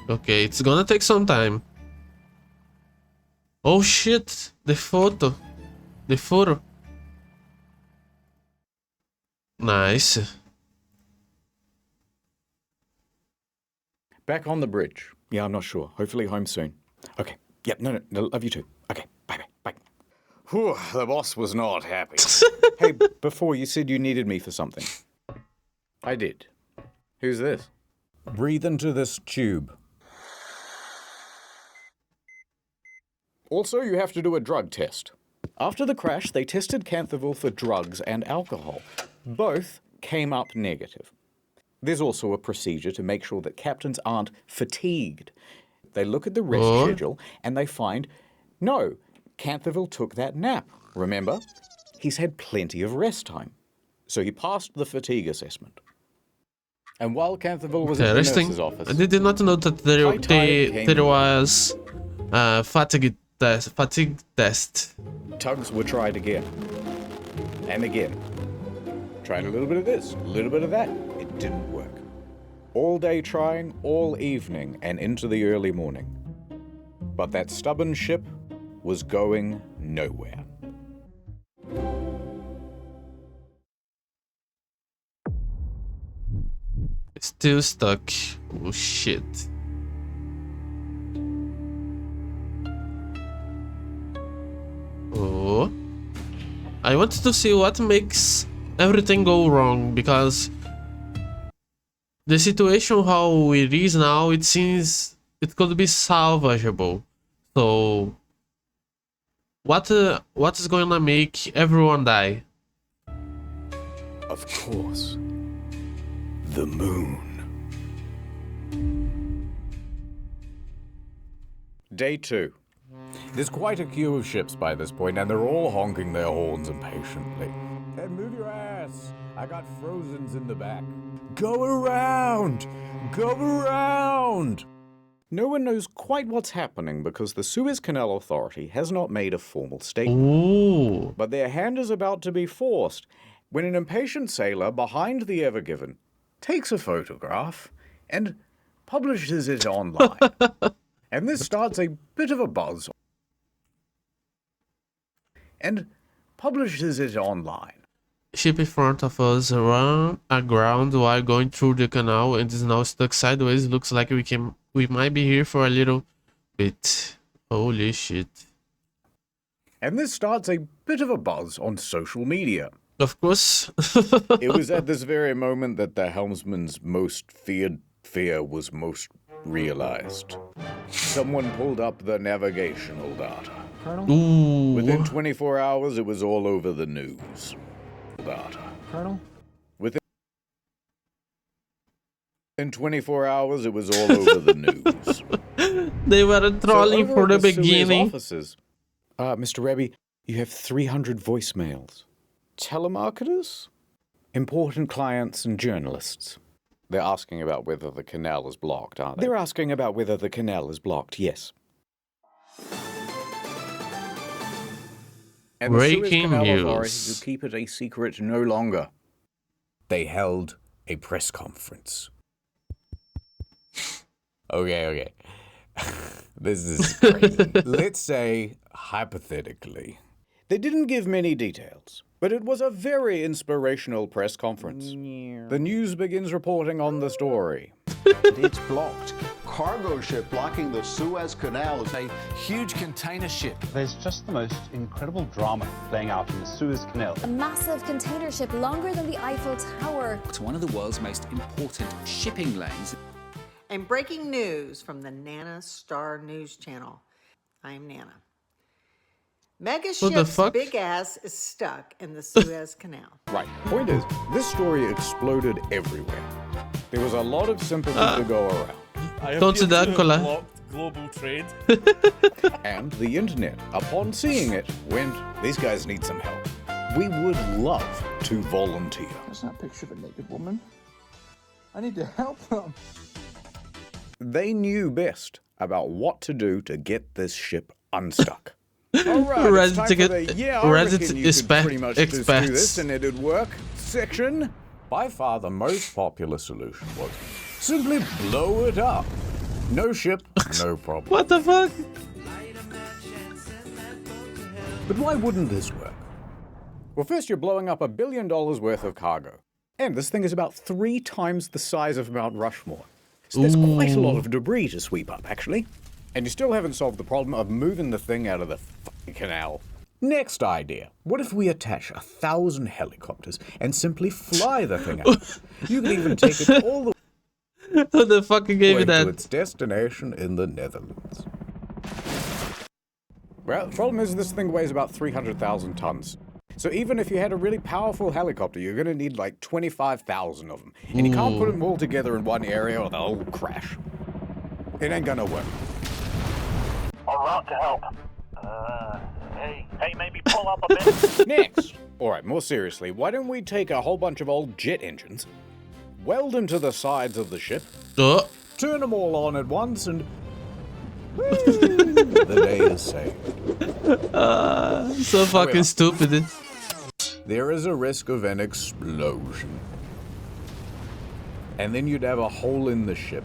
Okay, it's gonna take some time. Oh shit, the photo. The photo. Nice. Back on the bridge. Yeah, I'm not sure. Hopefully home soon. Okay. Yep, no, love you too. Okay, bye. Whew, the boss was not happy. Hey, before you said you needed me for something. I did. Who's this? Breathe into this tube. Also, you have to do a drug test. After the crash, they tested Canthaville for drugs and alcohol. Both came up negative. There's also a procedure to make sure that captains aren't fatigued. They look at the rest schedule and they find, no, Canthaville took that nap. Remember? He's had plenty of rest time. So he passed the fatigue assessment. And while Canthaville was at the nurse's office, I did not know that there was fatigue test. Tugs were tried again. And again. Tried a little bit of this, a little bit of that. It didn't work. All day trying, all evening, and into the early morning. But that stubborn ship was going nowhere. It's still stuck. Oh shit. Oh. I wanted to see what makes everything go wrong, because the situation how it is now, it seems it could be salvageable. So what is going to make everyone die? Of course. The moon. Day 2. There's quite a queue of ships by this point, and they're all honking their horns impatiently. Hey, move your ass! I got Frozens in the back. Go around! Go around! No one knows quite what's happening because the Suez Canal Authority has not made a formal statement. Ooh. But their hand is about to be forced when an impatient sailor behind the Ever Given takes a photograph and publishes it online. And this starts a bit of a buzz. And publishes it online. Ship in front of us ran aground while going through the canal and is now stuck sideways. Looks like we might be here for a little bit. Holy shit. And this starts a bit of a buzz on social media. Of course. It was at this very moment that the helmsman's most feared fear was most realized. Someone pulled up the navigational data. Ooh. Within 24 hours, it was all over the news. Data. Colonel? Within 24 hours, it was all over the news. They were trolling so for the Suez beginning. Offices, Mr. Rebbe, you have 300 voicemails. Telemarketers? Important clients and journalists. They're asking about whether the canal is blocked, aren't they? They're asking about whether the canal is blocked, yes. And Breaking the Suez Canal news. Authority will keep it a secret no longer. They held a press conference. Okay. This is crazy. Let's say, hypothetically, they didn't give many details, but it was a very inspirational press conference. The news begins reporting on the story. It's blocked. Cargo ship blocking the Suez Canal. A huge container ship. There's just the most incredible drama playing out in the Suez Canal. A massive container ship longer than the Eiffel Tower. To one of the world's most important shipping lanes. And breaking news from the Nana Star News Channel. I'm Nana. Mega ship's big ass is stuck in the Suez Canal. Right. Point is, this story exploded everywhere. There was a lot of sympathy to go around. Don't say that, Cola. Global trade. And the internet, upon seeing it, went, these guys need some help. We would love to volunteer. That's not a picture of a naked woman. I need to help them. They knew best about what to do to get this ship unstuck. All right, it's time for the, I reckon you could pretty much just do this and it'd work section. By far the most popular solution was simply blow it up. No ship, no problem. What the fuck? But why wouldn't this work? Well, first you're blowing up $1 billion worth of cargo. And this thing is about 3 times the size of Mount Rushmore. So there's quite a lot of debris to sweep up, actually. And you still haven't solved the problem of moving the thing out of the fucking canal. Next idea. What if we attach 1,000 helicopters and simply fly the thing out? You can even take it all the Who the fuck gave you that? to its destination in the Netherlands. Well, the problem is this thing weighs about 300,000 tons. So even if you had a really powerful helicopter, you're going to need like 25,000 of them. And you can't put them all together in one area or they'll all crash. It ain't gonna work. En route to help. Hey, maybe pull up a bit. Next. Alright, more seriously, why don't we take a whole bunch of old jet engines, weld them to the sides of the ship, turn them all on at once, and the day is saved. So fucking stupid. There is a risk of an explosion. And then you'd have a hole in the ship.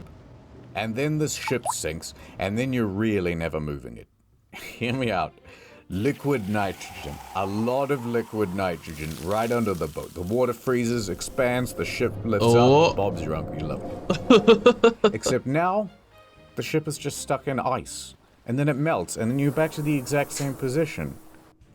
And then the ship sinks, and then you're really never moving it. Hear me out. Liquid nitrogen. A lot of liquid nitrogen right under the boat. The water freezes, expands, the ship lifts up. Bob's your uncle, you love it. Except now, the ship is just stuck in ice. And then it melts, and then you're back to the exact same position.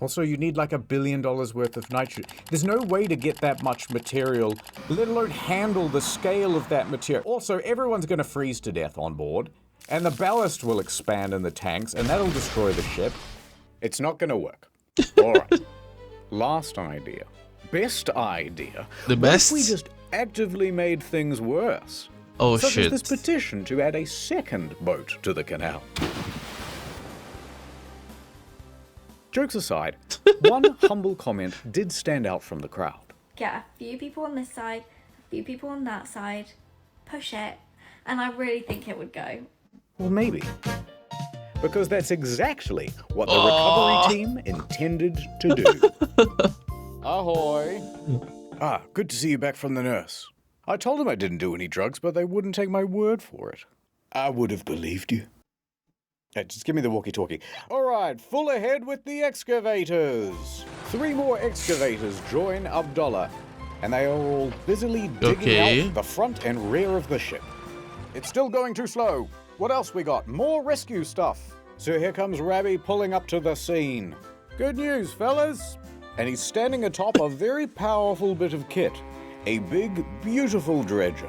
Also, you need like $1 billion worth of nitrogen. There's no way to get that much material, let alone handle the scale of that material. Also, everyone's going to freeze to death on board, and the ballast will expand in the tanks, and that'll destroy the ship. It's not going to work. All right. Last idea. Best idea. The best? What if we just actively made things worse? Oh, such shit. as this petition to add a second boat to the canal. Jokes aside, one humble comment did stand out from the crowd. Get a few people on this side, a few people on that side, push it, and I really think it would go. Well, maybe. Because that's exactly what the recovery team intended to do. Ahoy! Ah, good to see you back from the nurse. I told them I didn't do any drugs, but they wouldn't take my word for it. I would have believed you. Hey, just give me the walkie-talkie. All right, full ahead with the excavators. 3 more excavators join Abdullah, and they are all busily digging out the front and rear of the ship. It's still going too slow. What else we got? More rescue stuff. So here comes Rabbi pulling up to the scene. Good news, fellas. And he's standing atop a very powerful bit of kit. A big, beautiful dredger.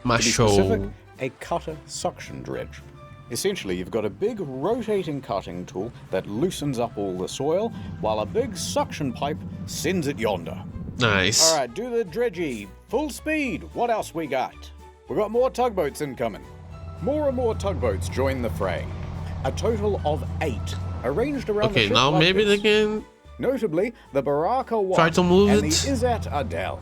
To be specific, a cutter suction dredge. Essentially, you've got a big rotating cutting tool that loosens up all the soil, while a big suction pipe sends it yonder. Nice. All right, do the dredgy. Full speed. What else we got? We got more tugboats incoming. More and more tugboats join the fray. A total of 8, arranged around the ship. Okay, now like maybe this. they can Notably, the Baraka 1 try to move and it. the Izzat Adel.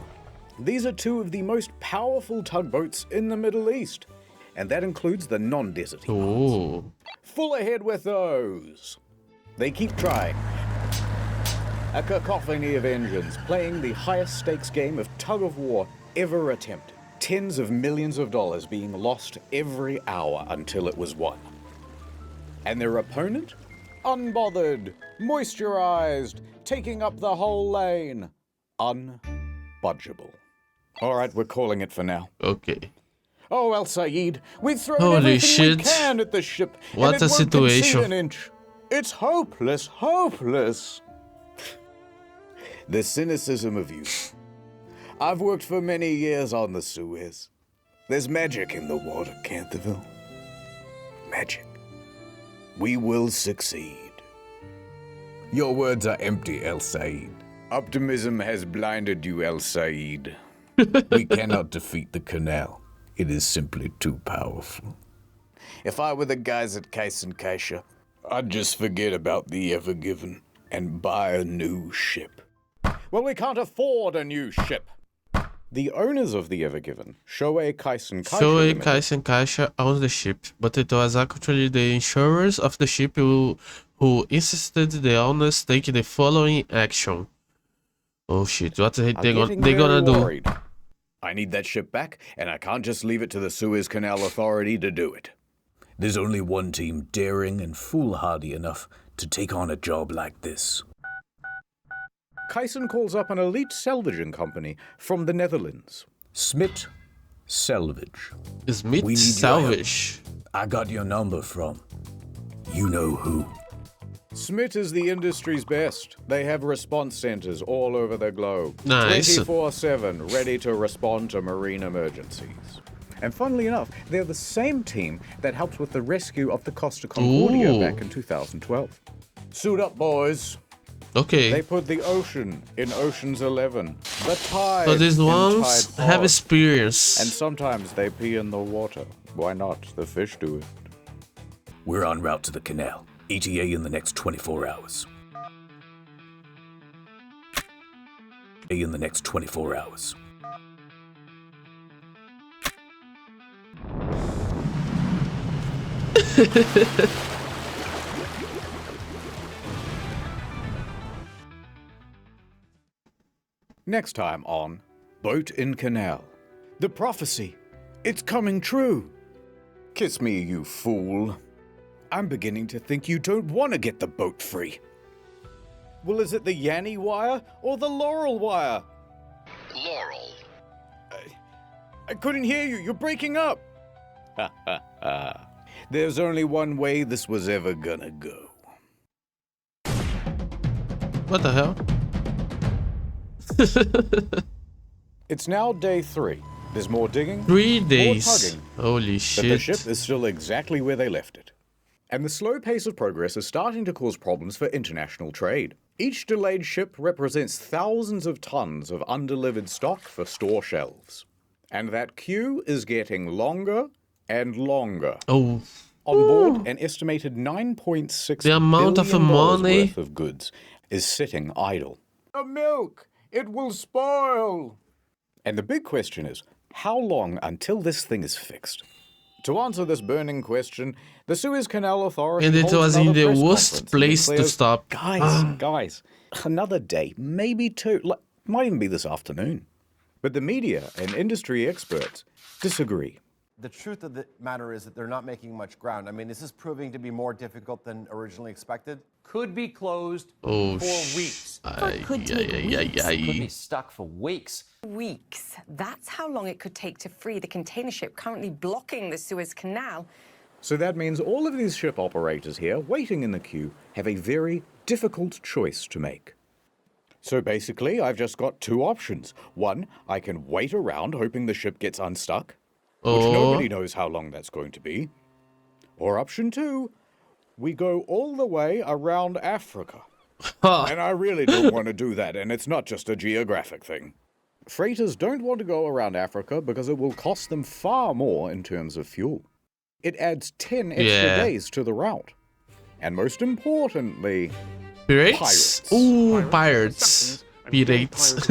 These are 2 of the most powerful tugboats in the Middle East. And that includes the non-desert ones. Full ahead with those. They keep trying. A cacophony of engines playing the highest stakes game of tug-of-war ever attempted. Tens of millions of dollars being lost every hour until it was won. And their opponent? Unbothered, moisturized, taking up the whole lane. Unbudgeable. All right, we're calling it for now. Okay. Oh, El Said, we've thrown Holy everything shit. we can at the ship. What and a it won't concede situation. an inch. It's hopeless, hopeless. The cynicism of youth. I've worked for many years on the Suez. There's magic in the water, Canterville. Magic. We will succeed. Your words are empty, El Said. Optimism has blinded you, El Said. We cannot defeat the canal. It is simply too powerful. If I were the guys at Case and Kaisha, I'd just forget about the Ever Given and buy a new ship. Well, we can't afford a new ship. The owners of the Ever Given, Shoei Kaisen Kaisha Shoei Limited, Kaisen Kaisha owns the ship, but it was actually the insurers of the ship who insisted the owners take the following action. Oh shit, what they gonna do? Worried. I need that ship back, and I can't just leave it to the Suez Canal Authority to do it. There's only one team daring and foolhardy enough to take on a job like this. Kaisen calls up an elite salvaging company from the Netherlands. Smit Salvage. Smit Salvage. I got your number from you know who. Smit is the industry's best. They have response centers all over the globe. Nice. 24/7, ready to respond to marine emergencies. And funnily enough, they're the same team that helped with the rescue of the Costa Concordia back in 2012. Suit up, boys. Okay. They put the ocean in Ocean's 11. The tide So these in ones Tide have Pod. experience. And sometimes they pee in the water. Why not? The fish do it. We're en route to the canal. ETA in the next 24 hours. In the next 24 hours. Next time on Boat in Canal. The prophecy. It's coming true. Kiss me, you fool. I'm beginning to think you don't want to get the boat free. Well, is it the Yanny wire or the Laurel wire? Laurel. I couldn't hear you. You're breaking up. Ha ha ha. There's only one way this was ever gonna go. What the hell? It's now day 3. There's more digging, 3 more days. tugging, Holy but the shit. ship is still exactly where they left it. And the slow pace of progress is starting to cause problems for international trade. Each delayed ship represents thousands of tons of undelivered stock for store shelves. And that queue is getting longer and longer. Oh. On board, an estimated $9.6 The amount of billion money worth of goods is sitting idle. The milk! It will spoil! And the big question is, how long until this thing is fixed? To answer this burning question, the Suez Canal Authority And it holds was in another the press worst conference and place to declares, stop. Guys, another day, maybe 2, might even be this afternoon. But the media and industry experts disagree. The truth of the matter is that they're not making much ground. I mean, this is proving to be more difficult than originally expected. Could be closed Oh, for weeks. Could take weeks. Could be stuck for weeks. Weeks. That's how long it could take to free the container ship currently blocking the Suez Canal. So that means all of these ship operators here, waiting in the queue, have a very difficult choice to make. So basically, I've just got 2 options. One, I can wait around hoping the ship gets unstuck, which nobody knows how long that's going to be. Or option 2, we go all the way around Africa. And I really don't want to do that, and it's not just a geographic thing. Freighters don't want to go around Africa because it will cost them far more in terms of fuel. It adds 10 extra days to the route. And most importantly, Pirates? Ooh, pirates. Pirates.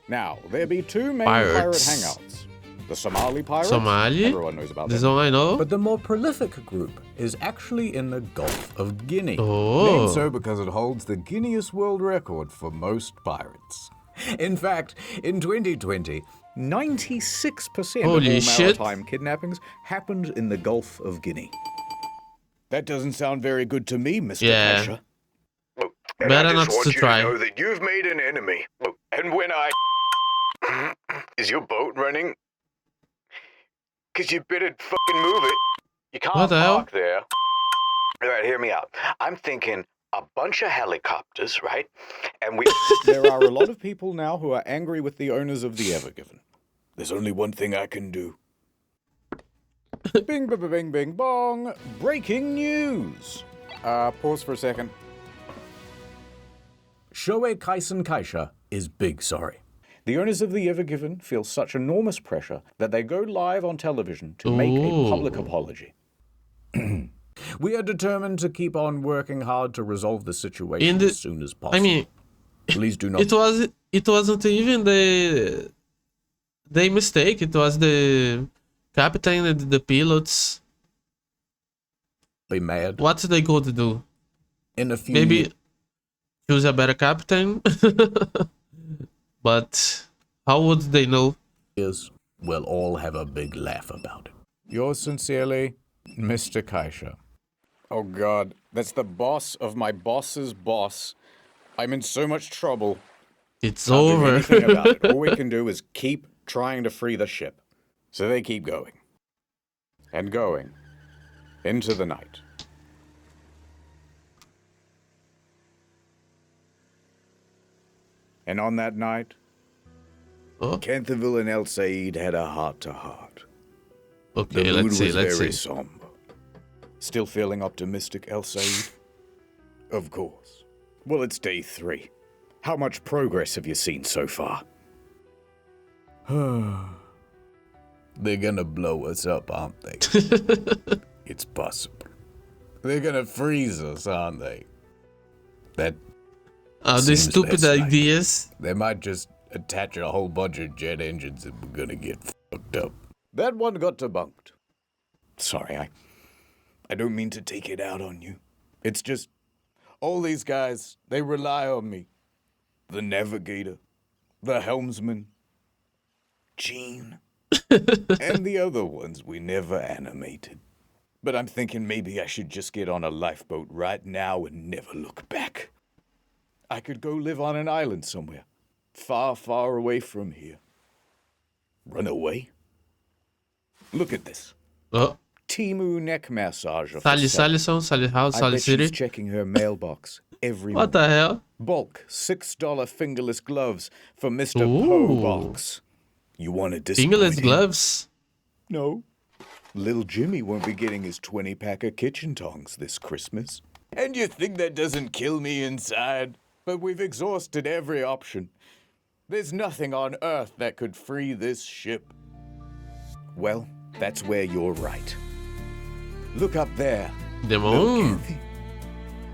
Now, there be 2 main pirate hangouts. The Somali pirates, Somali? everyone knows about This them. one I know. But the more prolific group is actually in the Gulf of Guinea. Oh. Named so because it holds the Guinness World Record for most pirates. In fact, in 2020, 96% Holy of all shit. maritime kidnappings happened in the Gulf of Guinea. That doesn't sound very good to me, Mr. Yeah. Kasha. And Better I just not want to you try. To know that you've made an enemy. And when I... Is your boat running? Because you better fucking move it. You What can't the hell? park there. All right, hear me out. I'm thinking a bunch of helicopters, right? And we... There are a lot of people now who are angry with the owners of the Evergiven. There's only one thing I can do. Bing, bing, bing, bing, bong. Breaking news. Pause for a second. Shoei Kaisen Kaisha is big sorry. The owners of the Evergiven feel such enormous pressure that they go live on television to make a public apology. We are determined to keep on working hard to resolve the situation as soon as possible. I mean, please do not. It wasn't even the mistake. It was the captain and the pilots. Be mad. What they going to do? In a few Maybe choose a better captain. But how would they know? Yes, we'll all have a big laugh about it. Yours sincerely, Mr. Kaisha. Oh God, that's the boss of my boss's boss. I'm in so much trouble. It's Can't do over. anything about it. All we can do is keep trying to free the ship. So they keep going. And going. Into the night. And on that night, Canterville and El Said had a heart-to-heart. Okay, the mood let's see, was let's very see. somber. Still feeling optimistic, El Said? Of course. Well, it's day 3. How much progress have you seen so far? They're gonna blow us up, aren't they? It's possible. They're gonna freeze us, aren't they? That These seems stupid less likely. ideas. They might just attach a whole bunch of jet engines and we're gonna get fucked up. That one got debunked. Sorry, I don't mean to take it out on you. It's just, all these guys, they rely on me. The navigator, the helmsman, Gene, and the other ones we never animated. But I'm thinking maybe I should just get on a lifeboat right now and never look back. I could go live on an island somewhere, far, far away from here. Run away? Look at this. Oh. Timu neck massager. Sally Sallison, Sally House, I Sally bet City. she's checking her mailbox every What the hell? Bulk $6 fingerless gloves for Mr. Ooh. Poe box. You want to disappoint Fingerless him? gloves? No. Little Jimmy won't be getting his 20-pack of kitchen tongs this Christmas. And you think that doesn't kill me inside? But we've exhausted every option. There's nothing on Earth that could free this ship. Well, that's where you're right. Look up there. The moon.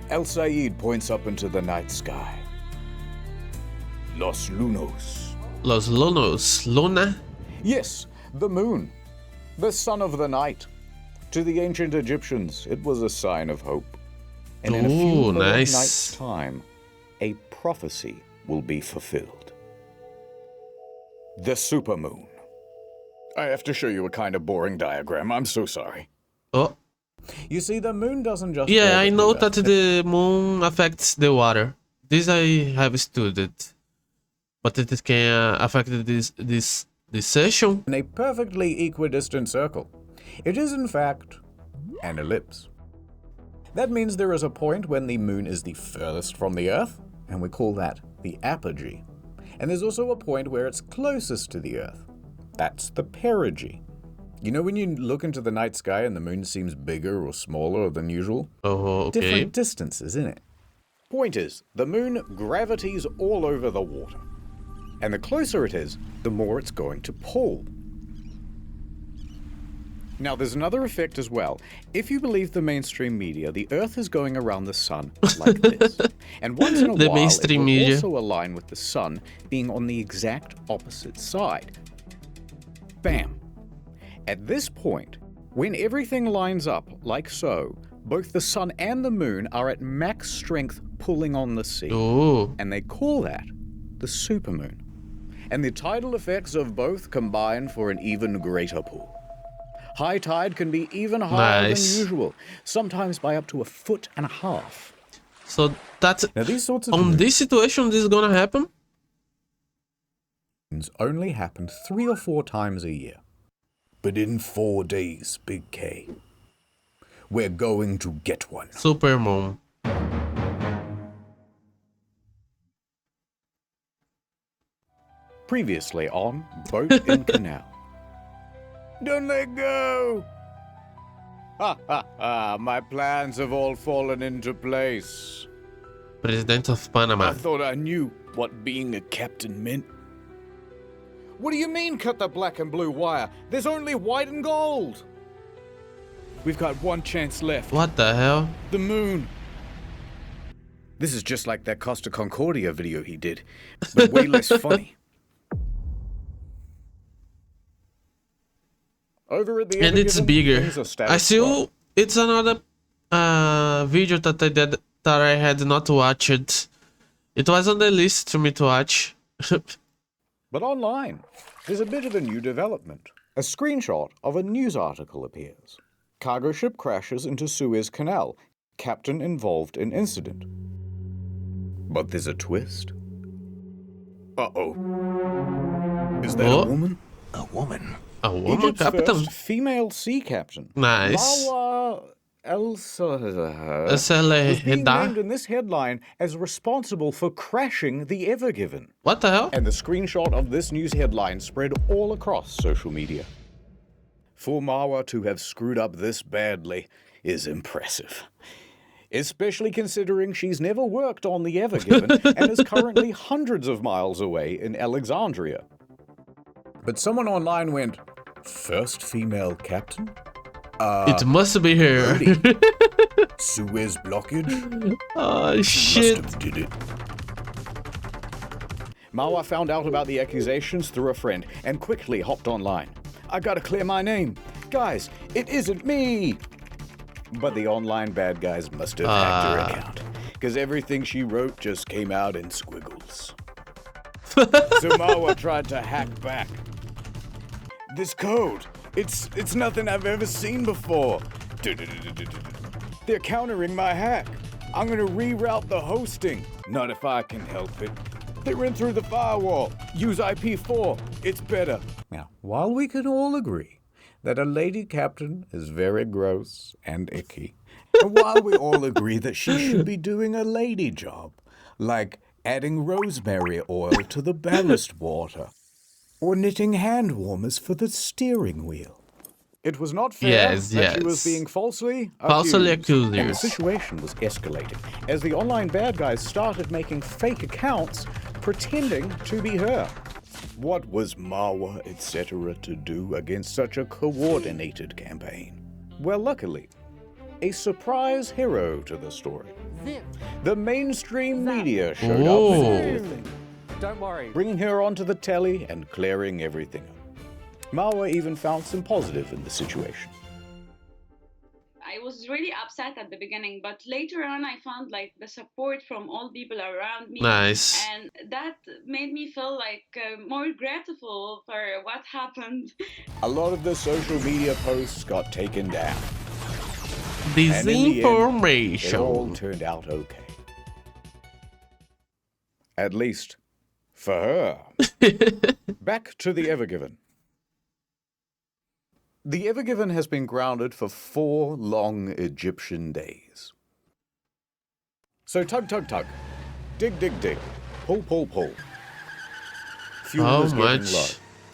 El Said points up into the night sky. Los Lunos. Los Lunos. Luna? Yes, the moon. The son of the night. To the ancient Egyptians, it was a sign of hope. And in a few Ooh, more nice. nights' time, a prophecy will be fulfilled. The supermoon. I have to show you a kind of boring diagram. I'm so sorry. Oh. You see, the moon doesn't just... Yeah, I orbit know the that Earth. the moon affects the water. This I have studied. But it can affect this session. In a perfectly equidistant circle. It is, in fact, an ellipse. That means there is a point when the moon is the furthest from the Earth, and we call that the apogee. And there's also a point where it's closest to the Earth. That's the perigee. You know when you look into the night sky and the moon seems bigger or smaller than usual? Oh, okay. Different distances, isn't it? Point is, the moon gravities all over the water. And the closer it is, the more it's going to pull. Now, there's another effect as well. If you believe the mainstream media, the Earth is going around the sun like this. And once in a The while, mainstream it will media. also align with the sun being on the exact opposite side. Bam! At this point, when everything lines up like so, both the sun and the moon are at max strength pulling on the sea. Ooh. And they call that the supermoon. And the tidal effects of both combine for an even greater pull. High tide can be even higher Nice. than usual, sometimes by up to 1.5 feet. So that's Now these sorts of on this situation, this is gonna happen. moons only happen 3 or 4 times a year. but in 4 days, Big K. We're going to get one. Super Mom. Previously on Boat in Canal. Don't let go! Ha ha ha, my plans have all fallen into place. President of Panama. I thought I knew what being a captain meant. What do you mean cut the black and blue wire? There's only white and gold. We've got one chance left. What the hell? The moon. This is just like that Costa Concordia video he did, but way less funny. Over at the And it's bigger. I still, it's another video that I did that I had not watched. It was on the list for me to watch. But online, there's a bit of a new development. A screenshot of a news article appears. Cargo ship crashes into Suez Canal. Captain involved in incident. But there's a twist. Uh-oh. Is that a woman? A woman? A woman Egypt's captain? first female sea captain. Nice. Marwa was being named in this headline as responsible for crashing the Ever Given. What the hell? And the screenshot of this news headline spread all across social media. For Marwa to have screwed up this badly is impressive. Especially considering she's never worked on the Ever Given and is currently hundreds of miles away in Alexandria. But someone online went, first female captain? It must be her. Suez blockage? Oh, shit. Must have did it. Marwa found out about the accusations through a friend and quickly hopped online. I gotta clear my name. Guys, it isn't me. But the online bad guys must have hacked her account, because everything she wrote just came out in squiggles. So Marwa tried to hack back. This code, it's nothing I've ever seen before. They're countering my hack. I'm gonna reroute the hosting. Not if I can help it. They ran through the firewall. Use IP4. It's better. Now, while we can all agree that a lady captain is very gross and icky, and while we all agree that she should be doing a lady job, like adding rosemary oil to the ballast water, or knitting hand warmers for the steering wheel. It was not fair that she was being falsely accused. And the situation was escalating as the online bad guys started making fake accounts pretending to be her. What was Marwa, etc. to do against such a coordinated campaign? Well, luckily, a surprise hero to the story. The mainstream media showed up with everything. Don't worry. Bringing her onto the telly and clearing everything up. Marwa even found some positive in the situation. I was really upset at the beginning, but later on I found like the support from all people around me. Nice. And that made me feel like more grateful for what happened. A lot of the social media posts got taken down. Disinformation. It all turned out okay. At least, for her. Back to the Ever Given. The Ever Given has been grounded for 4 long Egyptian days. So tug, tug, tug. Dig, dig, dig. Pull, pull, pull. Fuel is getting low.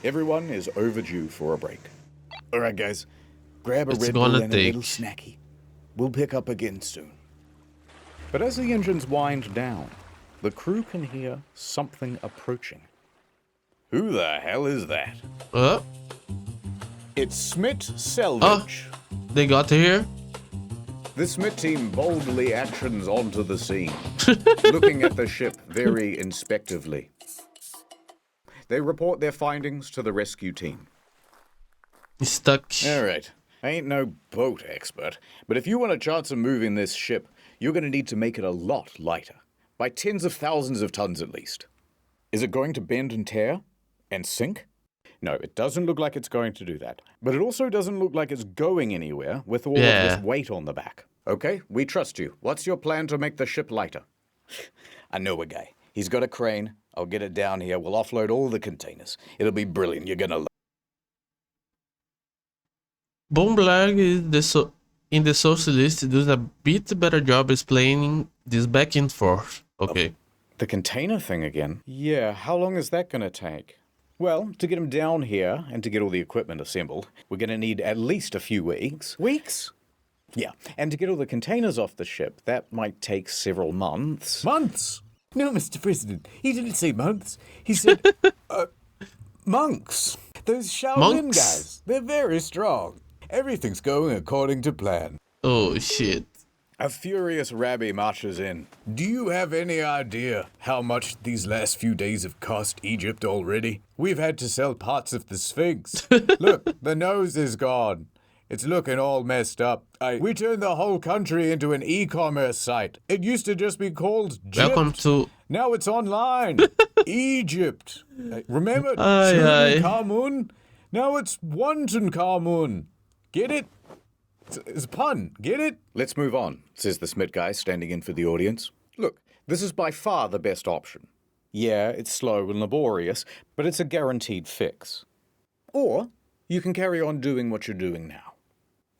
Everyone is overdue for a break. All right, guys. Grab a Red Bull and a little snacky. We'll pick up again soon. But as the engines wind down, the crew can hear something approaching. Who the hell is that? It's Smith Selvage. They got here? The Smith team boldly actions onto the scene, looking at the ship very inspectively. They report their findings to the rescue team. He's stuck. All right. I ain't no boat expert, but if you want a chance of moving this ship, you're going to need to make it a lot lighter, by tens of thousands of tons at least. Is it going to bend and tear? And sink? No, it doesn't look like it's going to do that. But it also doesn't look like it's going anywhere with all of this weight on the back. Okay, we trust you. What's your plan to make the ship lighter? I know a guy. He's got a crane. I'll get it down here. We'll offload all the containers. It'll be brilliant. You're gonna love it. Bomberg is in the socialist does a bit better job explaining this back and forth. Okay. The container thing again? Yeah, how long is that gonna take? Well, to get them down here and to get all the equipment assembled, we're gonna need at least a few weeks. Weeks? Yeah, and to get all the containers off the ship, that might take several months. Months? No, Mr. President, he didn't say months. He said, monks. Those Shaolin guys, they're very strong. Everything's going according to plan. Oh, shit. A furious rabbi marches in. Do you have any idea how much these last few days have cost Egypt already? We've had to sell parts of the Sphinx. Look, the nose is gone. It's looking all messed up. We turned the whole country into an e-commerce site. It used to just be called Welcome to... Now it's online. Egypt. Remember Tutankhamun? Now it's Tutankhamun. Get it? It's a pun. Get it? Let's move on, says the Smith guy standing in for the audience. Look, this is by far the best option. Yeah, it's slow and laborious, but it's a guaranteed fix. Or you can carry on doing what you're doing now.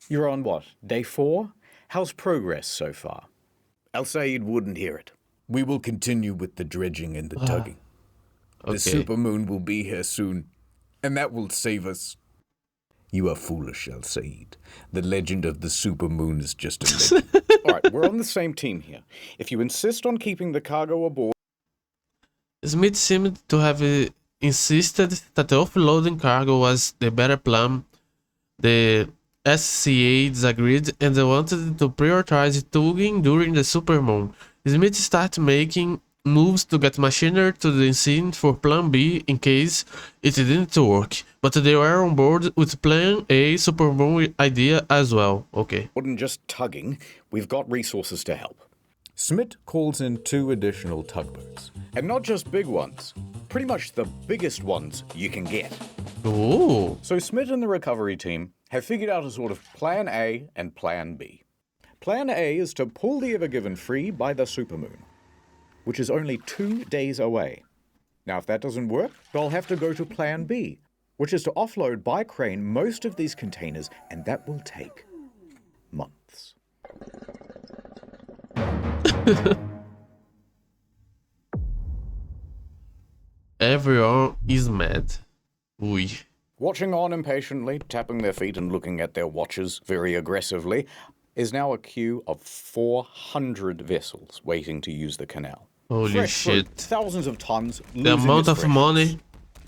You're on what, day 4? How's progress so far? Al-Said wouldn't hear it. We will continue with the dredging and the tugging. The supermoon will be here soon, and that will save us. You are foolish, Al-Said. The legend of the supermoon is just a legend. All right, we're on the same team here. If you insist on keeping the cargo aboard... Smith seemed to have insisted that the offloading cargo was the better plan. The SCA disagreed and they wanted to prioritize tugging during the supermoon. Smith started making moves to get machinery to the scene for Plan B in case it didn't work, but they were on board with Plan A supermoon idea as well. Okay. More than just tugging, we've got resources to help. Smith calls in 2 additional tugboats. And not just big ones, pretty much the biggest ones you can get. Ooh. So Smith and the recovery team have figured out a sort of Plan A and Plan B. Plan A is to pull the Ever Given free by the supermoon, which is only 2 days away. Now, if that doesn't work, they'll have to go to Plan B, which is to offload by crane most of these containers, and that will take months. Everyone is mad. Ui. Watching on impatiently, tapping their feet and looking at their watches very aggressively, is now a queue of 400 vessels waiting to use the canal. Holy Fresh shit. fruit, thousands of tons. The amount of money.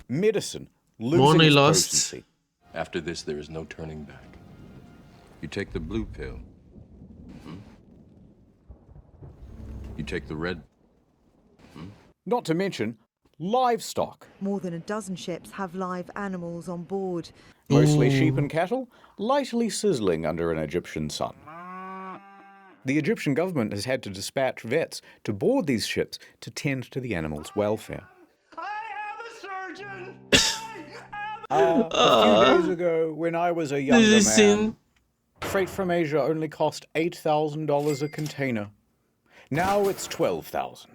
Medicine. Losing Money its lost. potency. After this, there is no turning back. You take the blue pill. You take the red. Not to mention livestock. More than a dozen ships have live animals on board. Mostly sheep and cattle, lightly sizzling under an Egyptian sun. The Egyptian government has had to dispatch vets to board these ships to tend to the animals' welfare. A few days ago, when I was a younger man, freight from Asia only cost $8,000 a container. Now it's $12,000.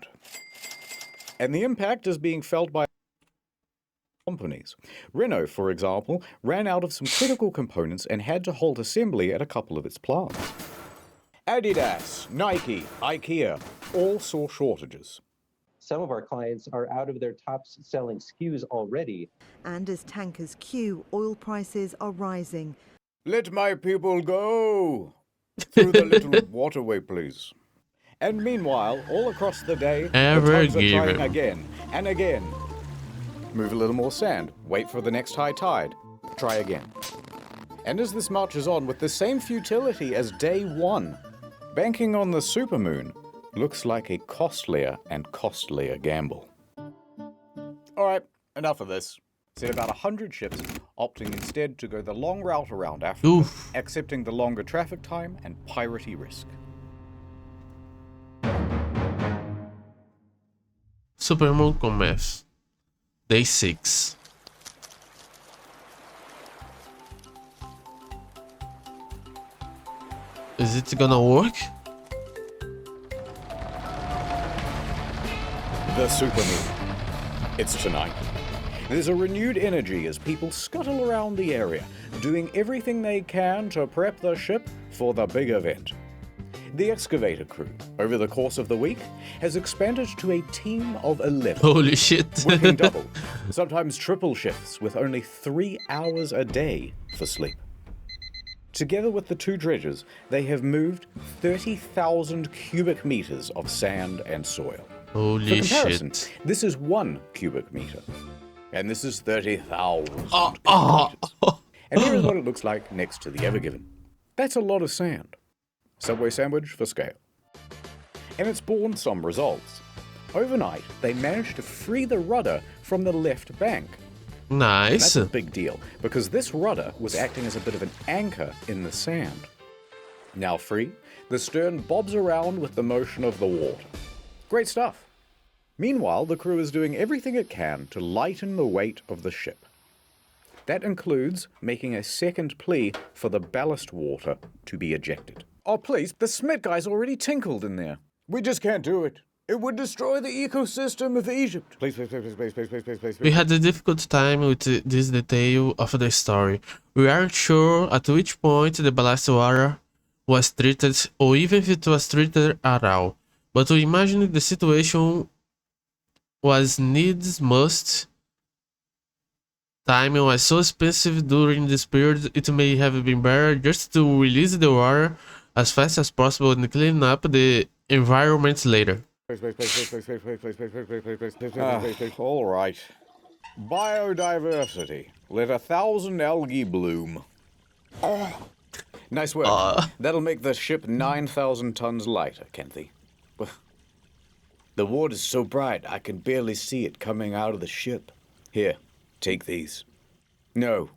And the impact is being felt by companies. Renault, for example, ran out of some critical components and had to halt assembly at a couple of its plants. Adidas, Nike, IKEA all saw shortages. Some of our clients are out of their top-selling SKUs already. And as tankers queue, oil prices are rising. Let my people go! Through the little waterway, please. And meanwhile, all across the day, the tugs are trying again and again. Move a little more sand, wait for the next high tide, try again. And as this marches on with the same futility as day 1, banking on the supermoon looks like a costlier and costlier gamble. All right, enough of this. Said about 100 ships opting instead to go the long route around Africa, accepting the longer traffic time and piratey risk. Supermoon Commerce. Day 6. Is it gonna work? The supermoon. It's tonight. There's a renewed energy as people scuttle around the area, doing everything they can to prep the ship for the big event. The excavator crew, over the course of the week, has expanded to a team of 11. Holy shit. Working double, sometimes triple shifts with only 3 hours a day for sleep. Together with the 2 dredgers, they have moved 30,000 cubic meters of sand and soil. Holy For comparison, shit. this is 1 cubic meter. And this is 30,000 cubic meters. And here is what it looks like next to the Ever Given. That's a lot of sand. Subway sandwich for scale. And it's borne some results. Overnight, they managed to free the rudder from the left bank. Nice. That's a big deal, because this rudder was acting as a bit of an anchor in the sand. Now free, the stern bobs around with the motion of the water. Great stuff. Meanwhile, the crew is doing everything it can to lighten the weight of the ship. That includes making a second plea for the ballast water to be ejected. Oh please, the Smith guy's already tinkled in there. We just can't do it. It would destroy the ecosystem of Egypt. Please, please, please, please, please, please, please, please. We had a difficult time with this detail of the story. We aren't sure at which point the ballast water was treated, or even if it was treated at all. But we imagine the situation was needs must. Timing was so expensive during this period, it may have been better just to release the water as fast as possible and clean up the environment later. All right. Biodiversity. Let 1,000 algae bloom. Nice work. That'll make the ship 9,000 tons lighter, Kenthy. The water's so bright, I can barely see it coming out of the ship. Here, take these. No.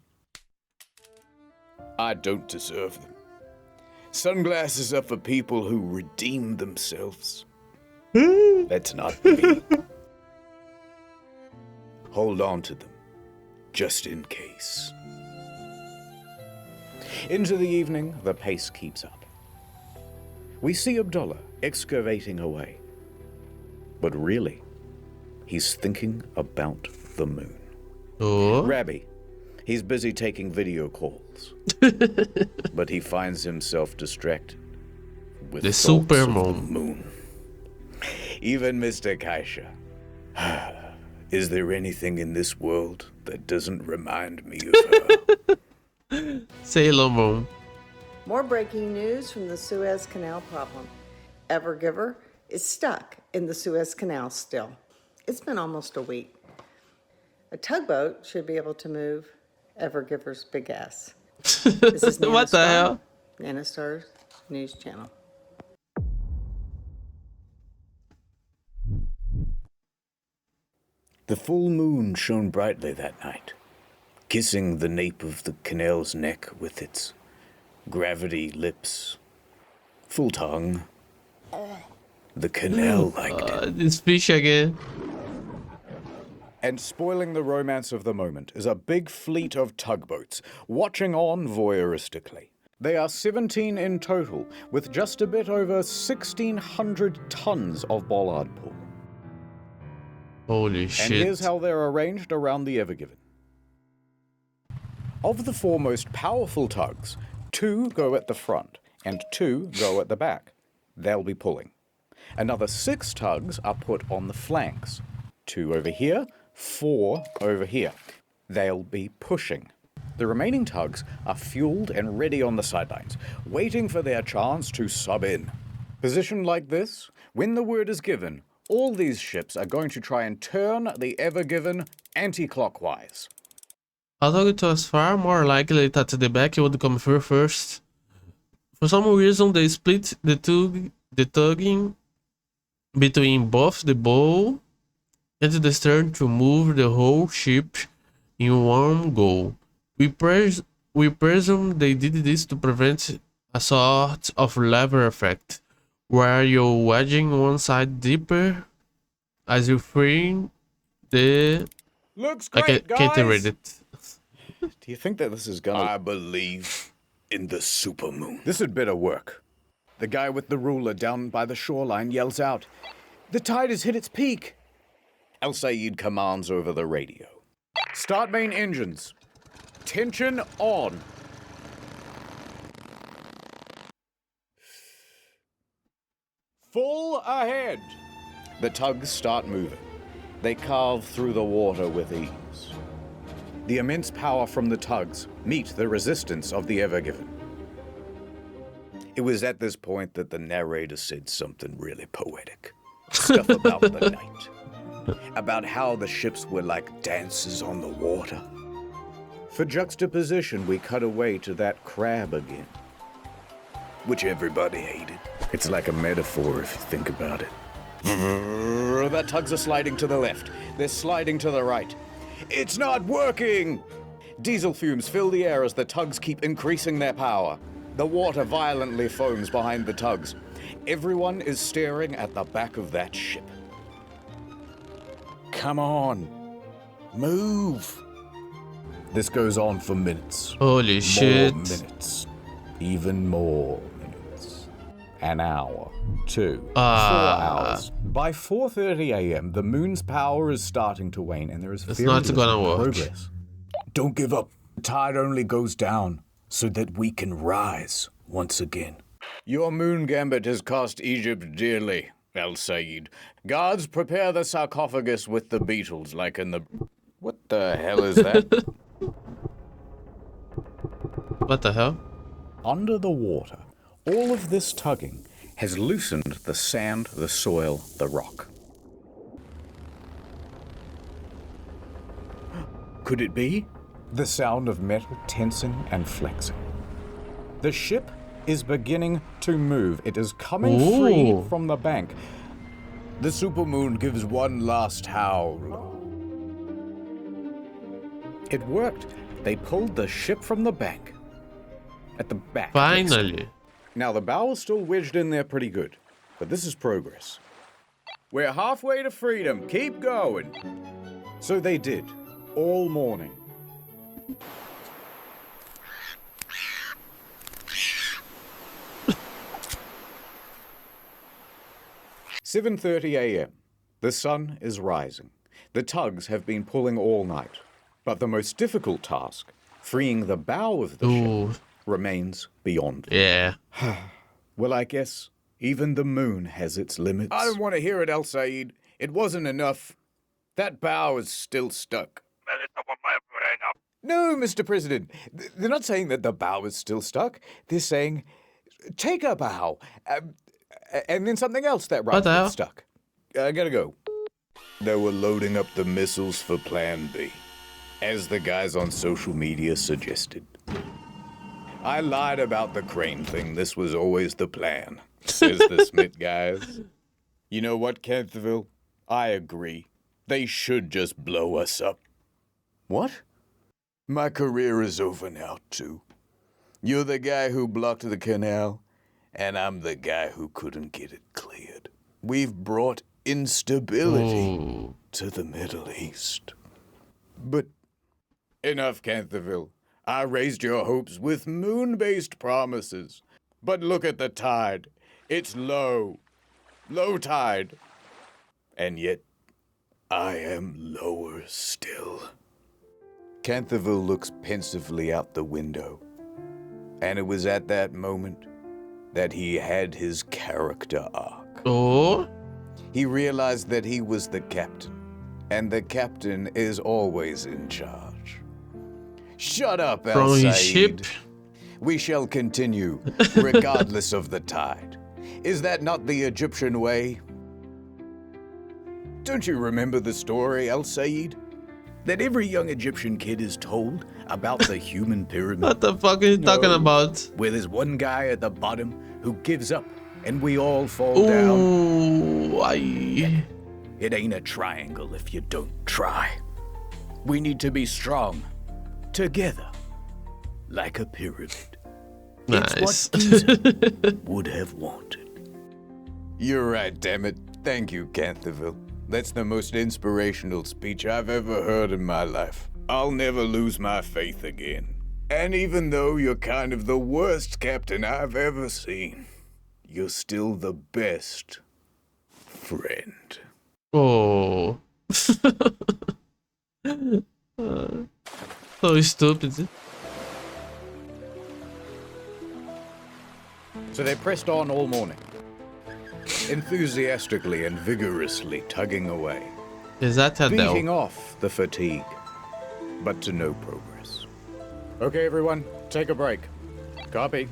I don't deserve them. Sunglasses are for people who redeem themselves. That's not me. Hold on to them, just in case. Into the evening, the pace keeps up. We see Abdullah excavating away. But really, he's thinking about the moon. Oh. Rabbi, he's busy taking video calls. But he finds himself distracted with the thoughts of supermoon. the moon. Even Mr. Kaisha. Is there anything in this world that doesn't remind me of her? Sailor Moon. More breaking news from the Suez Canal problem. Evergiver is stuck in the Suez Canal still. It's been almost a week. A tugboat should be able to move Evergiver's big ass. This is Nana What the Star, hell? Nana Star's news channel. The full moon shone brightly that night, kissing the nape of the canal's neck with its gravity lips. Full tongue. The canal liked it. This fish again. And spoiling the romance of the moment is a big fleet of tugboats, watching on voyeuristically. They are 17 in total, with just a bit over 1,600 tons of bollard pull. Holy And shit. here's how they're arranged around the Ever Given. Of the 4 most powerful tugs, 2 go at the front and 2 go at the back. They'll be pulling. Another 6 tugs are put on the flanks. 2 over here, 4 over here. They'll be pushing. The remaining tugs are fueled and ready on the sidelines, waiting for their chance to sub in. Positioned like this, when the word is given, all these ships are going to try and turn the Ever Given anti-clockwise. I thought it was far more likely that the back would come through first. For some reason, they split the tugging between both the bow and the stern to move the whole ship in one go. We presume they did this to prevent a sort of lever effect, where you're wedging one side deeper as you free the... Looks great, can't read it. Do you think that this is gonna... I believe in the supermoon. This had better work. The guy with the ruler down by the shoreline yells out, "The tide has hit its peak!" El Sayed commands over the radio. Start main engines. Tension on. Full ahead. The tugs start moving. They carve through the water with ease. The immense power from the tugs meet the resistance of the Ever Given. It was at this point that the narrator said something really poetic. Stuff about the night. About how the ships were like dancers on the water. For juxtaposition, we cut away to that crab again, which everybody hated. It's like a metaphor if you think about it. The tugs are sliding to the left. They're sliding to the right. It's not working! Diesel fumes fill the air as the tugs keep increasing their power. The water violently foams behind the tugs. Everyone is staring at the back of that ship. Come on. Move. This goes on for minutes. Holy shit. More minutes. Even more minutes. An hour. 2. 4 hours. By 4:30 a.m., the moon's power is starting to wane, and there is very not gonna little work. progress. Don't give up. The tide only goes down so that we can rise once again. Your moon gambit has cost Egypt dearly, El Said. Guards, prepare the sarcophagus with the beetles, like in the... What the hell is that? What the hell? Under the water, all of this tugging has loosened the sand, the soil, the rock. Could it be? The sound of metal tensing and flexing. The ship is beginning to move. It is coming free from the bank. The supermoon gives one last howl. It worked. They pulled the ship from the bank. At the back. Finally. Now, the bow is still wedged in there pretty good, but this is progress. We're halfway to freedom. Keep going. So they did, all morning. "7:30 a.m. The sun is rising. The tugs have been pulling all night. But the most difficult task, freeing the bow of the ship, remains beyond them. Yeah. Well, I guess even the moon has its limits. I don't want to hear it, El Said. It wasn't enough. That bow is still stuck. No, Mr. President. They're not saying that the bow is still stuck. They're saying, take a bow, and then something else that rides with stuck. I gotta go. They were loading up the missiles for Plan B, as the guys on social media suggested. I lied about the crane thing. This was always the plan, says the Smith guys. You know what, Canterville? I agree. They should just blow us up. What? My career is over now, too. You're the guy who blocked the canal, and I'm the guy who couldn't get it cleared. We've brought instability to the Middle East. But enough, Canterville. I raised your hopes with moon-based promises. But look at the tide. It's low. Low tide. And yet, I am lower still. Canterville looks pensively out the window. And it was at that moment that he had his character arc. Oh? He realized that he was the captain. And the captain is always in charge. Shut up, El From Said. his ship? We shall continue, regardless of the tide. Is that not the Egyptian way? Don't you remember the story, El Said? That every young Egyptian kid is told about the human pyramid. What the fuck are you talking about? Where there's one guy at the bottom who gives up and we all fall down. It ain't a triangle if you don't try. We need to be strong. Together, like a pyramid. Nice. It's what Giza would have wanted. You're right, damn it. Thank you, Canterville. That's the most inspirational speech I've ever heard in my life. I'll never lose my faith again. And even though you're kind of the worst captain I've ever seen, you're still the best friend. Oh. So stupid. So they pressed on all morning, enthusiastically and vigorously tugging away, Is that a beating off the fatigue, but to no progress. Okay, everyone, take a break. Copy.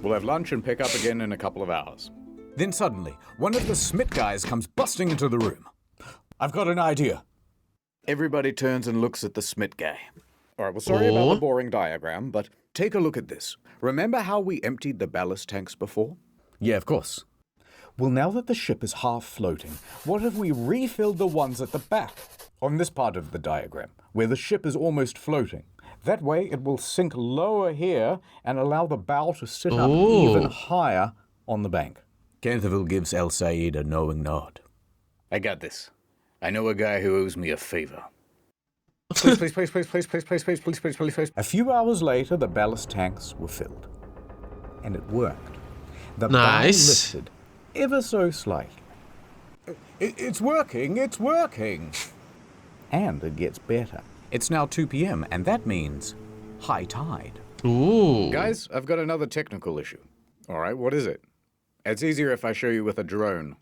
We'll have lunch and pick up again in a couple of hours. Then suddenly, one of the Smith guys comes busting into the room. I've got an idea. Everybody turns and looks at the Smith guy. All right, well, sorry about the boring diagram, but take a look at this. Remember how we emptied the ballast tanks before? Yeah, of course. Well, now that the ship is half floating, what if we refilled the ones at the back on this part of the diagram, where the ship is almost floating? That way, it will sink lower here and allow the bow to sit up even higher on the bank. Canterville gives El Said a knowing nod. I got this. I know a guy who owes me a favor. Please. A few hours later, the ballast tanks were filled. And it worked. The bow lifted ever so slightly. It's working. And it gets better. It's now 2 p.m. and that means high tide. Ooh. Guys, I've got another technical issue. All right, what is it? It's easier if I show you with a drone.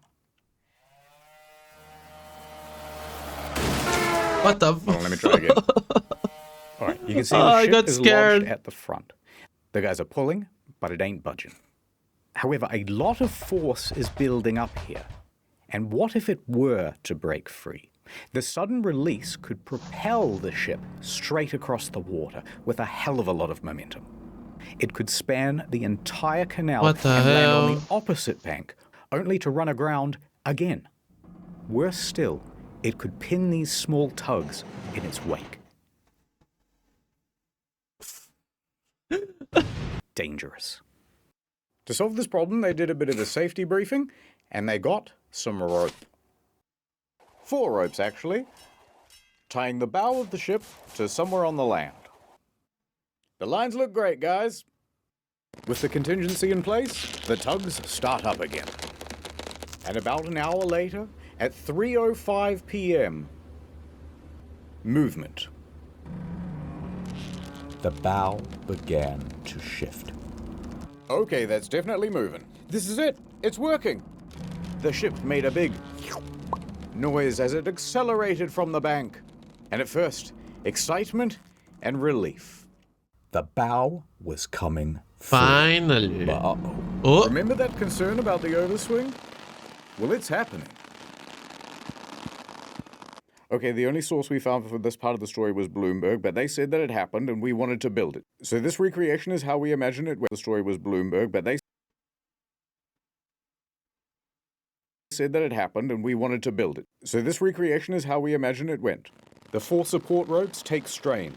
What the? Hold on, let me try again. All right, you can see the ship is lodged at the front. The guys are pulling, but it ain't budging. However, a lot of force is building up here. And what if it were to break free? The sudden release could propel the ship straight across the water with a hell of a lot of momentum. It could span the entire canal and land on the opposite bank, only to run aground again. Worse still, it could pin these small tugs in its wake. Dangerous. To solve this problem, they did a bit of a safety briefing, and they got some rope. 4 ropes, actually, tying the bow of the ship to somewhere on the land. The lines look great, guys. With the contingency in place, the tugs start up again. And about an hour later, at 3:05 p.m., movement. The bow began to shift. Okay, that's definitely moving. This is it. It's working. The ship made a big noise as it accelerated from the bank. And at first, excitement and relief. The bow was coming free. Finally. Oh. Remember that concern about the overswing? Well, it's happening. Okay, the only source we found for this part of the story was Bloomberg, but they said that it happened and we wanted to build it. So this recreation is how we imagine it. The story was Bloomberg, but they said that it happened and we wanted to build it. So this recreation is how we imagine it went. The 4 support ropes take strain.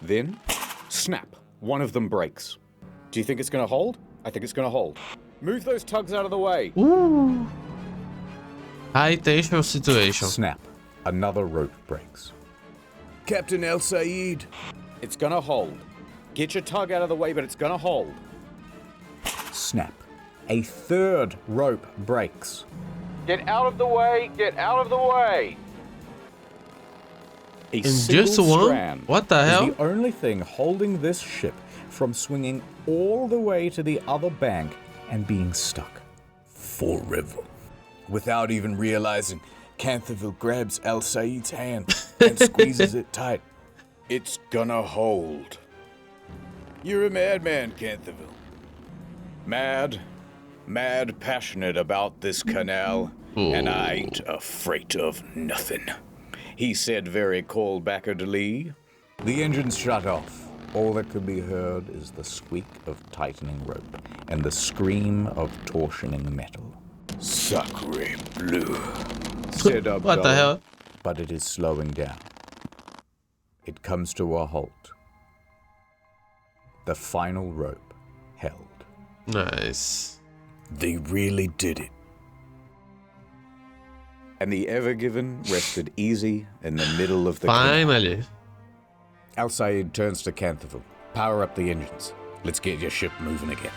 Then, snap, one of them breaks. Do you think it's going to hold? I think it's going to hold. Move those tugs out of the way. Ooh. High tension situation. Snap, another rope breaks. Captain El Said. It's going to hold. Get your tug out of the way, but it's going to hold. Snap. A 3rd rope breaks. Get out of the way! Get out of the way! A just one? strand What the hell? is the only thing holding this ship from swinging all the way to the other bank and being stuck forever. Without even realizing, Canterville grabs El Said's hand and squeezes it tight. It's gonna hold. You're a madman, Canterville. Mad passionate about this canal, and I ain't afraid of nothing. He said very cold-backedly. The engines shut off. All that could be heard is the squeak of tightening rope and the scream of torsioning metal. Sacre bleu, said Abdullah. What the hell? But it is slowing down. It comes to a halt. The final rope held. Nice. They really did it. And the Ever Given rested easy in the middle of the Finally. canal. Al Said turns to Canterville. Power up the engines. Let's get your ship moving again.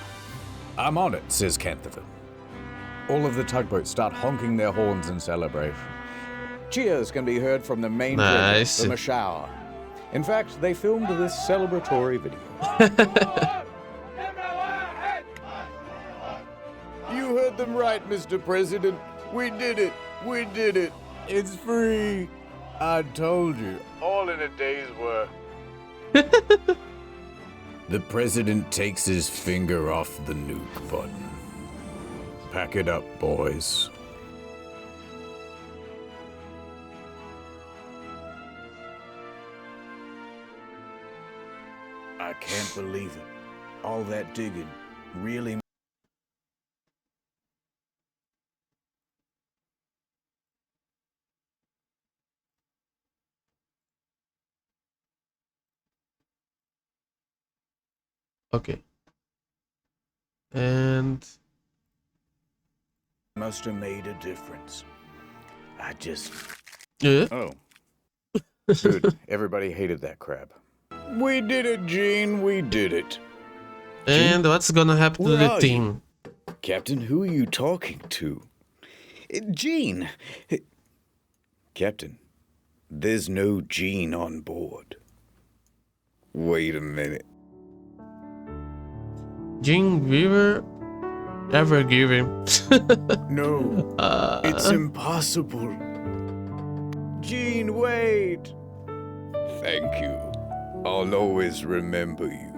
I'm on it, says Canterville. All of the tugboats start honking their horns in celebration. Cheers can be heard from the main bridge, the Mashawa. In fact, they filmed this celebratory video. You heard them right, Mr. President. We did it. We did it. It's free. I told you. All in a day's work. The president takes his finger off the nuke button. Pack it up, boys. I can't believe it. All that digging really... Okay. And... must have made a difference. I just... Yeah. Oh. Good. Everybody hated that crab. We did it, Gene. We did it. And what's gonna happen to the team? Captain, who are you talking to? Gene. Captain, there's no Gene on board. Wait a minute. Gene Weaver? Ever give him? No. It's impossible. Gene, wait. Thank you. I'll always remember you,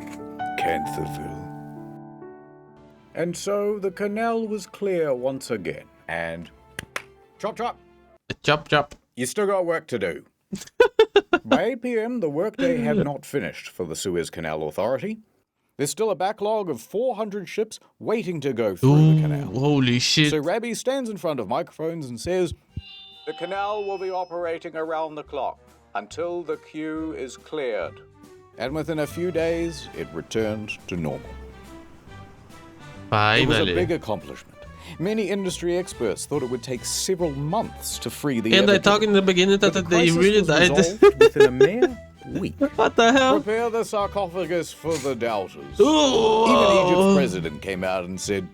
Cantherville. And so the canal was clear once again, and chop chop. Chop chop. You still got work to do. By 8 p.m., the workday had not finished for the Suez Canal Authority. There's still a backlog of 400 ships waiting to go through the canal. Holy shit. So Rabbi stands in front of microphones and says, "The canal will be operating around the clock until the queue is cleared." And within a few days, it returned to normal. Finally. It was a big accomplishment. Many industry experts thought it would take several months to free the And I talked in the beginning that they really died. Within a mere week. What the hell? Prepare the sarcophagus for the doubters. Oh. Even Egypt's president came out and said,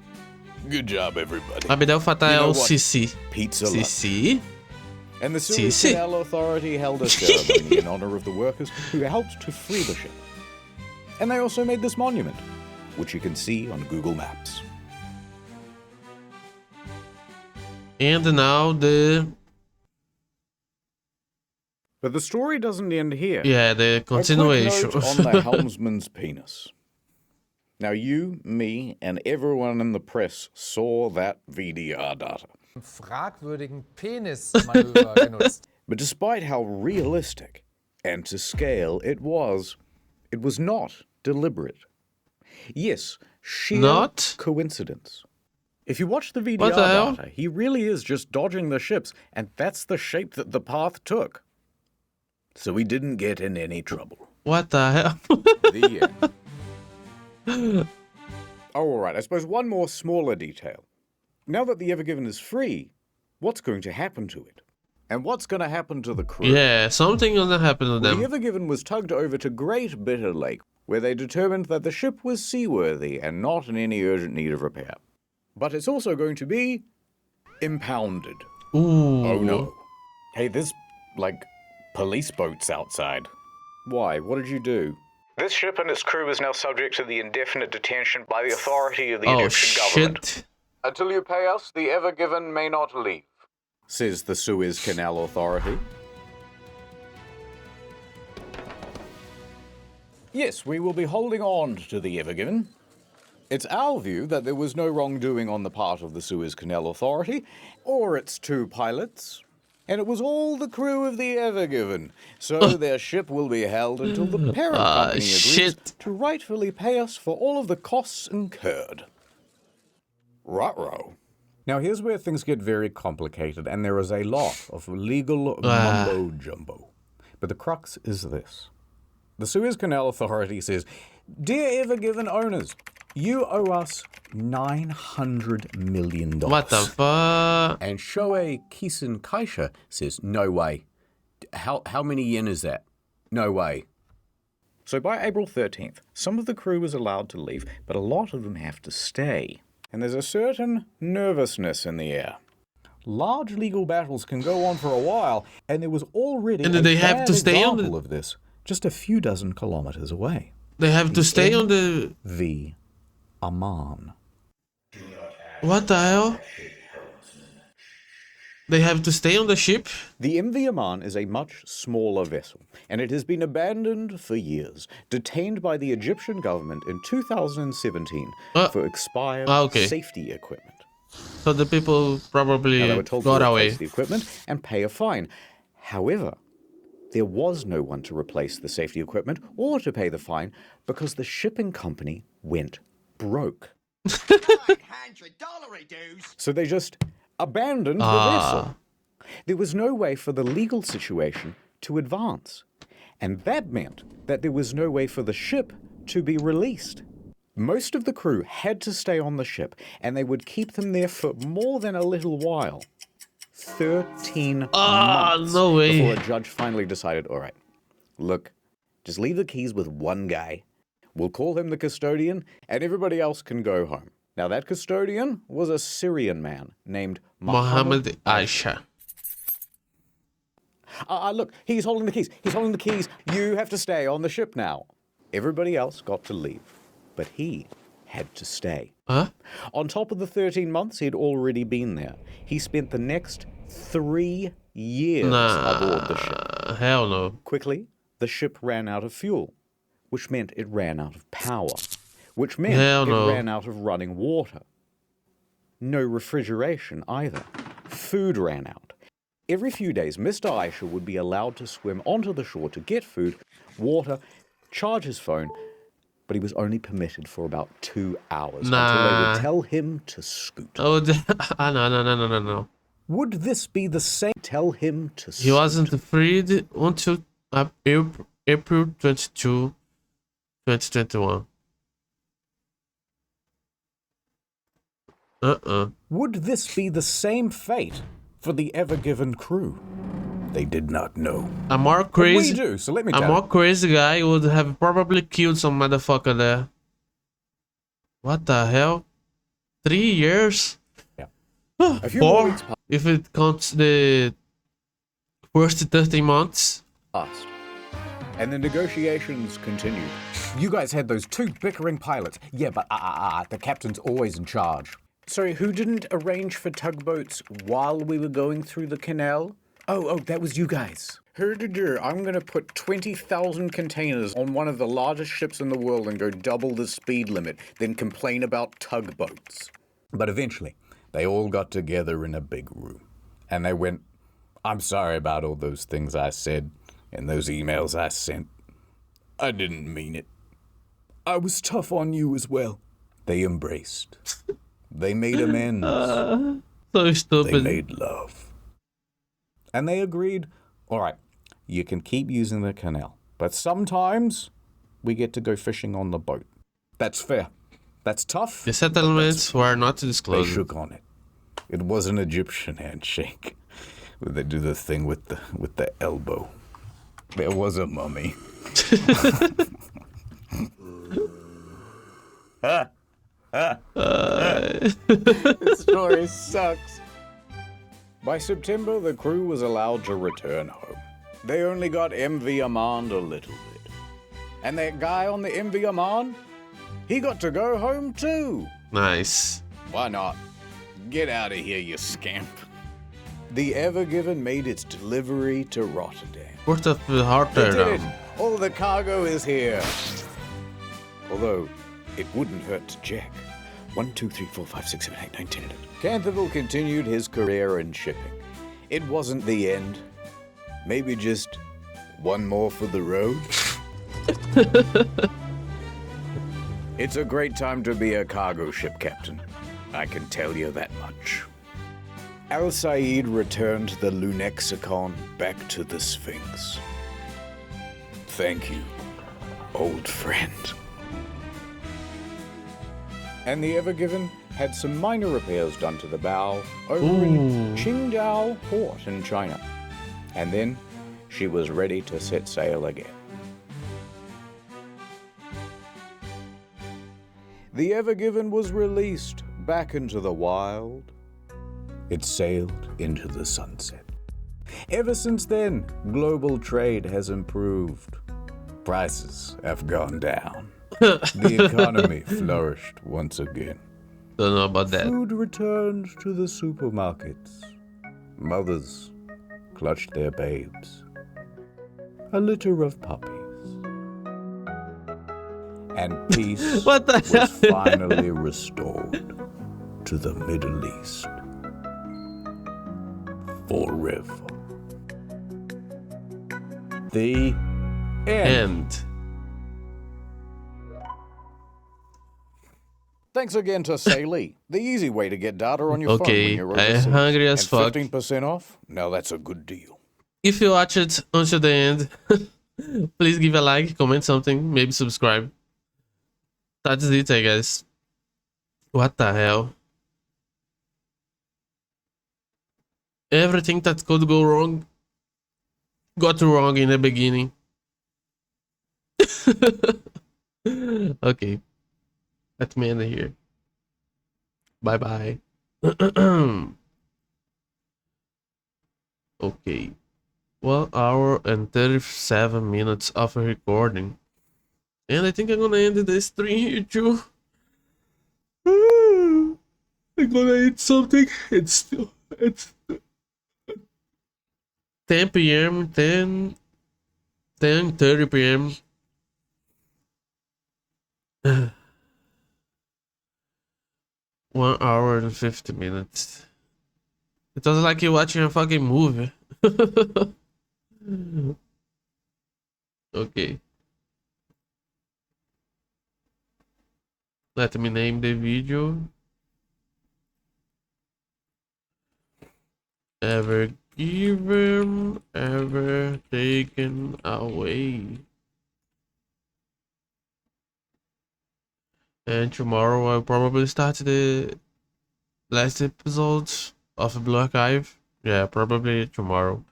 "Good job, everybody." Abdel Fattah el-Sisi. Pizza Sisi? And the Suez Canal Authority held a ceremony in honor of the workers who helped to free the ship. And they also made this monument, which you can see on Google Maps. And now the... But the story doesn't end here. Yeah, the continuation. A quick note on the helmsman's penis. Now you, me, and everyone in the press saw that VDR data. Fragwürdigen Penismanöver genutzt. But despite how realistic and to scale it was not deliberate. Yes, sheer coincidence. If you watch the VDR data, he really is just dodging the ships, and that's the shape that the path took. So he didn't get in any trouble. What the hell? The end. Oh, all right. I suppose one more smaller detail. Now that the Ever Given is free, what's going to happen to it? And what's going to happen to the crew? Yeah, something gonna happen to them. The Ever Given was tugged over to Great Bitter Lake, where they determined that the ship was seaworthy and not in any urgent need of repair. But it's also going to be impounded. Ooh. Oh no. Hey, there's, like, police boats outside. Why? What did you do? This ship and its crew is now subject to the indefinite detention by the authority of the Egyptian government. Until you pay us, the Ever Given may not leave, says the Suez Canal Authority. Yes, we will be holding on to the Ever Given. It's our view that there was no wrongdoing on the part of the Suez Canal Authority, or its two pilots, and it was all the crew of the Ever Given, so their ship will be held until the parent company agrees to rightfully pay us for all of the costs incurred. Ruh-roh. Now here's where things get very complicated, and there is a lot of legal mumbo-jumbo. But the crux is this. The Suez Canal Authority says, "Dear Ever Given owners, you owe us $900 million. What the fuck? And Shoei Kisen Kaisha says, "No way. How many yen is that? No way." So by April 13th, some of the crew is allowed to leave, but a lot of them have to stay. And there's a certain nervousness in the air. Large legal battles can go on for a while, and there was already and a they have bad to stay on example of this just a few dozen kilometers away. They have to stay on the... MV Aman. What the hell? They have to stay on the ship? The MV Aman is a much smaller vessel, and it has been abandoned for years, detained by the Egyptian government in 2017 for expired safety equipment. So the people probably they were told got to away. replace the equipment and pay a fine. However, there was no one to replace the safety equipment or to pay the fine because the shipping company went broke. So they just abandoned the vessel. There was no way for the legal situation to advance. And that meant that there was no way for the ship to be released. Most of the crew had to stay on the ship, and they would keep them there for more than a little while. 13 months no way. Before a judge finally decided, all right, look, just leave the keys with one guy. We'll call him the custodian, and everybody else can go home. Now, that custodian was a Syrian man named Mohammed Aisha. Look, he's holding the keys. He's holding the keys. You have to stay on the ship now. Everybody else got to leave, but he had to stay. Huh? On top of the 13 months he'd already been there, he spent the next 3 years aboard the ship. Hell no. Quickly, the ship ran out of fuel, which meant it ran out of power, which meant it ran out of running water. No refrigeration either. Food ran out. Every few days, Mr. Aisha would be allowed to swim onto the shore to get food, water, charge his phone, but he was only permitted for about 2 hours until they would tell him to scoot. Oh, no. Would this be the same? Tell him to scoot. He wasn't freed until April 22, 2021. Would this be the same fate for the Ever Given crew? They did not know. A more crazy, we do, so let me a tell more you. crazy guy would have probably killed some motherfucker there. What the hell? 3 years? Yeah. A few more weeks if it counts the first 30 months. Passed. And the negotiations continued. You guys had those 2 bickering pilots. Yeah, but the captain's always in charge. Sorry, who didn't arrange for tugboats while we were going through the canal? Oh, that was you guys. I'm gonna put 20,000 containers on one of the largest ships in the world and go double the speed limit, then complain about tugboats. But eventually, they all got together in a big room. And they went, I'm sorry about all those things I said and those emails I sent. I didn't mean it. I was tough on you as well. They embraced. They made amends. So stupid. They made love. And they agreed, all right, you can keep using the canal, but sometimes we get to go fishing on the boat. That's fair. That's tough. The settlements were not disclosed. They shook on it. It was an Egyptian handshake. Where they do the thing with the elbow. There was a mummy. This story sucks. By September, the crew was allowed to return home. They only got MV Aman a little bit. And that guy on the MV Aman, he got to go home too. Nice. Why not? Get out of here, you scamp. The Ever Given made its delivery to Rotterdam. Port of They Rotterdam. did it. All the cargo is here. Although, it wouldn't hurt to check. 1, 2, 3, 4, 5, 6, 7, 8, 9, 10, 11. Canterville continued his career in shipping. It wasn't the end. Maybe just one more for the road. It's a great time to be a cargo ship captain. I can tell you that much. Al Said returned the Lunexicon back to the Sphinx. Thank you, old friend. And the Ever Given had some minor repairs done to the bow over in Qingdao Port in China. And then she was ready to set sail again. The Ever Given was released back into the wild. It sailed into the sunset. Ever since then, global trade has improved. Prices have gone down. The economy flourished once again. Don't know about that. Food returned to the supermarkets. Mothers clutched their babes. A litter of puppies. And peace What the was finally restored to the Middle East. Forever. The end. Thanks again to Saley, the easy way to get data on your phone when you're overseas. I'm hungry as fuck. 15% off? Now that's a good deal. If you watch it until the end, please give a like, comment something, maybe subscribe. That's it, I guess. What the hell? Everything that could go wrong got wrong in the beginning. Okay. Let me end it here. Bye bye. Okay. 1 hour and 37 minutes of recording. And I think I'm gonna end the stream here too. I'm gonna eat something. It's 10 p.m. 10:30 p.m. 1 hour and 50 minutes. It was like you're watching a fucking movie. Okay. Let me name the video. Ever given, ever taken away. And tomorrow I'll probably start the last episode of Blue Archive. Yeah, probably tomorrow.